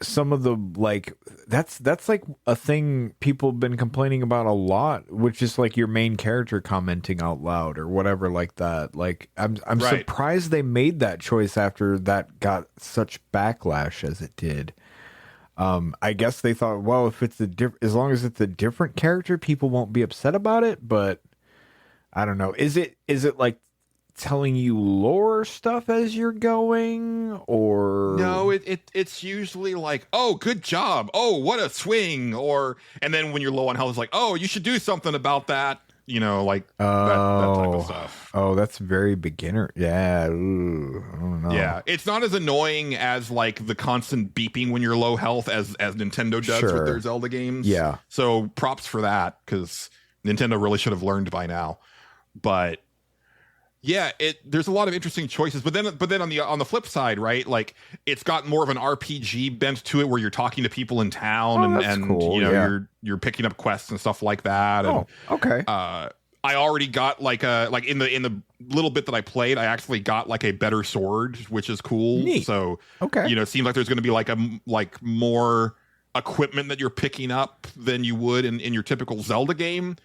some of the like that's like a thing people have been complaining about a lot, which is like your main character commenting out loud or whatever like that. Like I'm Right. surprised they made that choice after that got such backlash as it did. I guess they thought, well, if it's as long as it's a different character, people won't be upset about it, but I don't know. Is it like telling you lore stuff as you're going, or No, it's usually like, oh, good job, oh, what a swing, and then when you're low on health, it's like, oh, you should do something about that, like that type of stuff. Oh, that's very beginner. Yeah, ooh, I don't know. Yeah, it's not as annoying as like the constant beeping when you're low health as Nintendo does Sure. with their Zelda games. Yeah. So props for that, because Nintendo really should have learned by now. But yeah, there's a lot of interesting choices. But then on the flip side, right? Like it's got more of an RPG bent to it, where you're talking to people in town, Oh, that's and cool, yeah. you're picking up quests and stuff like that. And, Oh, okay. I already got like in the little bit that I played, I actually got like a better sword, which is cool. Neat. So Okay. it seems like there's going to be like more equipment that you're picking up than you would in your typical Zelda game.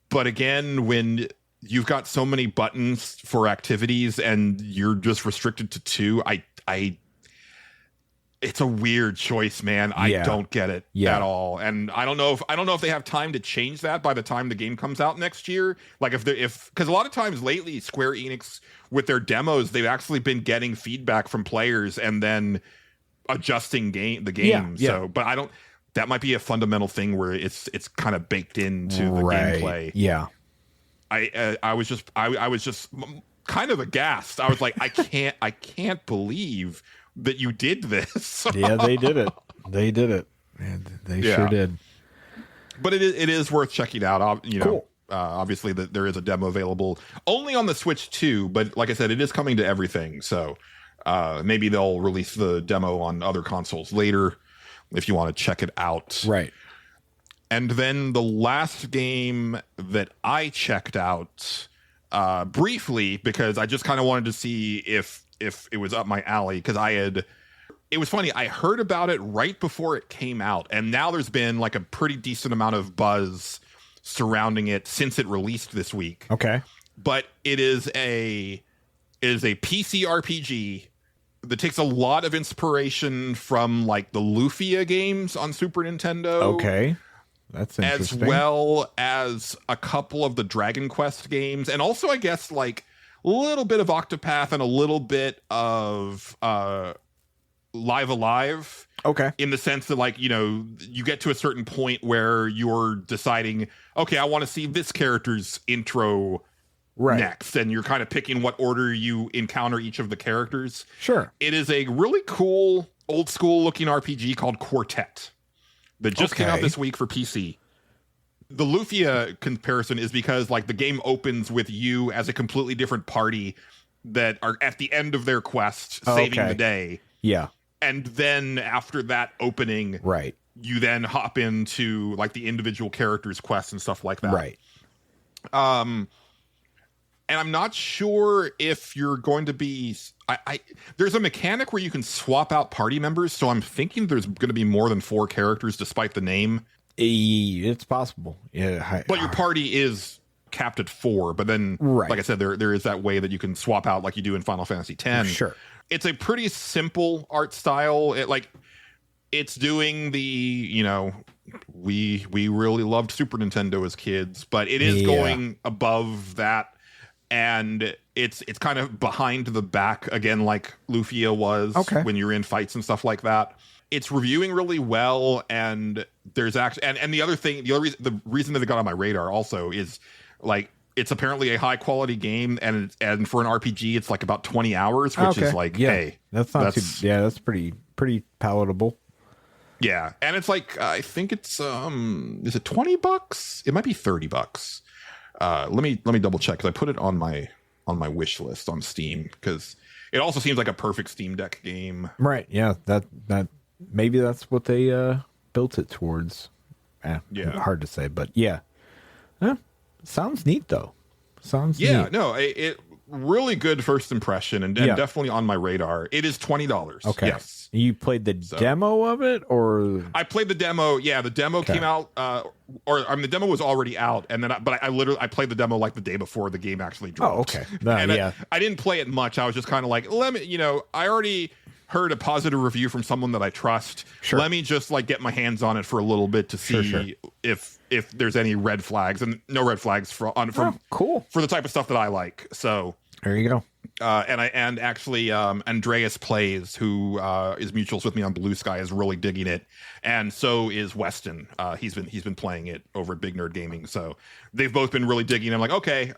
But again, when you've got so many buttons for activities and you're just restricted to 2, it's a weird choice, man. I Yeah. don't get it Yeah. at all. And I don't know if they have time to change that by the time the game comes out next year. Like because a lot of times lately, Square Enix with their demos, they've actually been getting feedback from players and then adjusting the game. Yeah. So, but I don't. That might be a fundamental thing where it's kind of baked into the gameplay. Yeah. I was just kind of aghast. I was like, I can't believe that you did this. Yeah, they did it. They did it. Man, they sure did. But it is worth checking out. You know, Cool. Obviously that there is a demo available only on the Switch too. But like I said, it is coming to everything. So maybe they'll release the demo on other consoles later if you want to check it out. Right. And then the last game that I checked out briefly, because I just kind of wanted to see if it was up my alley, because it was funny, I heard about it right before it came out, and now there's been like a pretty decent amount of buzz surrounding it since it released this week. Okay. But it is a PC RPG that takes a lot of inspiration from like the Lufia games on Super Nintendo. Okay. That's interesting. As well as a couple of the Dragon Quest games, and also I guess like a little bit of Octopath and a little bit of Live Alive. Okay. In the sense that, like, you know, you get to a certain point where you're deciding, okay, I want to see this character's intro next, and you're kind of picking what order you encounter each of the characters. Sure. It is a really cool old school looking RPG called Quartet that just came out this week for PC. The Lufia comparison is because like the game opens with you as a completely different party that are at the end of their quest saving the day. Yeah. And then after that opening, you then hop into like the individual characters' quests and stuff like that. Right. And I'm not sure if you're going to be. There's a mechanic where you can swap out party members, so I'm thinking there's going to be more than 4 characters, despite the name. It's possible. Yeah. But your party is capped at 4. But then, like I said, there is that way that you can swap out, like you do in Final Fantasy X. Sure. It's a pretty simple art style. It's doing the, you know, we really loved Super Nintendo as kids, but it is going above that. And it's kind of behind the back again, like Lufia was when you're in fights and stuff like that. It's reviewing really well, and there's actually and the other thing, the reason that it got on my radar also is like it's apparently a high quality game, and for an RPG, it's like about 20 hours, which is like, hey, that's pretty palatable. Yeah, and it's like I think it's is it $20? It might be $30. Let me double check, because I put it on my wish list on Steam, because it also seems like a perfect Steam Deck game. Right. Yeah. That maybe that's what they built it towards. Hard to say, but yeah. Sounds neat though. Sounds neat. No, it really good first impression, and definitely on my radar. It is $20. Okay. Yes. You played the demo of it, or I played the demo. Yeah, the demo came out, the demo was already out, and then I played the demo like the day before the game actually dropped. Oh, okay. I didn't play it much. I was just kind of like, I already heard a positive review from someone that I trust. Sure. Let me just like get my hands on it for a little bit to see if there's any red flags, and no red flags cool for the type of stuff that I like. So there you go. And actually, Andreas Plays, who is mutuals with me on Blue Sky, is really digging it, and so is Weston. He's been playing it over at Big Nerd Gaming, so they've both been really digging. I'm like, okay,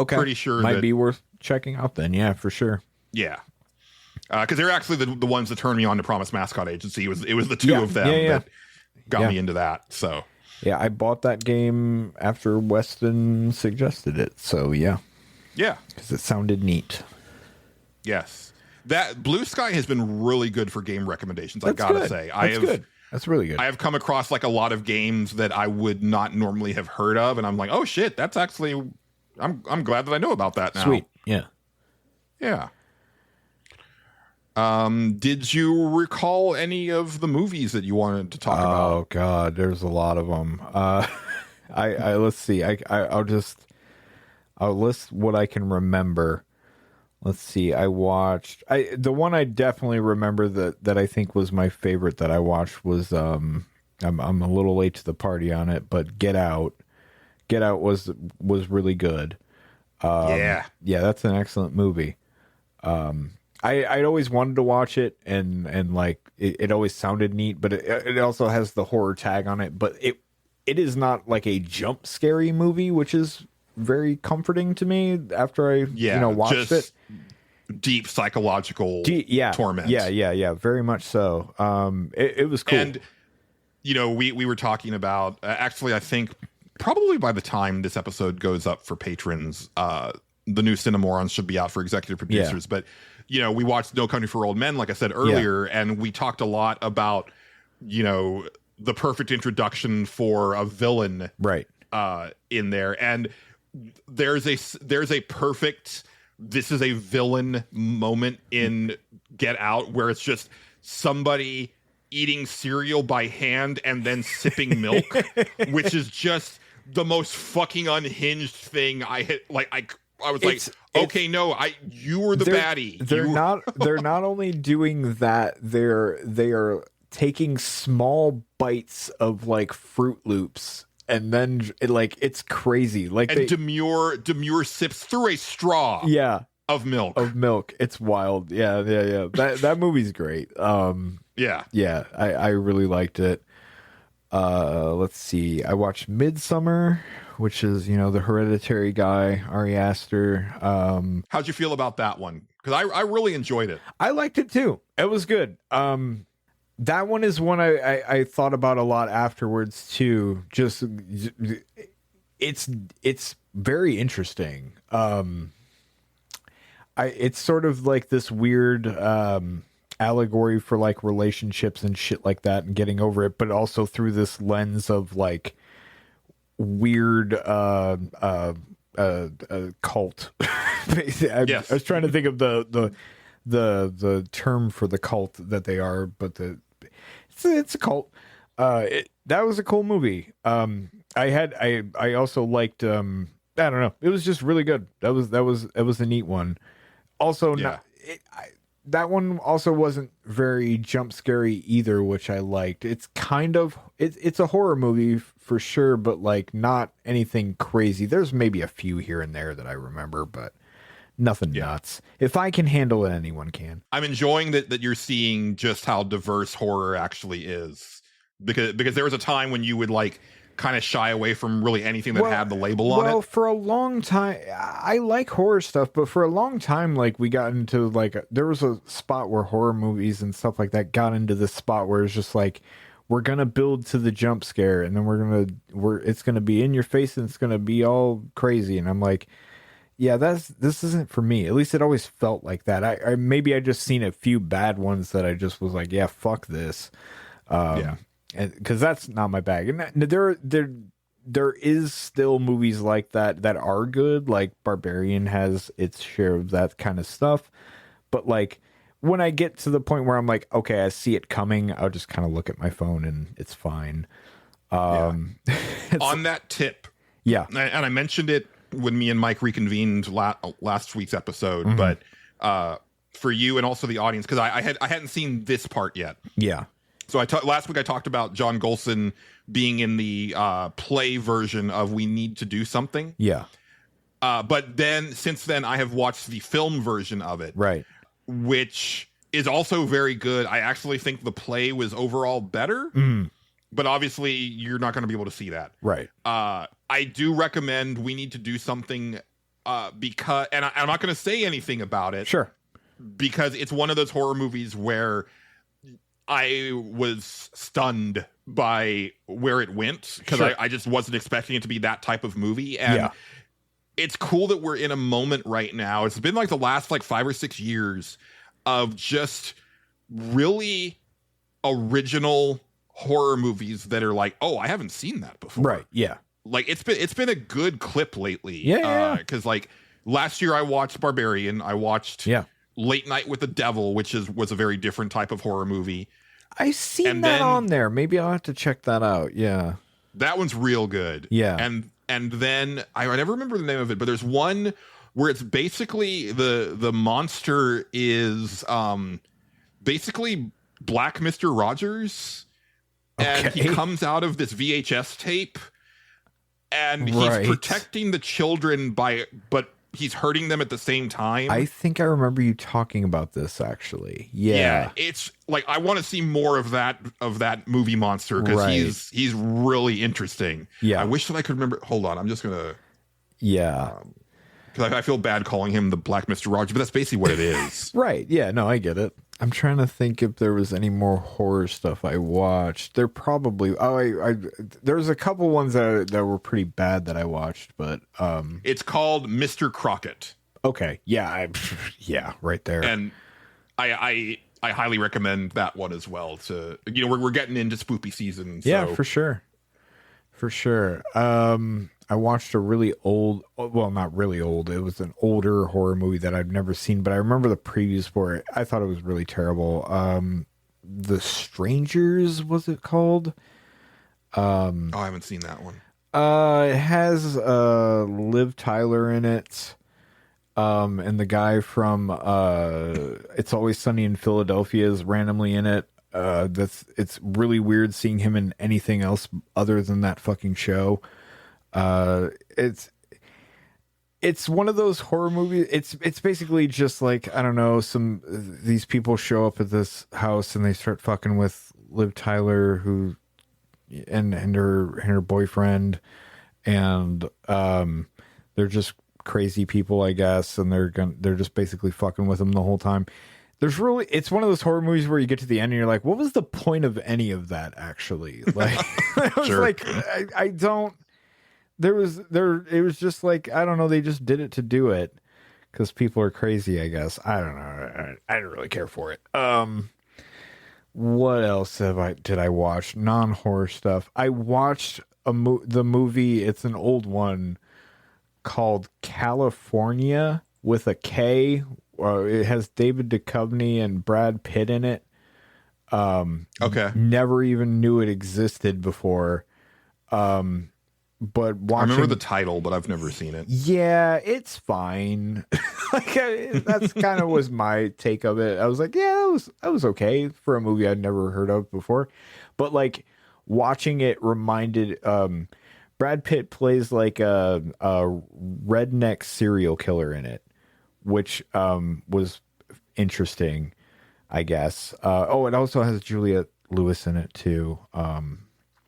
pretty sure might be worth checking out then. Yeah, for sure. Yeah, because they're actually the ones that turned me on to Promise Mascot Agency. It was the two of them that got me into that. So yeah, I bought that game after Weston suggested it. So yeah, because it sounded neat. Yes, that Blue Sky has been really good for game recommendations. I gotta say, That's really good. I have come across like a lot of games that I would not normally have heard of, and I'm like, oh shit, that's actually, I'm glad that I know about that now. Sweet, yeah. Did you recall any of the movies that you wanted to talk about? Oh god, there's a lot of them. I let's see. I'll list what I can remember. Let's see. I watched. The one I definitely remember that I think was my favorite that I watched was I'm a little late to the party on it, but Get Out. Get Out was really good. Yeah, that's an excellent movie. I'd always wanted to watch it, and like it always sounded neat, but it also has the horror tag on it. But it is not like a jump scary movie, which is very comforting to me after I watched it. Deep psychological torment. Yeah, very much so. It was cool. And we were talking about actually, I think probably by the time this episode goes up for patrons, the new Cinemorons should be out for executive producers. But we watched No Country for Old Men, like I said earlier, and we talked a lot about the perfect introduction for a villain, right? In there, and there's a perfect. This is a villain moment in Get Out where it's just somebody eating cereal by hand and then sipping milk, which is just the most fucking unhinged thing I hit. Like I was like, okay, no, you were the baddie. They're not only doing that, they are taking small bites of like Fruit Loops. And then it's crazy. And Demure sips through a straw. Yeah. Of milk. It's wild. Yeah. That movie's great. Yeah. I really liked it. Let's see. I watched Midsummer, which is, the Hereditary guy, Ari Aster. How'd you feel about that one? Because I really enjoyed it. I liked it too. It was good. That one is one I thought about a lot afterwards too. Just it's very interesting. It's sort of like this weird allegory for like relationships and shit like that and getting over it, but also through this lens of like weird cult. Basically, yes. I was trying to think of the term for the cult that they are, but it's a cult. That was a cool movie. I also liked I don't know. It was just really good. It was a neat one. Also, that one also wasn't very jump scary either, which I liked. It's kind of it's a horror movie for sure, but like not anything crazy. There's maybe a few here and there that I remember, but nothing nuts. If I can handle it, anyone can. I'm enjoying that you're seeing just how diverse horror actually is, because there was a time when you would like kind of shy away from really anything that had the label on it. Well, for a long time, I like horror stuff, but for a long time, like we got into like there was a spot where horror movies and stuff like that got into this spot where it's just like we're gonna build to the jump scare, and then it's gonna be in your face and it's gonna be all crazy, and I'm like, yeah, this isn't for me. At least it always felt like that. I maybe I just seen a few bad ones that I just was like, yeah, fuck this. Because that's not my bag. And there is still movies like that are good. Like Barbarian has its share of that kind of stuff. But like when I get to the point where I'm like, okay, I see it coming, I'll just kind of look at my phone and it's fine. On that tip, and I mentioned it when me and Mike reconvened last week's episode, but for you and also the audience, because I hadn't seen this part yet. Yeah. So last week I talked about John Gholson being in the play version of We Need to Do Something. Yeah. But then since then I have watched the film version of it. Right. Which is also very good. I actually think the play was overall better. But obviously you're not going to be able to see that. Right. I do recommend We Need to Do Something because, and I'm not going to say anything about it. Sure. Because it's one of those horror movies where I was stunned by where it went, because I just wasn't expecting it to be that type of movie. And it's cool that we're in a moment right now. It's been like the last like 5 or 6 years of just really original horror movies that are like, oh, I haven't seen that before. Right. Yeah. Like it's been a good clip lately. Yeah. Because like last year I watched Barbarian. I watched Late Night with the Devil, which was a very different type of horror movie. I seen that on there. Maybe I'll have to check that out. Yeah. That one's real good. Yeah. And then I never remember the name of it, but there's one where it's basically the monster is basically Black Mr. Rogers. And he comes out of this VHS tape and he's protecting the children but he's hurting them at the same time. I think I remember you talking about this actually. Yeah. It's like I want to see more of that movie monster because Right. he's really interesting. Yeah. I wish that I could remember. Hold on, I'm just gonna. Yeah. Because I feel bad calling him the Black Mr. Rogers, but that's basically what it is. Right. Yeah. No, I get it. I'm trying to think if there was any more horror stuff I watched. There probably. Oh, there's a couple ones that were pretty bad that I watched, but It's called Mr. Crockett. okay. Yeah. Yeah. Right there. And I highly recommend that one as well. To we're getting into spoopy season. So. Yeah, for sure. For sure. I watched a really old, well, not really old. It was an older horror movie that I've never seen, but I remember the previews for it. I thought it was really terrible. The Strangers, was it called? I haven't seen that one. It has Liv Tyler in it. And the guy from It's Always Sunny in Philadelphia is randomly in it. It's really weird seeing him in anything else other than that fucking show. It's one of those horror movies. It's basically just like, I don't know, these people show up at this house and they start fucking with Liv Tyler, who and her boyfriend, and they're just crazy people, I guess, and they're just basically fucking with them the whole time. It's one of those horror movies where you get to the end and you're like, what was the point of any of that actually? Like, I was Sure. like, I don't. It was just like, I don't know, they just did it to do it because people are crazy, I guess. I don't know. I didn't really care for it. What else did I watch? Non-horror stuff. I watched the movie, it's an old one called California with a K. It has David Duchovny and Brad Pitt in it. Okay. Never even knew it existed before. But watching, I remember the title, but I've never seen it. yeah, it's fine. That's kind of was my take of it. I was like, yeah, that was okay for a movie I'd never heard of before. But like watching it reminded, Brad Pitt plays like a redneck serial killer in it, which was interesting, I guess. It also has Juliette Lewis in it too.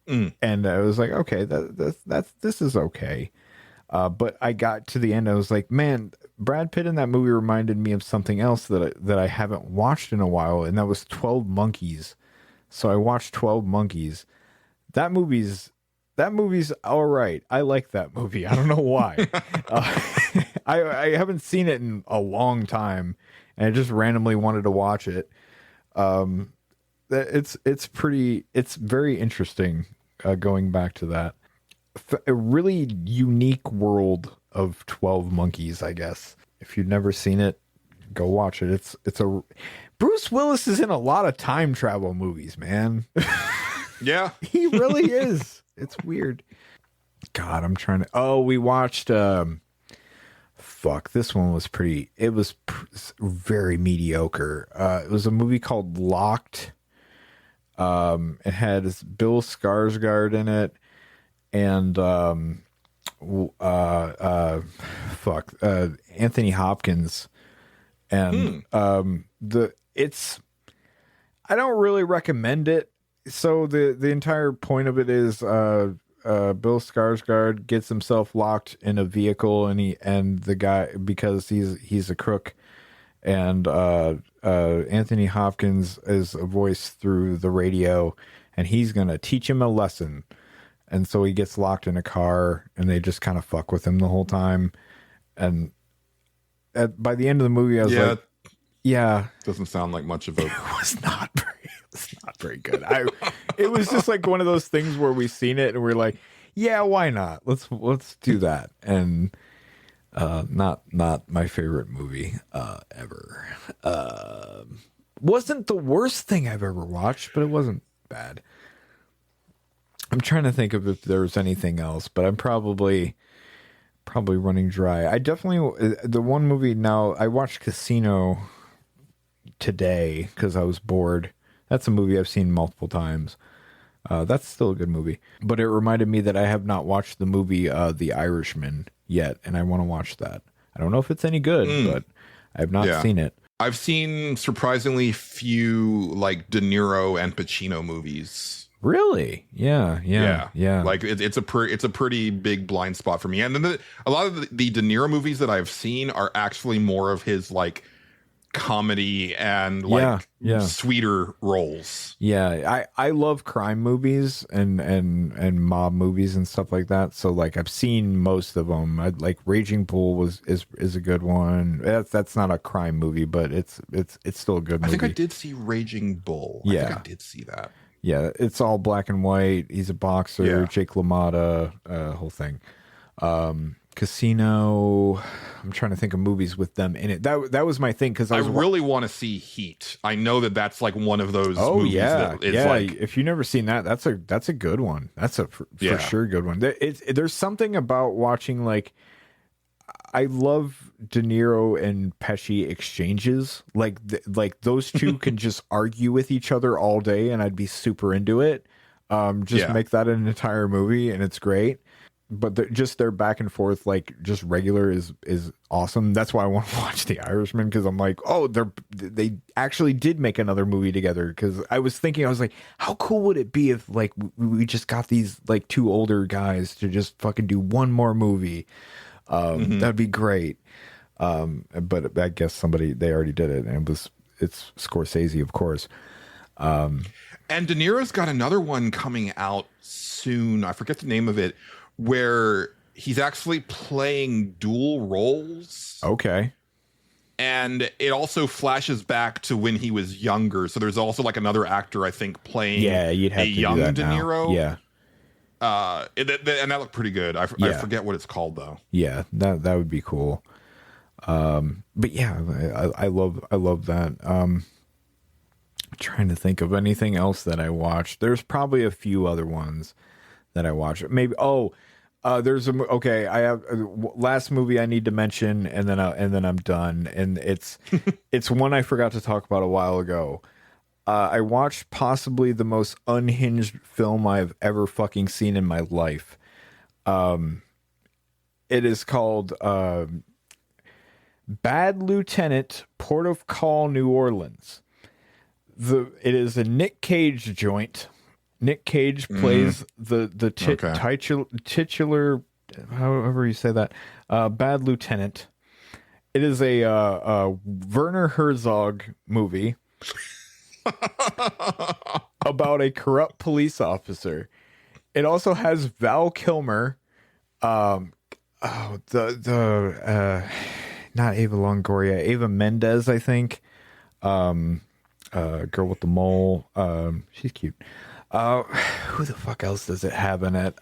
And I was like, okay, this is okay. But I got to the end, I was like, man, Brad Pitt in that movie reminded me of something else that I haven't watched in a while, and that was 12 Monkeys. So I watched 12 Monkeys. That movie's all right. I like that movie. I don't know why. I haven't seen it in a long time, and I just randomly wanted to watch it. It's very interesting, going back to that. A really unique world of 12 Monkeys, I guess. If you've never seen it, go watch it. Bruce Willis is in a lot of time travel movies, man. Yeah. He really is. It's weird. God, I'm trying to. We watched. This one was pretty. It was very mediocre. It was a movie called Locked. It had Bill Skarsgård in it, and Anthony Hopkins, and I don't really recommend it. So the entire point of it is Bill Skarsgård gets himself locked in a vehicle, and the guy, because he's a crook, and Anthony Hopkins is a voice through the radio, and he's gonna teach him a lesson. And so he gets locked in a car, and they just kind of fuck with him the whole time. And by the end of the movie, I was like, yeah, Doesn't sound like much of a. it was not very good. It was just like one of those things where we seen it and we're like, yeah, why not? Let's do that. And not my favorite movie ever. Wasn't the worst thing I've ever watched, but it wasn't bad. I'm trying to think of if there's anything else, but I'm probably running dry. I definitely, the one movie now, I watched Casino today because I was bored. That's a movie I've seen multiple times. That's still a good movie. But it reminded me that I have not watched the movie The Irishman yet, and I want to watch that. I don't know if it's any good, but I've not seen it. I've seen surprisingly few like De Niro and Pacino movies. Really? Yeah. Like it's a pretty big blind spot for me. And then a lot of the De Niro movies that I've seen are actually more of his like comedy and like sweeter roles. Yeah, I love crime movies and mob movies and stuff like that. So like I've seen most of them. Like Raging Bull is a good one. That's not a crime movie, but it's still a good movie. I think I did see Raging Bull. I think I did see that. Yeah, it's all black and white. He's a boxer. Jake LaMotta, whole thing. Casino. I'm trying to think of movies with them in it. That was my thing because I really want to see Heat. I know that's like one of those. Movies that like, if you've never seen that, that's a good one. That's a for sure good one. There's something about watching like. I love De Niro and Pesci exchanges. Like those two can just argue with each other all day, and I'd be super into it. Make that an entire movie, and it's great. But just their back and forth, like just regular, is awesome. That's why I want to watch The Irishman, because I'm like, oh, they actually did make another movie together. Because I was like, how cool would it be if like we just got these like two older guys to just fucking do one more movie? That'd be great. But I guess they already did it, and it's Scorsese, of course. And De Niro's got another one coming out soon. I forget the name of it, where he's actually playing dual roles. Okay. And it also flashes back to when he was younger. So there's also like another actor, I think, playing you'd have a to young do that De now. Niro. Yeah. And that looked pretty good. I forget what it's called though. Yeah, that would be cool. But yeah, I love that. Trying to think of anything else that I watched. There's probably a few other ones that I watched. Maybe there's I have last movie I need to mention, and then I'm done. And it's it's one I forgot to talk about a while ago. I watched possibly the most unhinged film I've ever fucking seen in my life. It is called Bad Lieutenant, Port of Call, New Orleans. It is a Nick Cage joint. Nick Cage plays the titular, however you say that, Bad Lieutenant. It is a Werner Herzog movie about a corrupt police officer. It also has Val Kilmer, not Ava Longoria, Ava Mendez, I think. Girl with the mole. She's cute. Who the fuck else does it have in it?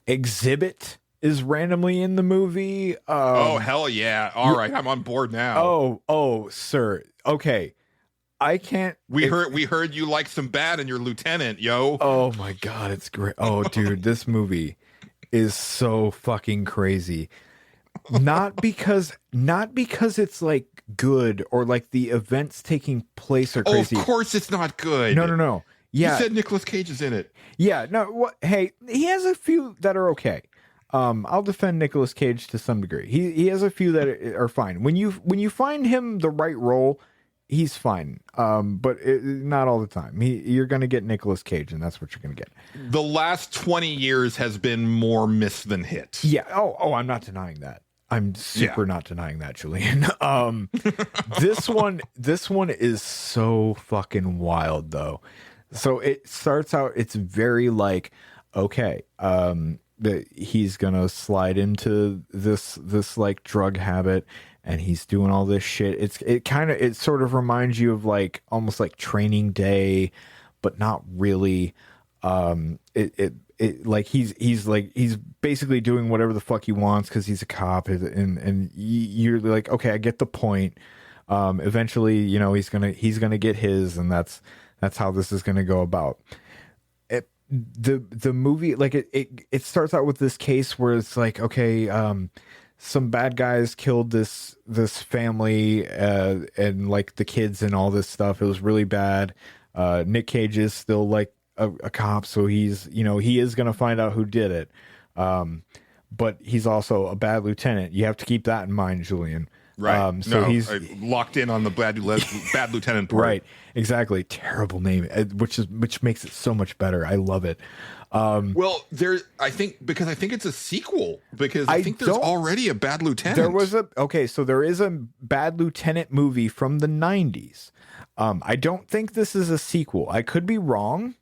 Exhibit is randomly in the movie. Oh hell yeah! All right, I'm on board now. Oh, sir. Okay, I can't. We heard you like some bad in your lieutenant, yo. Oh my god, it's great. Oh, dude, this movie is so fucking crazy. Not because it's like good or like the events taking place are crazy. Of course it's not good. No. Yeah. You said Nicolas Cage is in it. Yeah, no, hey, he has a few that are okay. I'll defend Nicolas Cage to some degree. He has a few that are fine. When you find him the right role, he's fine. But not all the time. You're going to get Nicolas Cage, and that's what you're going to get. The last 20 years has been more miss than hit. Yeah. Oh, I'm not denying that. I'm super not denying that, Julian. This one is so fucking wild though. So it starts out, it's very like, okay, he's gonna slide into this like drug habit, and he's doing all this shit. It sort of reminds you of like almost like Training Day, but not really. Like he's basically doing whatever the fuck he wants because he's a cop, and you're like, okay, I get the point. Eventually, you know, he's gonna get his, and that's how this is gonna go about. The movie, like it starts out with this case where it's like, okay, some bad guys killed this family, and like the kids and all this stuff. It was really bad. Nick Cage is still like a cop, so he is going to find out who did it. but he's also a bad lieutenant. You have to keep that in mind, Julian. Right. So no, he's I locked in on the bad lieutenant part. right. Exactly. Terrible name, which makes it so much better. I love it. Well, I think it's a sequel because I think there's already a bad lieutenant. So there is a bad lieutenant movie from the 90s. I don't think this is a sequel. I could be wrong.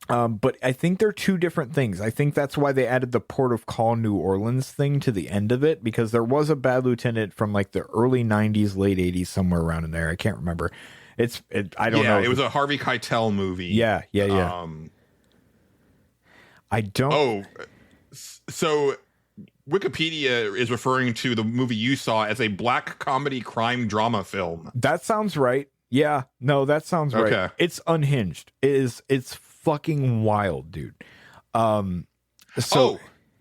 But I think they're two different things. I think that's why they added the Port of Call New Orleans thing to the end of it, because there was a bad lieutenant from like the early 90s, late 80s, somewhere around in there. I can't remember. I don't know. Yeah, it was a Harvey Keitel movie. Yeah. I don't. Oh, so Wikipedia is referring to the movie you saw as a black comedy crime drama film. That sounds right. Yeah. No, that sounds right. Okay. It's unhinged. It's fucking wild, dude.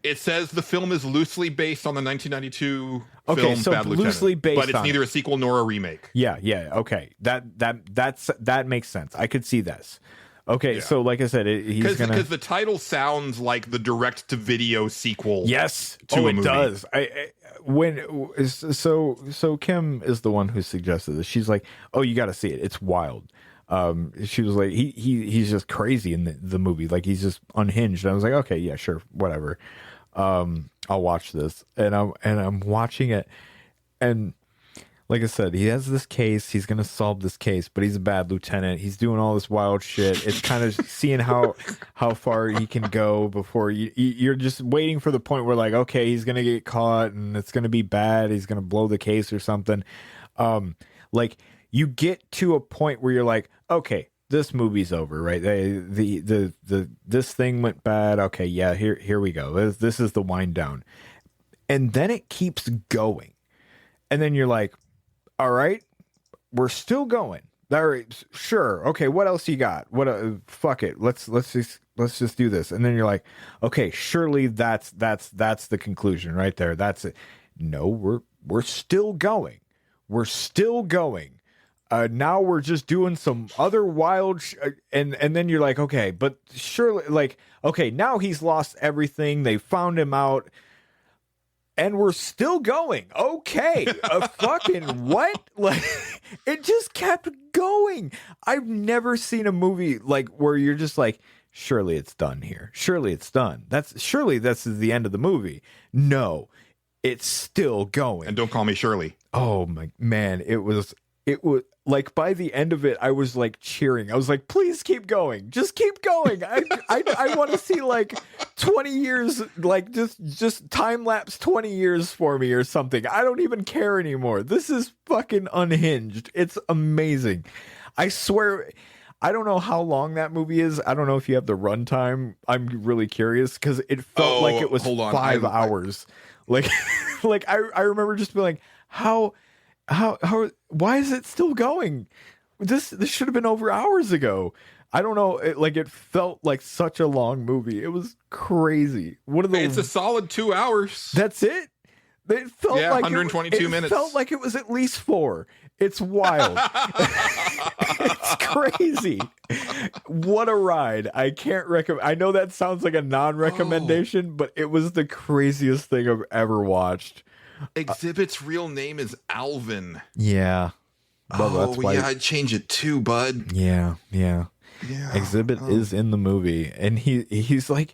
It says the film is loosely based on the 1992 film so Bad loosely Lieutenant, based but it's on neither a sequel nor a remake. Yeah, okay. That makes sense. I could see this. Okay, Yeah. so like I said, because the title sounds like the direct-to-video sequel. Yes, to a it movie. does. So Kim is the one who suggested this. She's like, "Oh, you got to see it. It's wild." She was like, he's just crazy in the movie. Like he's just unhinged. And I was like, okay, yeah, sure, whatever. I'll watch this, and I'm watching it, and like I said, he has this case. He's gonna solve this case, but he's a bad lieutenant. He's doing all this wild shit. It's kind of seeing how far he can go before you're just waiting for the point where like, okay, he's gonna get caught and it's gonna be bad. He's gonna blow the case or something. Like you get to a point where you're like, okay, this movie's over, right? This thing went bad. Okay, yeah, here we go. This is the wind down, and then it keeps going, and then you're like, all right, we're still going. All right, sure. Okay, what else you got? Fuck it. Let's just do this. And then you're like, okay, surely that's the conclusion right there. That's it. No, we're still going. We're still going. Now we're just doing some other wild and then you're like, okay, but surely, like, okay, now he's lost everything. They found him out. And we're still going. Okay. Fucking what? Like, it just kept going. I've never seen a movie like where you're just like, surely it's done here. Surely it's done. Surely this is the end of the movie. No, it's still going. And don't call me Shirley. Oh my man. It was like by the end of it, I was like cheering. I was like, please keep going. Just keep going. I want to see like 20 years, like just time lapse 20 years for me or something. I don't even care anymore. This is fucking unhinged. It's amazing. I swear, I don't know how long that movie is. I don't know if you have the runtime. I'm really curious because it felt like it was 5 hours. Like I remember just being like, how why is it still going? This should have been over hours ago. I don't know. It felt like such a long movie. It was crazy. It's a solid 2 hours. That's it. It felt like 122 minutes. It felt like it was at least 4. It's wild. It's crazy. What a ride. I can't recommend. I know that sounds like a non-recommendation, but it was the craziest thing I've ever watched. Exhibit's real name is Alvin. Yeah. Well, that's why I'd change it too, bud. Yeah. Exhibit is in the movie, and he's the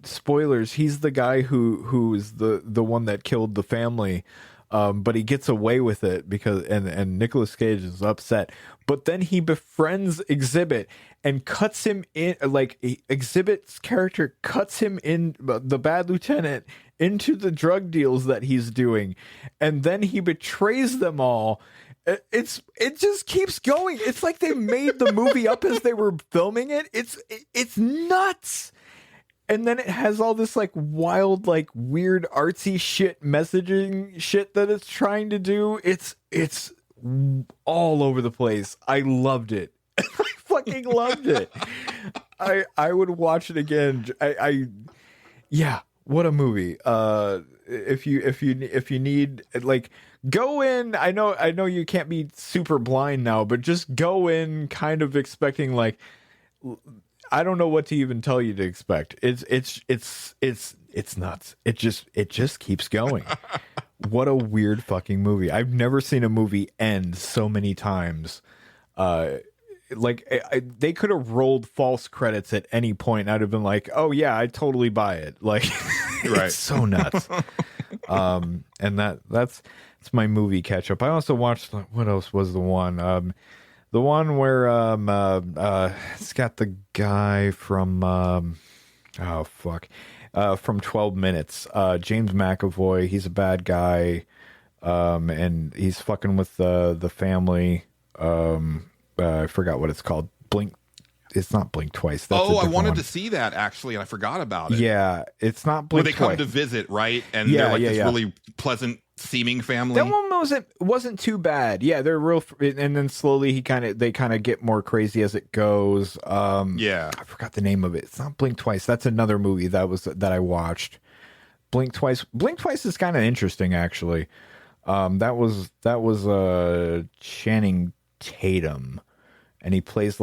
spoilers. He's the guy who is the one that killed the family, but he gets away with it because and Nicolas Cage is upset. But then he befriends Exhibit and cuts him in. Like Exhibit's character cuts him in, the bad lieutenant, into the drug deals that he's doing, and then he betrays them all. It just keeps going. It's like they made the movie up as they were filming it. It's nuts. And then it has all this like wild, like weird artsy shit messaging shit that it's trying to do. It's all over the place. I loved it. I fucking loved it. I would watch it again. Yeah, what a movie. If you need, like, go in. I know you can't be super blind now, but just go in kind of expecting like, I don't know what to even tell you to expect. It's nuts. It just keeps going. What a weird fucking movie. I've never seen a movie end so many times. They could have rolled false credits at any point. I'd have been like, oh yeah, I totally buy it. Like, Right. it's so nuts. And that's my movie catch up. I also watched, what else was the one? The one where it's got the guy from from 12 Minutes. James McAvoy. He's a bad guy, and he's fucking with the family. I forgot what it's called. Blink. It's not Blink Twice. That's I wanted to see that actually, and I forgot about it. Yeah, it's not Blink Where they Twice. come to visit, right? And they're like this really pleasant seeming family. That one wasn't too bad. Yeah, they're real, and then slowly they kind of get more crazy as it goes. Yeah, I forgot the name of it. It's not Blink Twice. That's another movie that I watched. Blink Twice. Blink Twice is kind of interesting actually. That was Channing Tatum. And he plays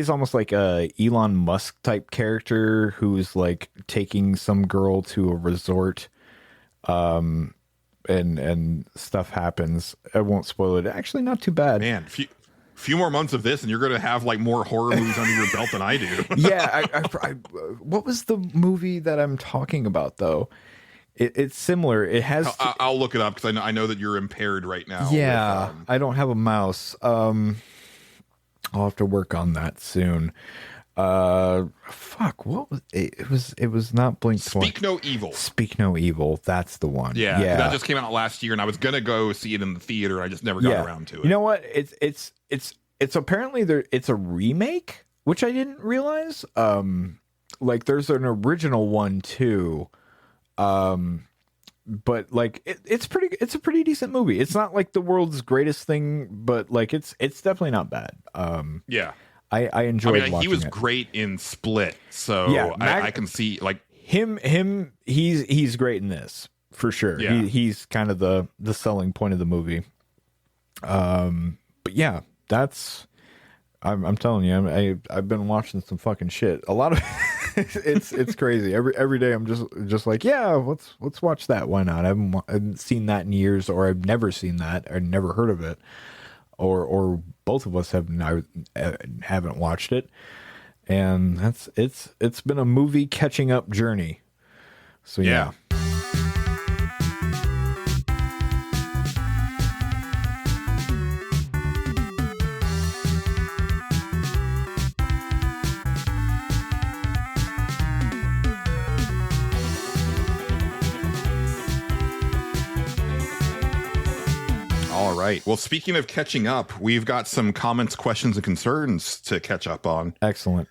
almost like a Elon Musk type character who's like taking some girl to a resort, and stuff happens. I won't spoil it. Actually, not too bad. Man, few more months of this, and you're going to have like more horror movies under your belt than I do. Yeah, I what was the movie that I'm talking about though? It's similar. It has. I'll look it up because I know that you're impaired right now. Yeah, I don't have a mouse. I'll have to work on that soon. Fuck, what was it? It was not Blink Twice. Speak No Evil. Speak No Evil. That's the one. Yeah, that just came out last year, and I was gonna go see it in the theater. I just never got around to it. You know what? It's apparently it's a remake, which I didn't realize. Like there's an original one too. But like it's a pretty decent movie. It's not like the world's greatest thing, but like it's definitely not bad. Yeah, I enjoyed. He watching was it. great in Split, so Yeah, I can see like him. He's great in this for sure. Yeah. He's kind of the selling point of the movie. But yeah, I'm telling you, I've been watching some fucking shit. A lot of it's crazy. Every day I'm just like, yeah, let's watch that. Why not? I haven't seen that in years, or I've never seen that, or never heard of it, or both of us haven't watched it. And it's been a movie catching up journey. So yeah. All right. Well, speaking of catching up, we've got some comments, questions, and concerns to catch up on. Excellent.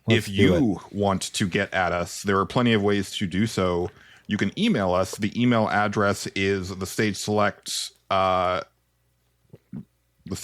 If you want to get at us, there are plenty of ways to do so. You can email us. The email address is the stage select pod at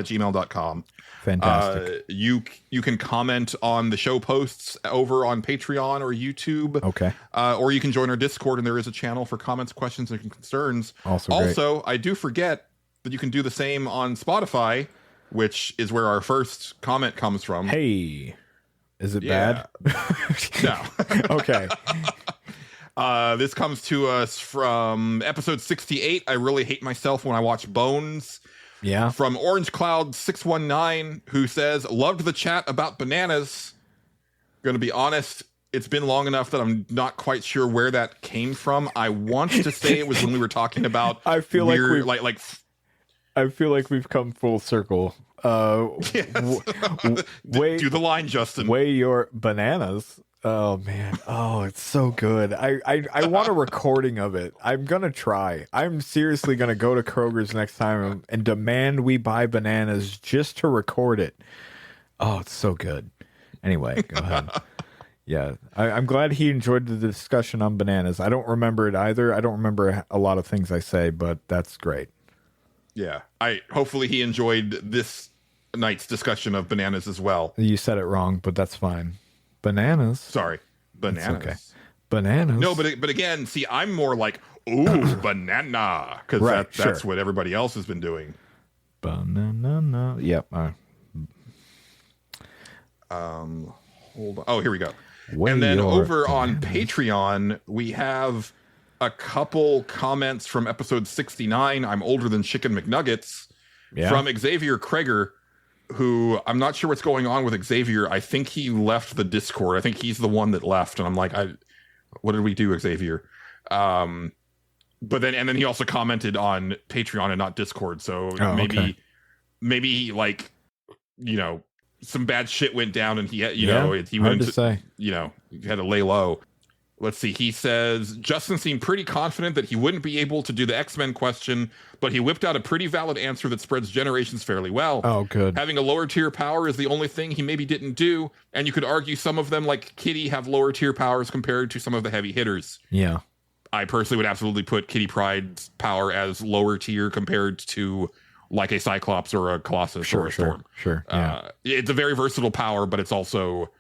gmail.com. Fantastic. You can comment on the show posts over on Patreon or YouTube. Okay. Or you can join our Discord, and there is a channel for comments, questions, and concerns. Also, I do forget that you can do the same on Spotify, which is where our first comment comes from. Hey, is it bad? No. Okay. This comes to us from episode 68. I really hate myself when I watch Bones. Yeah. From Orange Cloud 619, who says, loved the chat about bananas. Gonna be honest, it's been long enough that I'm not quite sure where that came from. I want to say it was when we were talking about I feel weird, like I feel like we've come full circle. yes. Do the line, Justin. Weigh your bananas. Oh man. Oh, it's so good. I want a recording of it. I'm gonna try. I'm seriously gonna go to Kroger's next time and demand we buy bananas just to record it. Oh, it's so good. Anyway, go ahead. Yeah, I'm glad he enjoyed the discussion on bananas. I don't remember it either. I don't remember a lot of things I say, but that's great. Yeah, hopefully he enjoyed this night's discussion of bananas as well. You said it wrong, but that's fine. Bananas. Sorry, bananas. Okay. Bananas. No, but again, see, I'm more like, ooh, banana, because that's what everybody else has been doing. Banana. Yep. Hold on. Oh, here we go. Weigh And then your over on hand. Patreon, we have a couple comments from episode 69, I'm Older Than Chicken McNuggets, Yeah. from Xavier Kreger, who I'm not sure what's going on with Xavier. I think he left the Discord. I think he's the one that left. And I'm like, what did we do, Xavier? But then he also commented on Patreon and not Discord. So maybe like, you know, some bad shit went down and he had, he went hard to into, say. you know, he had to lay low. Let's see. He says, Justin seemed pretty confident that he wouldn't be able to do the X-Men question, but he whipped out a pretty valid answer that spreads generations fairly well. Oh, good. Having a lower tier power is the only thing he maybe didn't do, and you could argue some of them, like Kitty, have lower tier powers compared to some of the heavy hitters. Yeah. I personally would absolutely put Kitty Pryde's power as lower tier compared to like a Cyclops or a Colossus or a Storm. Sure. Yeah. It's a very versatile power, but it's also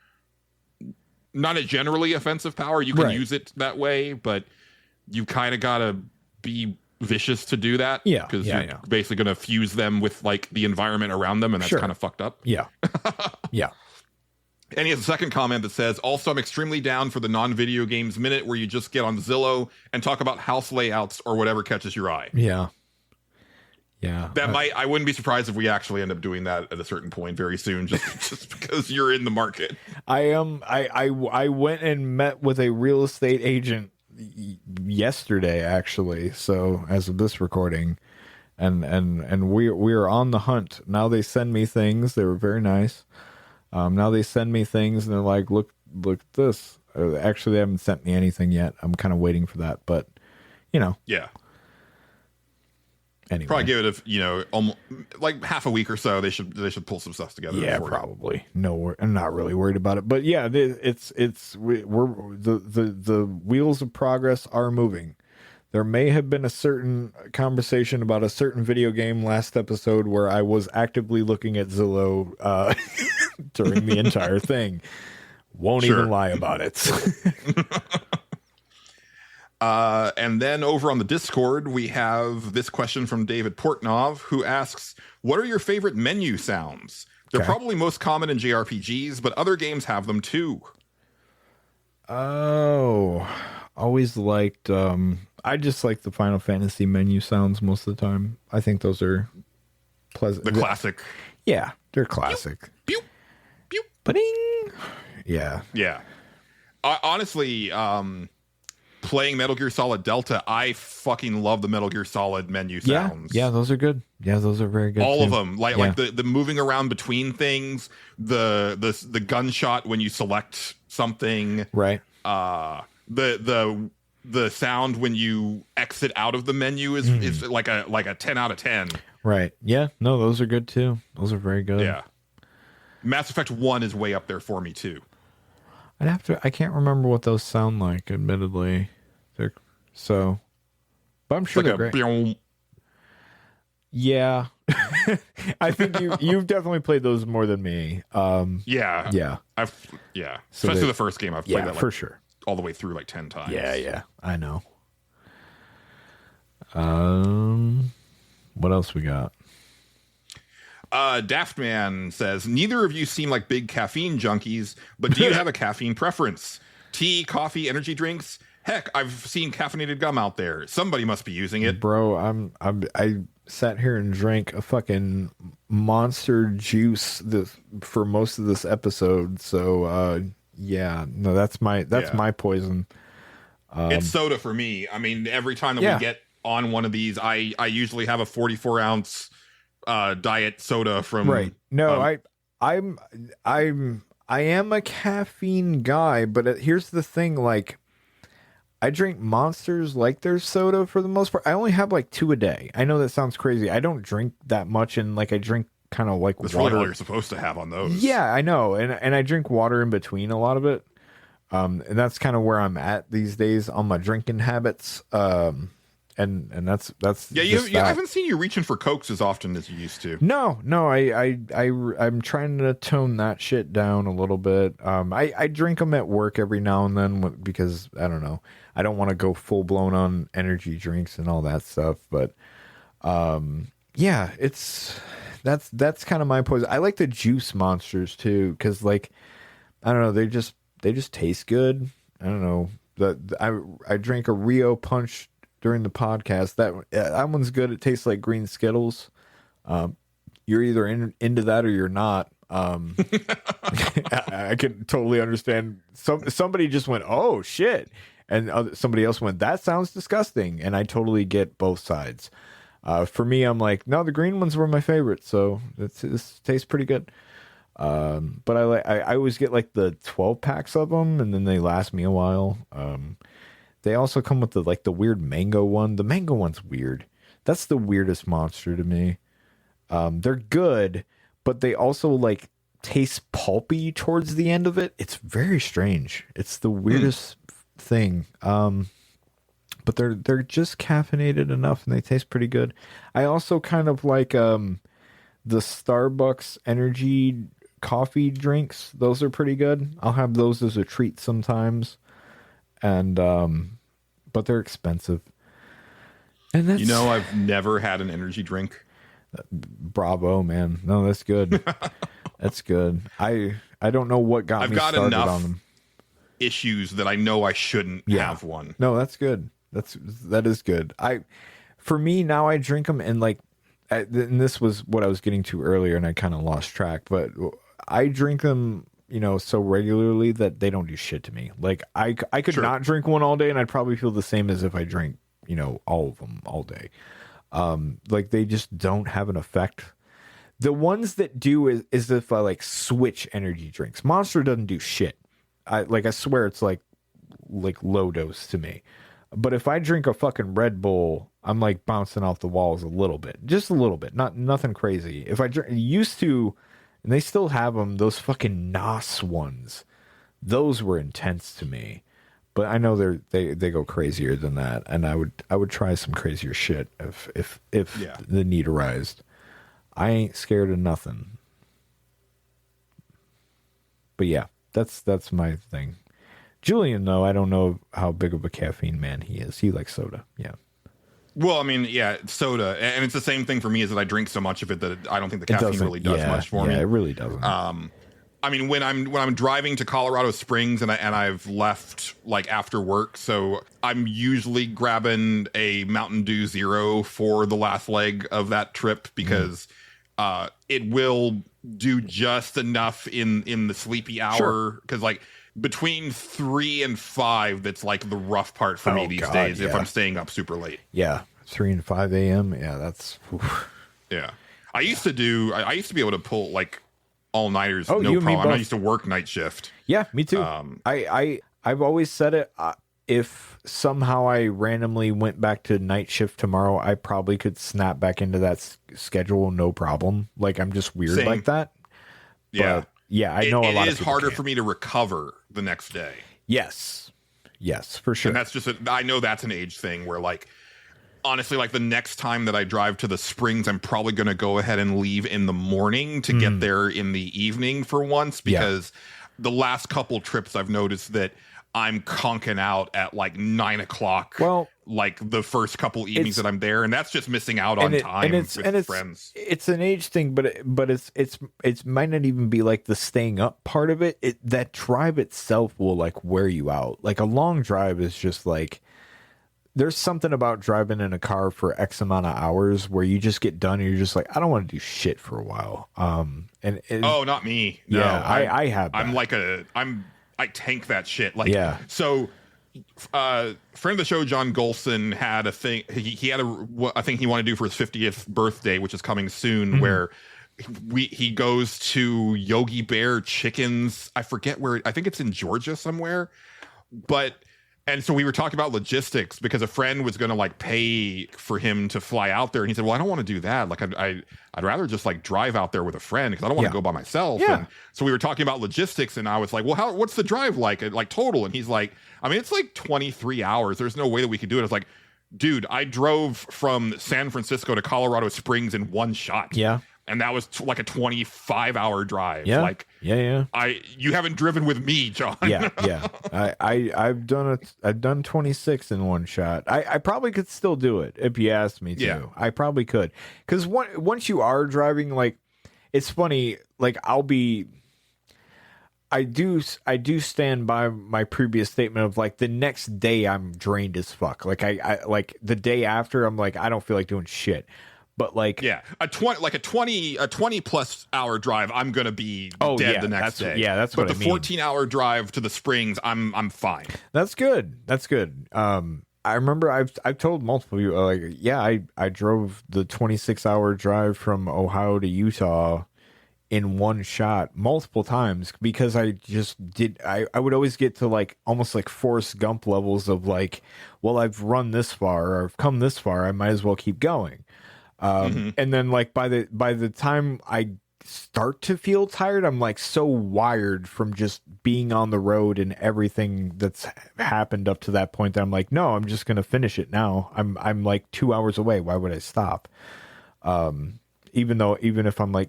not a generally offensive power. You can use it that way, but you kind of got to be vicious to do that. Yeah. Because you're basically going to fuse them with like the environment around them, and that's kind of fucked up. Yeah. Yeah. And he has a second comment that says, also, I'm extremely down for the non-video games minute where you just get on Zillow and talk about house layouts or whatever catches your eye. Yeah. Yeah. That I wouldn't be surprised if we actually end up doing that at a certain point very soon, just because you're in the market. I went and met with a real estate agent yesterday, actually. So as of this recording, and we are on the hunt now. They send me things. They were very nice. Now they send me things and they're like, look at this. Actually, they haven't sent me anything yet. I'm kind of waiting for that, but you know, yeah. Anyway, probably give it almost like half a week or so. They should pull some stuff together. Yeah, probably. No, I'm not really worried about it, but yeah, we're the wheels of progress are moving. There may have been a certain conversation about a certain video game last episode where I was actively looking at Zillow during the entire thing. Won't even lie about it. And then over on the Discord, we have this question from David Portnov, who asks, what are your favorite menu sounds? They're probably most common in JRPGs, but other games have them too. Oh, always liked, I just like the Final Fantasy menu sounds most of the time. I think those are pleasant. The classic. Yeah, they're classic. Pew, pew, pew. Ba-ding. Yeah. Yeah. Honestly, playing Metal Gear Solid Delta, I fucking love the Metal Gear Solid menu sounds. Yeah, those are good. Yeah, those are very good. All of them, like the moving around between things, the gunshot when you select something, right? The sound when you exit out of the menu is like a 10 out of 10. Right. Yeah. No, those are good too. Those are very good. Yeah. Mass Effect 1 is way up there for me too. I can't remember what those sound like, admittedly. But I'm sure they're great. Pew. Yeah. I think you've definitely played those more than me. Yeah. So especially the first game. I've played that for sure. All the way through like 10 times. Yeah, I know. What else we got? Daftman says, neither of you seem like big caffeine junkies, but do you have a caffeine preference? Tea, coffee, energy drinks? Heck, I've seen caffeinated gum out there. Somebody must be using it. Bro, I sat here and drank a fucking Monster juice for most of this episode. So, yeah, no, that's my poison. It's soda for me. I mean, every time that we get on one of these, I usually have a 44-ounce diet soda from. Right. No, I am a caffeine guy, but here's the thing, like, I drink Monsters like their soda for the most part. I only have like 2 a day. I know that sounds crazy. I don't drink that much, and like I drink kind of like That's water. really all you're supposed to have on those. Yeah, I know, and I drink water in between a lot of it, and that's kind of where I'm at these days on my drinking habits. And that's I haven't seen you reaching for Cokes as often as you used to. No, I'm trying to tone that shit down a little bit. I drink them at work every now and then because I don't know, I don't want to go full blown on energy drinks and all that stuff. But yeah, That's kind of my poison. I like the juice monsters too, because like I don't know, they just taste good. I don't know. I drank a Rio Punch during the podcast. That one's good. It tastes like green Skittles. You're either into that or you're not. I can totally understand. Somebody just went, "Oh shit," and somebody else went, "That sounds disgusting," and I totally get both sides. For me, I'm like, no, the green ones were my favorite, so this tastes pretty good. But I always get like the 12 packs of them, and then they last me a while. They also come with the weird mango one. The mango one's weird. That's the weirdest monster to me. They're good, but they also like taste pulpy towards the end of it. It's very strange. It's the weirdest thing. But they're just caffeinated enough and they taste pretty good. I also kind of like the Starbucks energy coffee drinks. Those are pretty good. I'll have those as a treat sometimes. And but they're expensive. And that's I've never had an energy drink. Bravo, man. No, that's good. That's good. I don't know what got me started on them. Issues that I know I shouldn't have one. No, that's good. That is good. For me now, I drink them and and this was what I was getting to earlier, and I kind of lost track. But I drink them, so regularly that they don't do shit to me. Like I could not drink one all day, and I'd probably feel the same as if I drank, all of them all day. Like they just don't have an effect. The ones that do is if I switch energy drinks. Monster doesn't do shit. I swear it's like low dose to me. But if I drink a fucking Red Bull, I'm like bouncing off the walls a little bit, just a little bit, nothing crazy. If I used to, and they still have them, those fucking NOS ones, those were intense to me. But I know they go crazier than that, and I would try some crazier shit if the need arose. I ain't scared of nothing. But yeah, that's my thing. Julian, though, I don't know how big of a caffeine man he is. He likes soda. Yeah. Well, I mean, yeah, soda, and it's the same thing for me. Is that I drink so much of it that I don't think the caffeine really does much for me. Yeah, it really doesn't. I mean, when I'm driving to Colorado Springs and I've left after work, so I'm usually grabbing a Mountain Dew Zero for the last leg of that trip because it will do just enough in the sleepy hour because between 3 and 5, that's the rough part for me these days if I'm staying up super late. Yeah, 3 and 5 a.m. Yeah, that's. Oof. Yeah, I used to be able to pull all-nighters, no you and me problem. I both. used to work night shift. Yeah, me too. I've always said it. If somehow I randomly went back to night shift tomorrow, I probably could snap back into that schedule, no problem. I'm just weird like that. Yeah. But, yeah, I know a lot of people. It is harder for me to recover the next day. Yes, for sure. And that's just I know that's an age thing where honestly, the next time that I drive to the Springs, I'm probably going to go ahead and leave in the morning to get there in the evening for once, because the last couple trips I've noticed that I'm conking out at 9 o'clock. Well, the first couple evenings that I'm there, and that's just missing out on time with friends. It's an age thing, but it's might not even be the staying up part of it. That drive itself will wear you out. A long drive is just there's something about driving in a car for X amount of hours where you just get done and you're just I don't want to do shit for a while. Not me. No, yeah, I have that. I tank that shit. So friend of the show, John Gholson, had a thing. He had a thing he wanted to do for his 50th birthday, which is coming soon, where he goes to Yogi Bear Chickens. I forget where. I think it's in Georgia somewhere. And so we were talking about logistics because a friend was going to pay for him to fly out there. And he said, well, I don't want to do that. I'd rather just drive out there with a friend because I don't want to go by myself. Yeah. And so we were talking about logistics and I was like, well, what's the drive like total? And he's like, I mean, it's 23 hours. There's no way that we could do it. I was like, dude, I drove from San Francisco to Colorado Springs in one shot. Yeah. And that was a 25-hour drive. Yeah. Yeah. You haven't driven with me, John. Yeah. I've done 26 in one shot. I probably could still do it if you asked me to. Yeah. I probably could. Because once you are driving, like, it's funny, like, I do stand by my previous statement of, like, the next day I'm drained as fuck. Like, I like the day after, I'm like, I don't feel like doing shit. But like, yeah, a 20 plus hour drive, I'm gonna be dead the next day. Yeah, that's what I mean. But the 14-hour drive to the Springs, I'm fine. That's good. I remember I've told multiple people, like, yeah, I drove the 26-hour drive from Ohio to Utah in one shot multiple times because I just did. I would always get to, like, almost like Forrest Gump levels of, like, well, I've run this far or I've come this far, I might as well keep going. And then, like, by the time I start to feel tired, I'm, like, so wired from just being on the road and everything that's happened up to that point that I'm like, no, I'm just gonna finish it now. I'm like 2 hours away. Why would I stop? Even if I'm like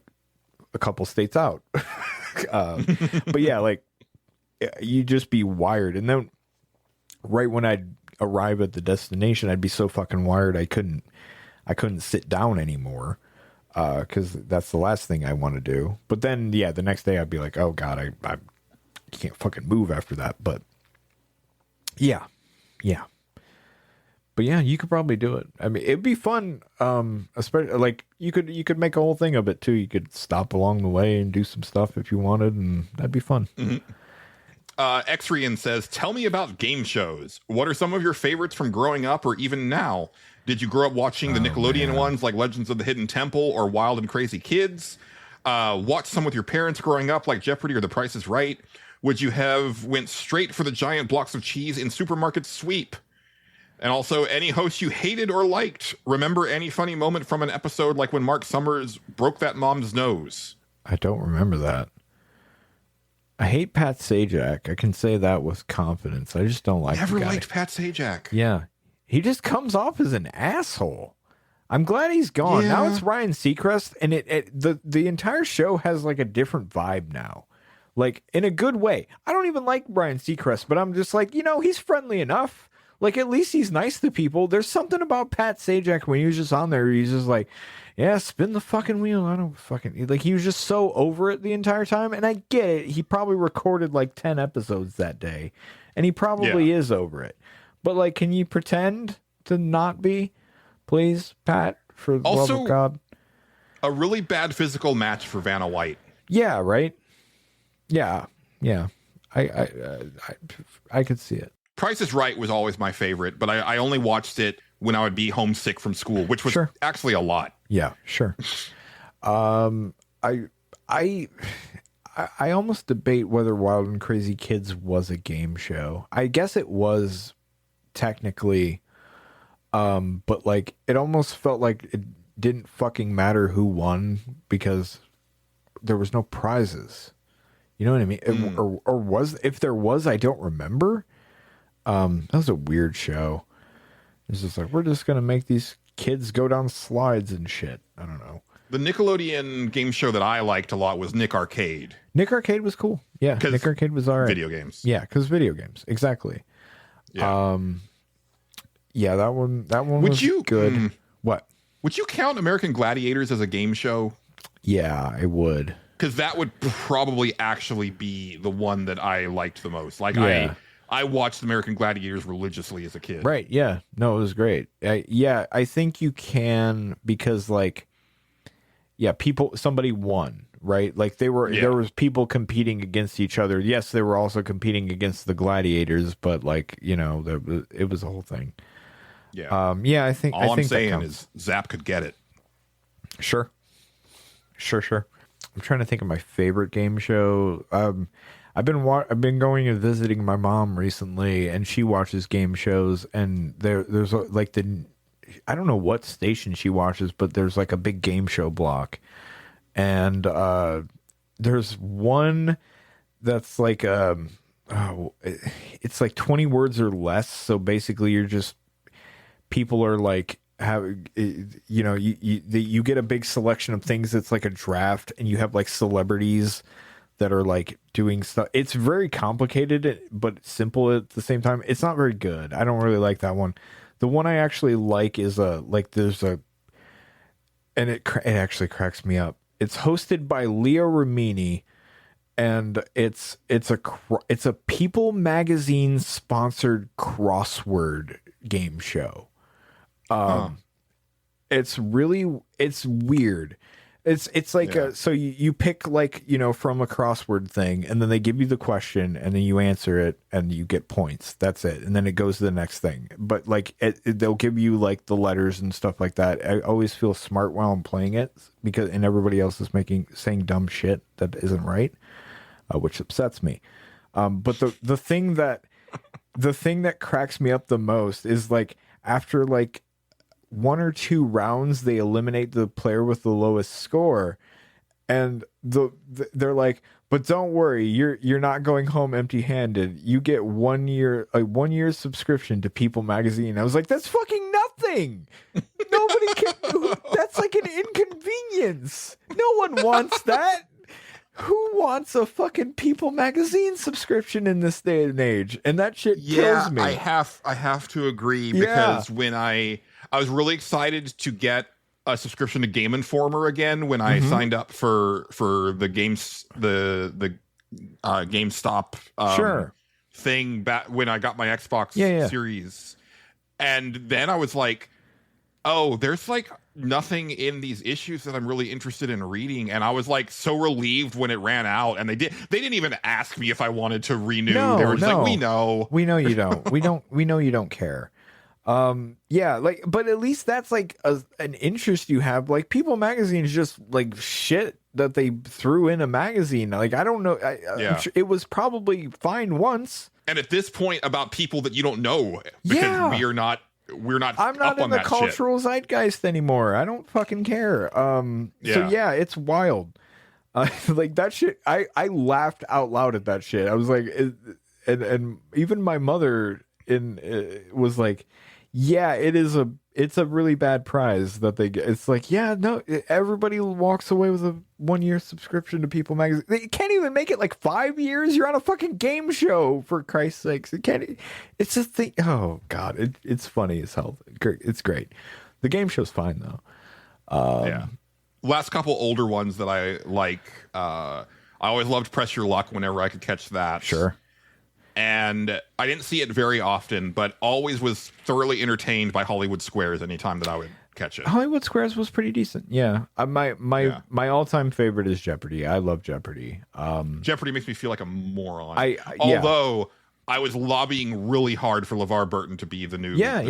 a couple states out. But yeah, like, you just be wired, and then right when I'd arrive at the destination, I'd be so fucking wired I couldn't sit down anymore, because that's the last thing I want to do. But then, yeah, the next day I'd be like, oh god, I can't fucking move after that. But yeah. But yeah, you could probably do it. I mean, it'd be fun. Especially, like, you could make a whole thing of it too. You could stop along the way and do some stuff if you wanted, and that'd be fun. Xrian says, tell me about game shows. What are some of your favorites from growing up or even now? Did you grow up watching the Nickelodeon ones like Legends of the Hidden Temple or Wild and Crazy Kids? Watch some with your parents growing up like Jeopardy or The Price is Right? Would you have went straight for the giant blocks of cheese in Supermarket Sweep? And also, any host you hated or liked? Remember any funny moment from an episode like when Mark Summers broke that mom's nose? I don't remember that. I hate Pat Sajak. I can say that with confidence. I just don't like Never the guy. liked Pat Sajak. Yeah. He just comes off as an asshole. I'm glad he's gone. Yeah. Now it's Ryan Seacrest, and the entire show has, like, a different vibe now. Like, in a good way. I don't even like Ryan Seacrest, but I'm just like, he's friendly enough. Like, at least he's nice to people. There's something about Pat Sajak when he was just on there. He's just like, yeah, spin the fucking wheel. I don't fucking... Like, he was just so over it the entire time. And I get it. He probably recorded, like, 10 episodes that day. And he probably is over it. But, like, can you pretend to not be? Please, Pat, for the love of God. A really bad physical match for Vanna White. Yeah, right? Yeah. I could see it. Price is Right was always my favorite, but I only watched it when I would be homesick from school, which was actually a lot. Yeah, sure. I almost debate whether Wild and Crazy Kids was a game show. I guess it was technically, but, like, it almost felt like it didn't fucking matter who won because there was no prizes. You know what I mean? Or was, if there was, I don't remember. That was a weird show. It's just like, we're just gonna make these kids go down slides and shit. I don't know. The Nickelodeon game show that I liked a lot was Nick Arcade. Nick Arcade was cool. Yeah, Nick Arcade was all right. Video games. Yeah, because video games. Exactly. Yeah. Yeah, that one was good. What? Would you count American Gladiators as a game show? Yeah, I would. Because that would probably actually be the one that I liked the most. Like, I watched American Gladiators religiously as a kid. Right, yeah. No, it was great. I think you can, because, like, somebody won, right? Like, there was people competing against each other. Yes, they were also competing against the gladiators, but, like, it was a whole thing. Yeah. I think all I'm think saying is Zap could get it. Sure. I'm trying to think of my favorite game show. I've been going and visiting my mom recently, and she watches game shows, and there's like I don't know what station she watches, but there's like a big game show block, and there's one that's like it's like 20 words or less. So basically, you're just, people are like, you get a big selection of things. It's like a draft, and you have like celebrities that are like doing stuff. It's very complicated, but simple at the same time. It's not very good. I don't really like that one. The one I actually like is there's a, and it actually cracks me up. It's hosted by Leo Ramini, and it's a People magazine sponsored crossword game show. It's weird. It's like so you pick like, you know, from a crossword thing, and then they give you the question, and then you answer it, and you get points. That's it, and then it goes to the next thing. But like they'll give you like the letters and stuff like that. I always feel smart while I'm playing it and everybody else is saying dumb shit that isn't right, which upsets me. But the thing that cracks me up the most is like after like 1 or 2 rounds, they eliminate the player with the lowest score, and they're like, but don't worry, you're not going home empty-handed. You get 1 year a 1 year subscription to People magazine. I was like, that's fucking nothing. Nobody can. That's like an inconvenience. No one wants that. Who wants a fucking People magazine subscription in this day and age? And that shit kills me. I have to agree, because when I was really excited to get a subscription to Game Informer again when I signed up for the GameStop thing back when I got my Xbox Series. And then I was like, oh, there's like nothing in these issues that I'm really interested in reading, and I was like so relieved when it ran out. And they didn't even ask me if I wanted to renew. They were just like, we know you don't. we know you don't care. Like, but at least that's like an interest you have. Like, People magazine is just like shit that they threw in a magazine. Like, I don't know. I'm sure it was probably fine once. And at this point, about people that you don't know, because we're not. I'm not in the cultural zeitgeist anymore. I don't fucking care. So it's wild. Like that shit. I laughed out loud at that shit. I was like, and even my mother was like, yeah, it's a really bad prize that they get. It's like, yeah, no, everybody walks away with a 1 year subscription to People magazine. They can't even make it like 5 years. You're on a fucking game show, for Christ's sakes. It's a thing. Oh God, it's funny as hell. It's great. The game show's fine though. Last couple older ones that I like. I always loved Press Your Luck whenever I could catch that. Sure. And I didn't see it very often, but always was thoroughly entertained by Hollywood Squares anytime that I would catch it. Hollywood Squares was pretty decent. Yeah. My all-time favorite is Jeopardy. I love Jeopardy. Jeopardy makes me feel like a moron. Although I was lobbying really hard for LeVar Burton to be the new host.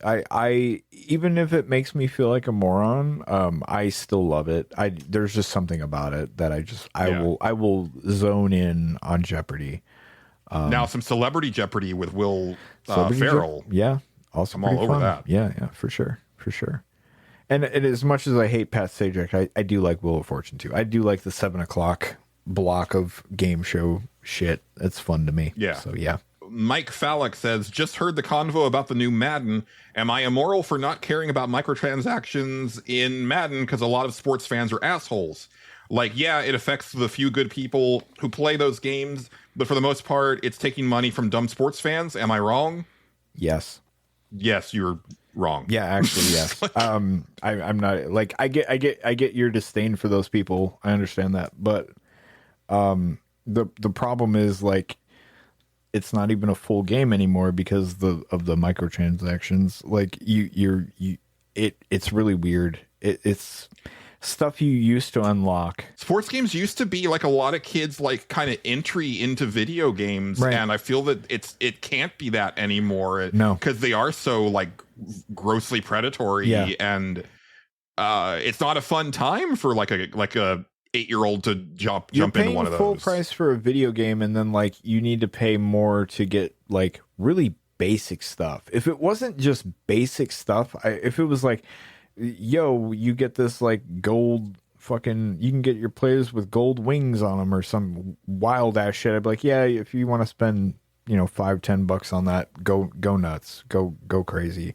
I even if it makes me feel like a moron, I still love it. There's just something about it that I will zone in on Jeopardy. Now some Celebrity Jeopardy with Will Ferrell. Also I'm all over that. Yeah, for sure. And as much as I hate Pat Sajak, I do like Wheel of Fortune too. I do like the 7 o'clock block of game show shit. It's fun to me. Yeah. So yeah. Mike Fallick says, just heard the convo about the new Madden. Am I immoral for not caring about microtransactions in Madden because a lot of sports fans are assholes? Like, yeah, it affects the few good people who play those games, but for the most part, it's taking money from dumb sports fans. Am I wrong? Yes. Yes, you're wrong. Yeah, actually, yes. I'm not like I get your disdain for those people. I understand that, but the problem is like it's not even a full game anymore because of the microtransactions. Like it's really weird. It's stuff you used to unlock. Sports games used to be like a lot of kids like kind of entry into video games, right. And I feel that it can't be that anymore. No, because they are so like grossly predatory, and it's not a fun time for like a 8-year-old to jump into one of those. Full price for a video game, and then like you need to pay more to get like really basic stuff. If it wasn't just basic stuff, if it was like, yo, you get this like gold fucking, you can get your players with gold wings on them or some wild ass shit, I'd be like, yeah, if you want to spend, $5-10 on that, go nuts, go crazy.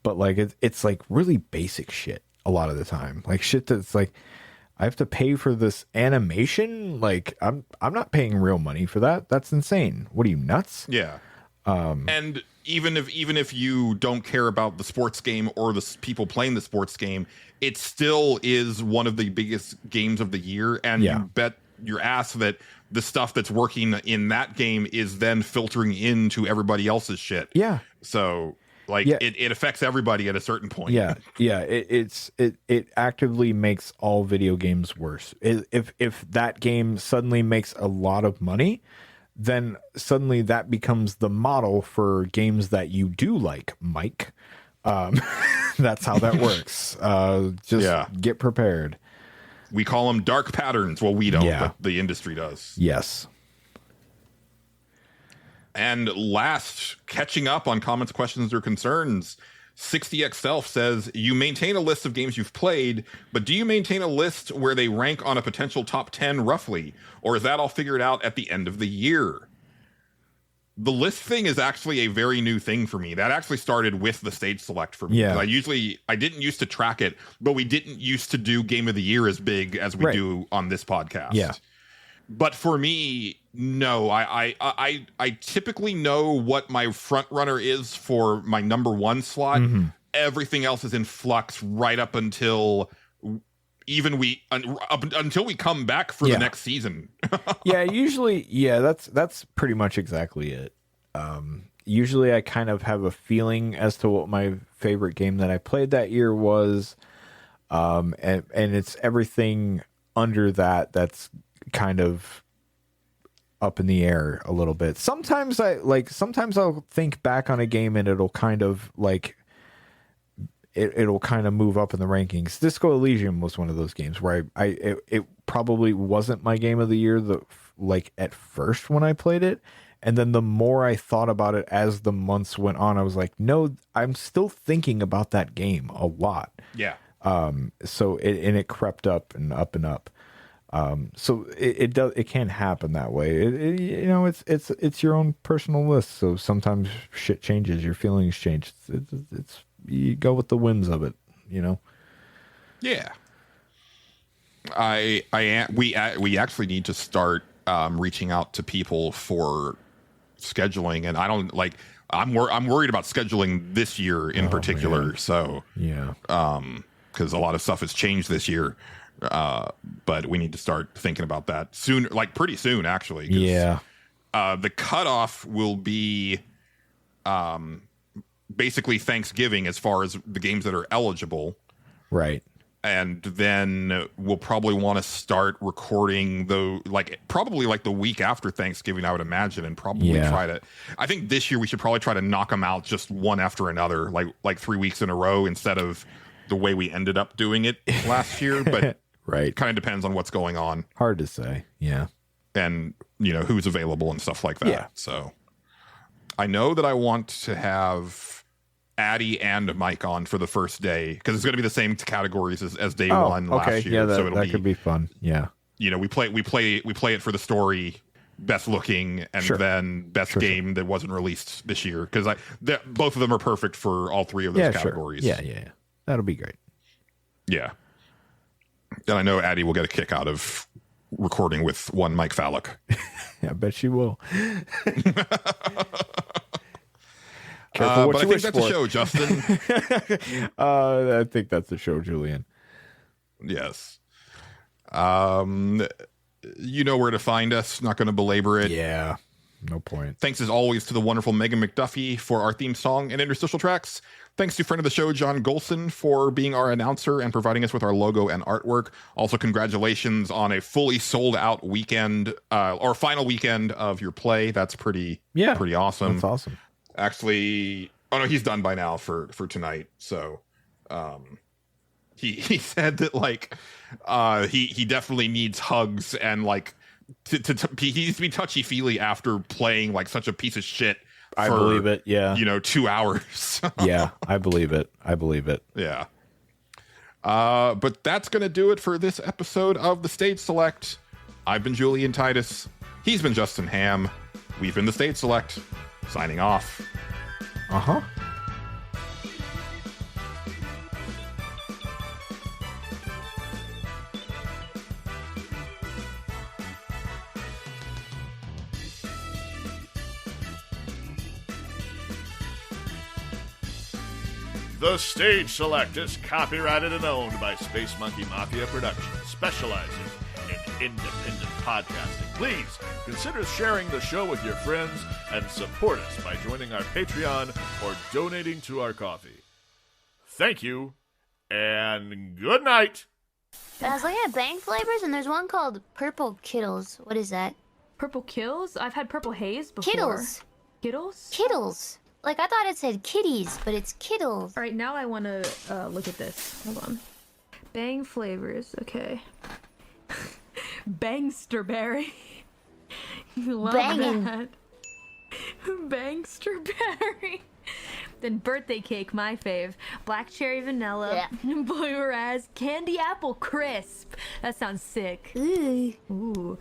But like it's like really basic shit a lot of the time, like shit that's like I have to pay for this animation. Like I'm not paying real money for that. That's insane. What are you, nuts? Yeah. And even if you don't care about the sports game or the people playing the sports game, it still is one of the biggest games of the year. And you bet your ass that the stuff that's working in that game is then filtering into everybody else's shit. Yeah. So it affects everybody at a certain point. Yeah. Yeah. It actively makes all video games worse. If that game suddenly makes a lot of money, then suddenly that becomes the model for games that you do like, Mike. That's how that works. Get prepared. We call them dark patterns. Well, we don't, but the industry does. Yes. And last, catching up on comments, questions, or concerns, 60x Self says, you maintain a list of games you've played, but do you maintain a list where they rank on a potential top 10 roughly? Or is that all figured out at the end of the year? The list thing is actually a very new thing for me. That actually started with the stage select for me. Yeah. I didn't used to track it, but we didn't used to do Game of the Year as big as we do on this podcast. Yeah. But for me, no, I typically know what my front runner is for my number one slot. Mm-hmm. Everything else is in flux right up until until we come back for the next season. Usually, that's pretty much exactly it. Usually I kind of have a feeling as to what my favorite game that I played that year was. And it's everything under that's kind of up in the air a little bit. Sometimes I'll think back on a game and it'll kind of like it'll kind of move up in the rankings. Disco Elysium was one of those games where it probably wasn't my game of the year at first when I played it, and then the more I thought about it as the months went on, I was like, no, I'm still thinking about that game a lot. Yeah. So it crept up and up and up. So it can happen that way. It's your own personal list. So sometimes shit changes, your feelings change. It's you go with the whims of it, Yeah. We actually need to start reaching out to people for scheduling, and I don't like. I'm worried about scheduling this year in particular. Man. So yeah. Because a lot of stuff has changed this year. But we need to start thinking about that soon, like pretty soon, actually. Yeah. The cutoff will be basically Thanksgiving as far as the games that are eligible. Right. And then we'll probably want to start recording probably the week after Thanksgiving, I would imagine, and probably try to. I think this year we should probably try to knock them out just one after another, like 3 weeks in a row instead of the way we ended up doing it last year. But right, kind of depends on what's going on. Hard to say. Yeah. And who's available and stuff like that. Yeah. So I know that I want to have Addie and Mike on for the first day because it's going to be the same categories as day one last year. Yeah, so that could be fun. Yeah. We play it for the story, best looking, and then best game that wasn't released this year, because both of them are perfect for all three of those categories. Sure. Yeah. That'll be great. Yeah. And I know Addie will get a kick out of recording with one Mike Fallick. I bet she will. Careful what but you I wish think that's for. a show, Justin. I think that's a show, Julian. Yes. You know where to find us. Not going to belabor it. Yeah. No point. Thanks as always to the wonderful Megan McDuffie for our theme song and interstitial tracks. Thanks to friend of the show, John Gholson, for being our announcer and providing us with our logo and artwork. Also, congratulations on a fully sold out weekend, or final weekend of your play. That's pretty awesome. That's awesome. Actually, oh no, he's done by now for tonight. So, he said that he definitely needs hugs and he needs to be touchy feely after playing such a piece of shit. I believe it. Yeah. 2 hours. Yeah, I believe it. Yeah. But that's going to do it for this episode of the Stage Select. I've been Julian Titus. He's been Justin Ham. We've been the Stage Select. Signing off. Uh-huh. The Stage Select is copyrighted and owned by Space Monkey Mafia Productions, specializing in independent podcasting. Please consider sharing the show with your friends and support us by joining our Patreon or donating to our coffee. Thank you, and good night. I was looking at Bang flavors, and there's one called Purple Kittles. What is that? Purple Kills? I've had Purple Haze before. Kittles. Kittles? Kittles. Like, I thought it said kitties, but it's Kittles. Alright, now I want to look at this. Hold on. Bang flavors. Okay. Bangsterberry. Love Bangin'. that. Bangsterberry. Then birthday cake, my fave. Black cherry vanilla. Yeah. Blue raz. Candy apple crisp. That sounds sick. Ooh. Ooh.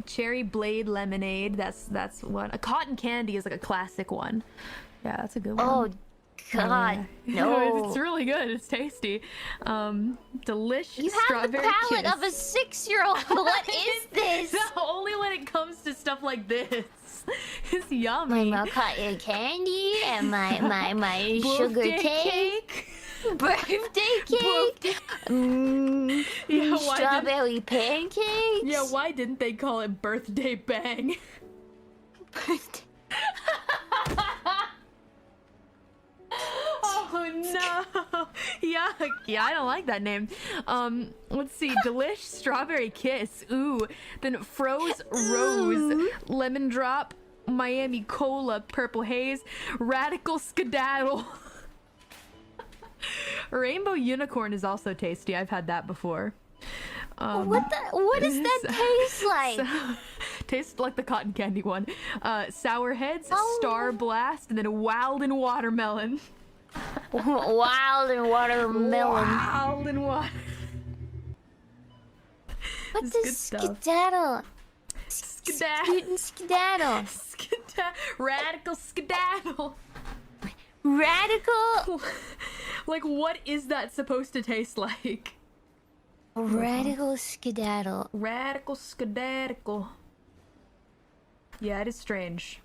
Cherry blade lemonade. That's one. A cotton candy is like a classic one. Yeah, that's a good one. Oh, God. Yeah. No. It's really good. It's tasty. Delish You have the strawberry palate kiss. of a 6-year-old. What is this? No, only when it comes to stuff like this. It's My yummy. cotton candy and my sugar Birthday cake. Birthday cake. Yeah, why Strawberry pancakes. Yeah, why didn't they call it birthday bang? Birthday. Oh no! Yuck! Yeah, I don't like that name. Let's see. Delish strawberry kiss. Ooh. Then froze rose, lemon drop, Miami cola, purple haze, radical skedaddle. Rainbow unicorn is also tasty. I've had that before. What does that taste like? Tastes like the cotton candy one. Sour heads, Oh. star blast, and then wild and watermelon. Wild and watermelon. Wild and water. What's It's good this stuff. skedaddle? Skedaddle. Skedaddle. Radical skedaddle. Radical. Like, what is that supposed to taste like? Radical skedaddle. Radical skedaddle. Yeah, it is strange.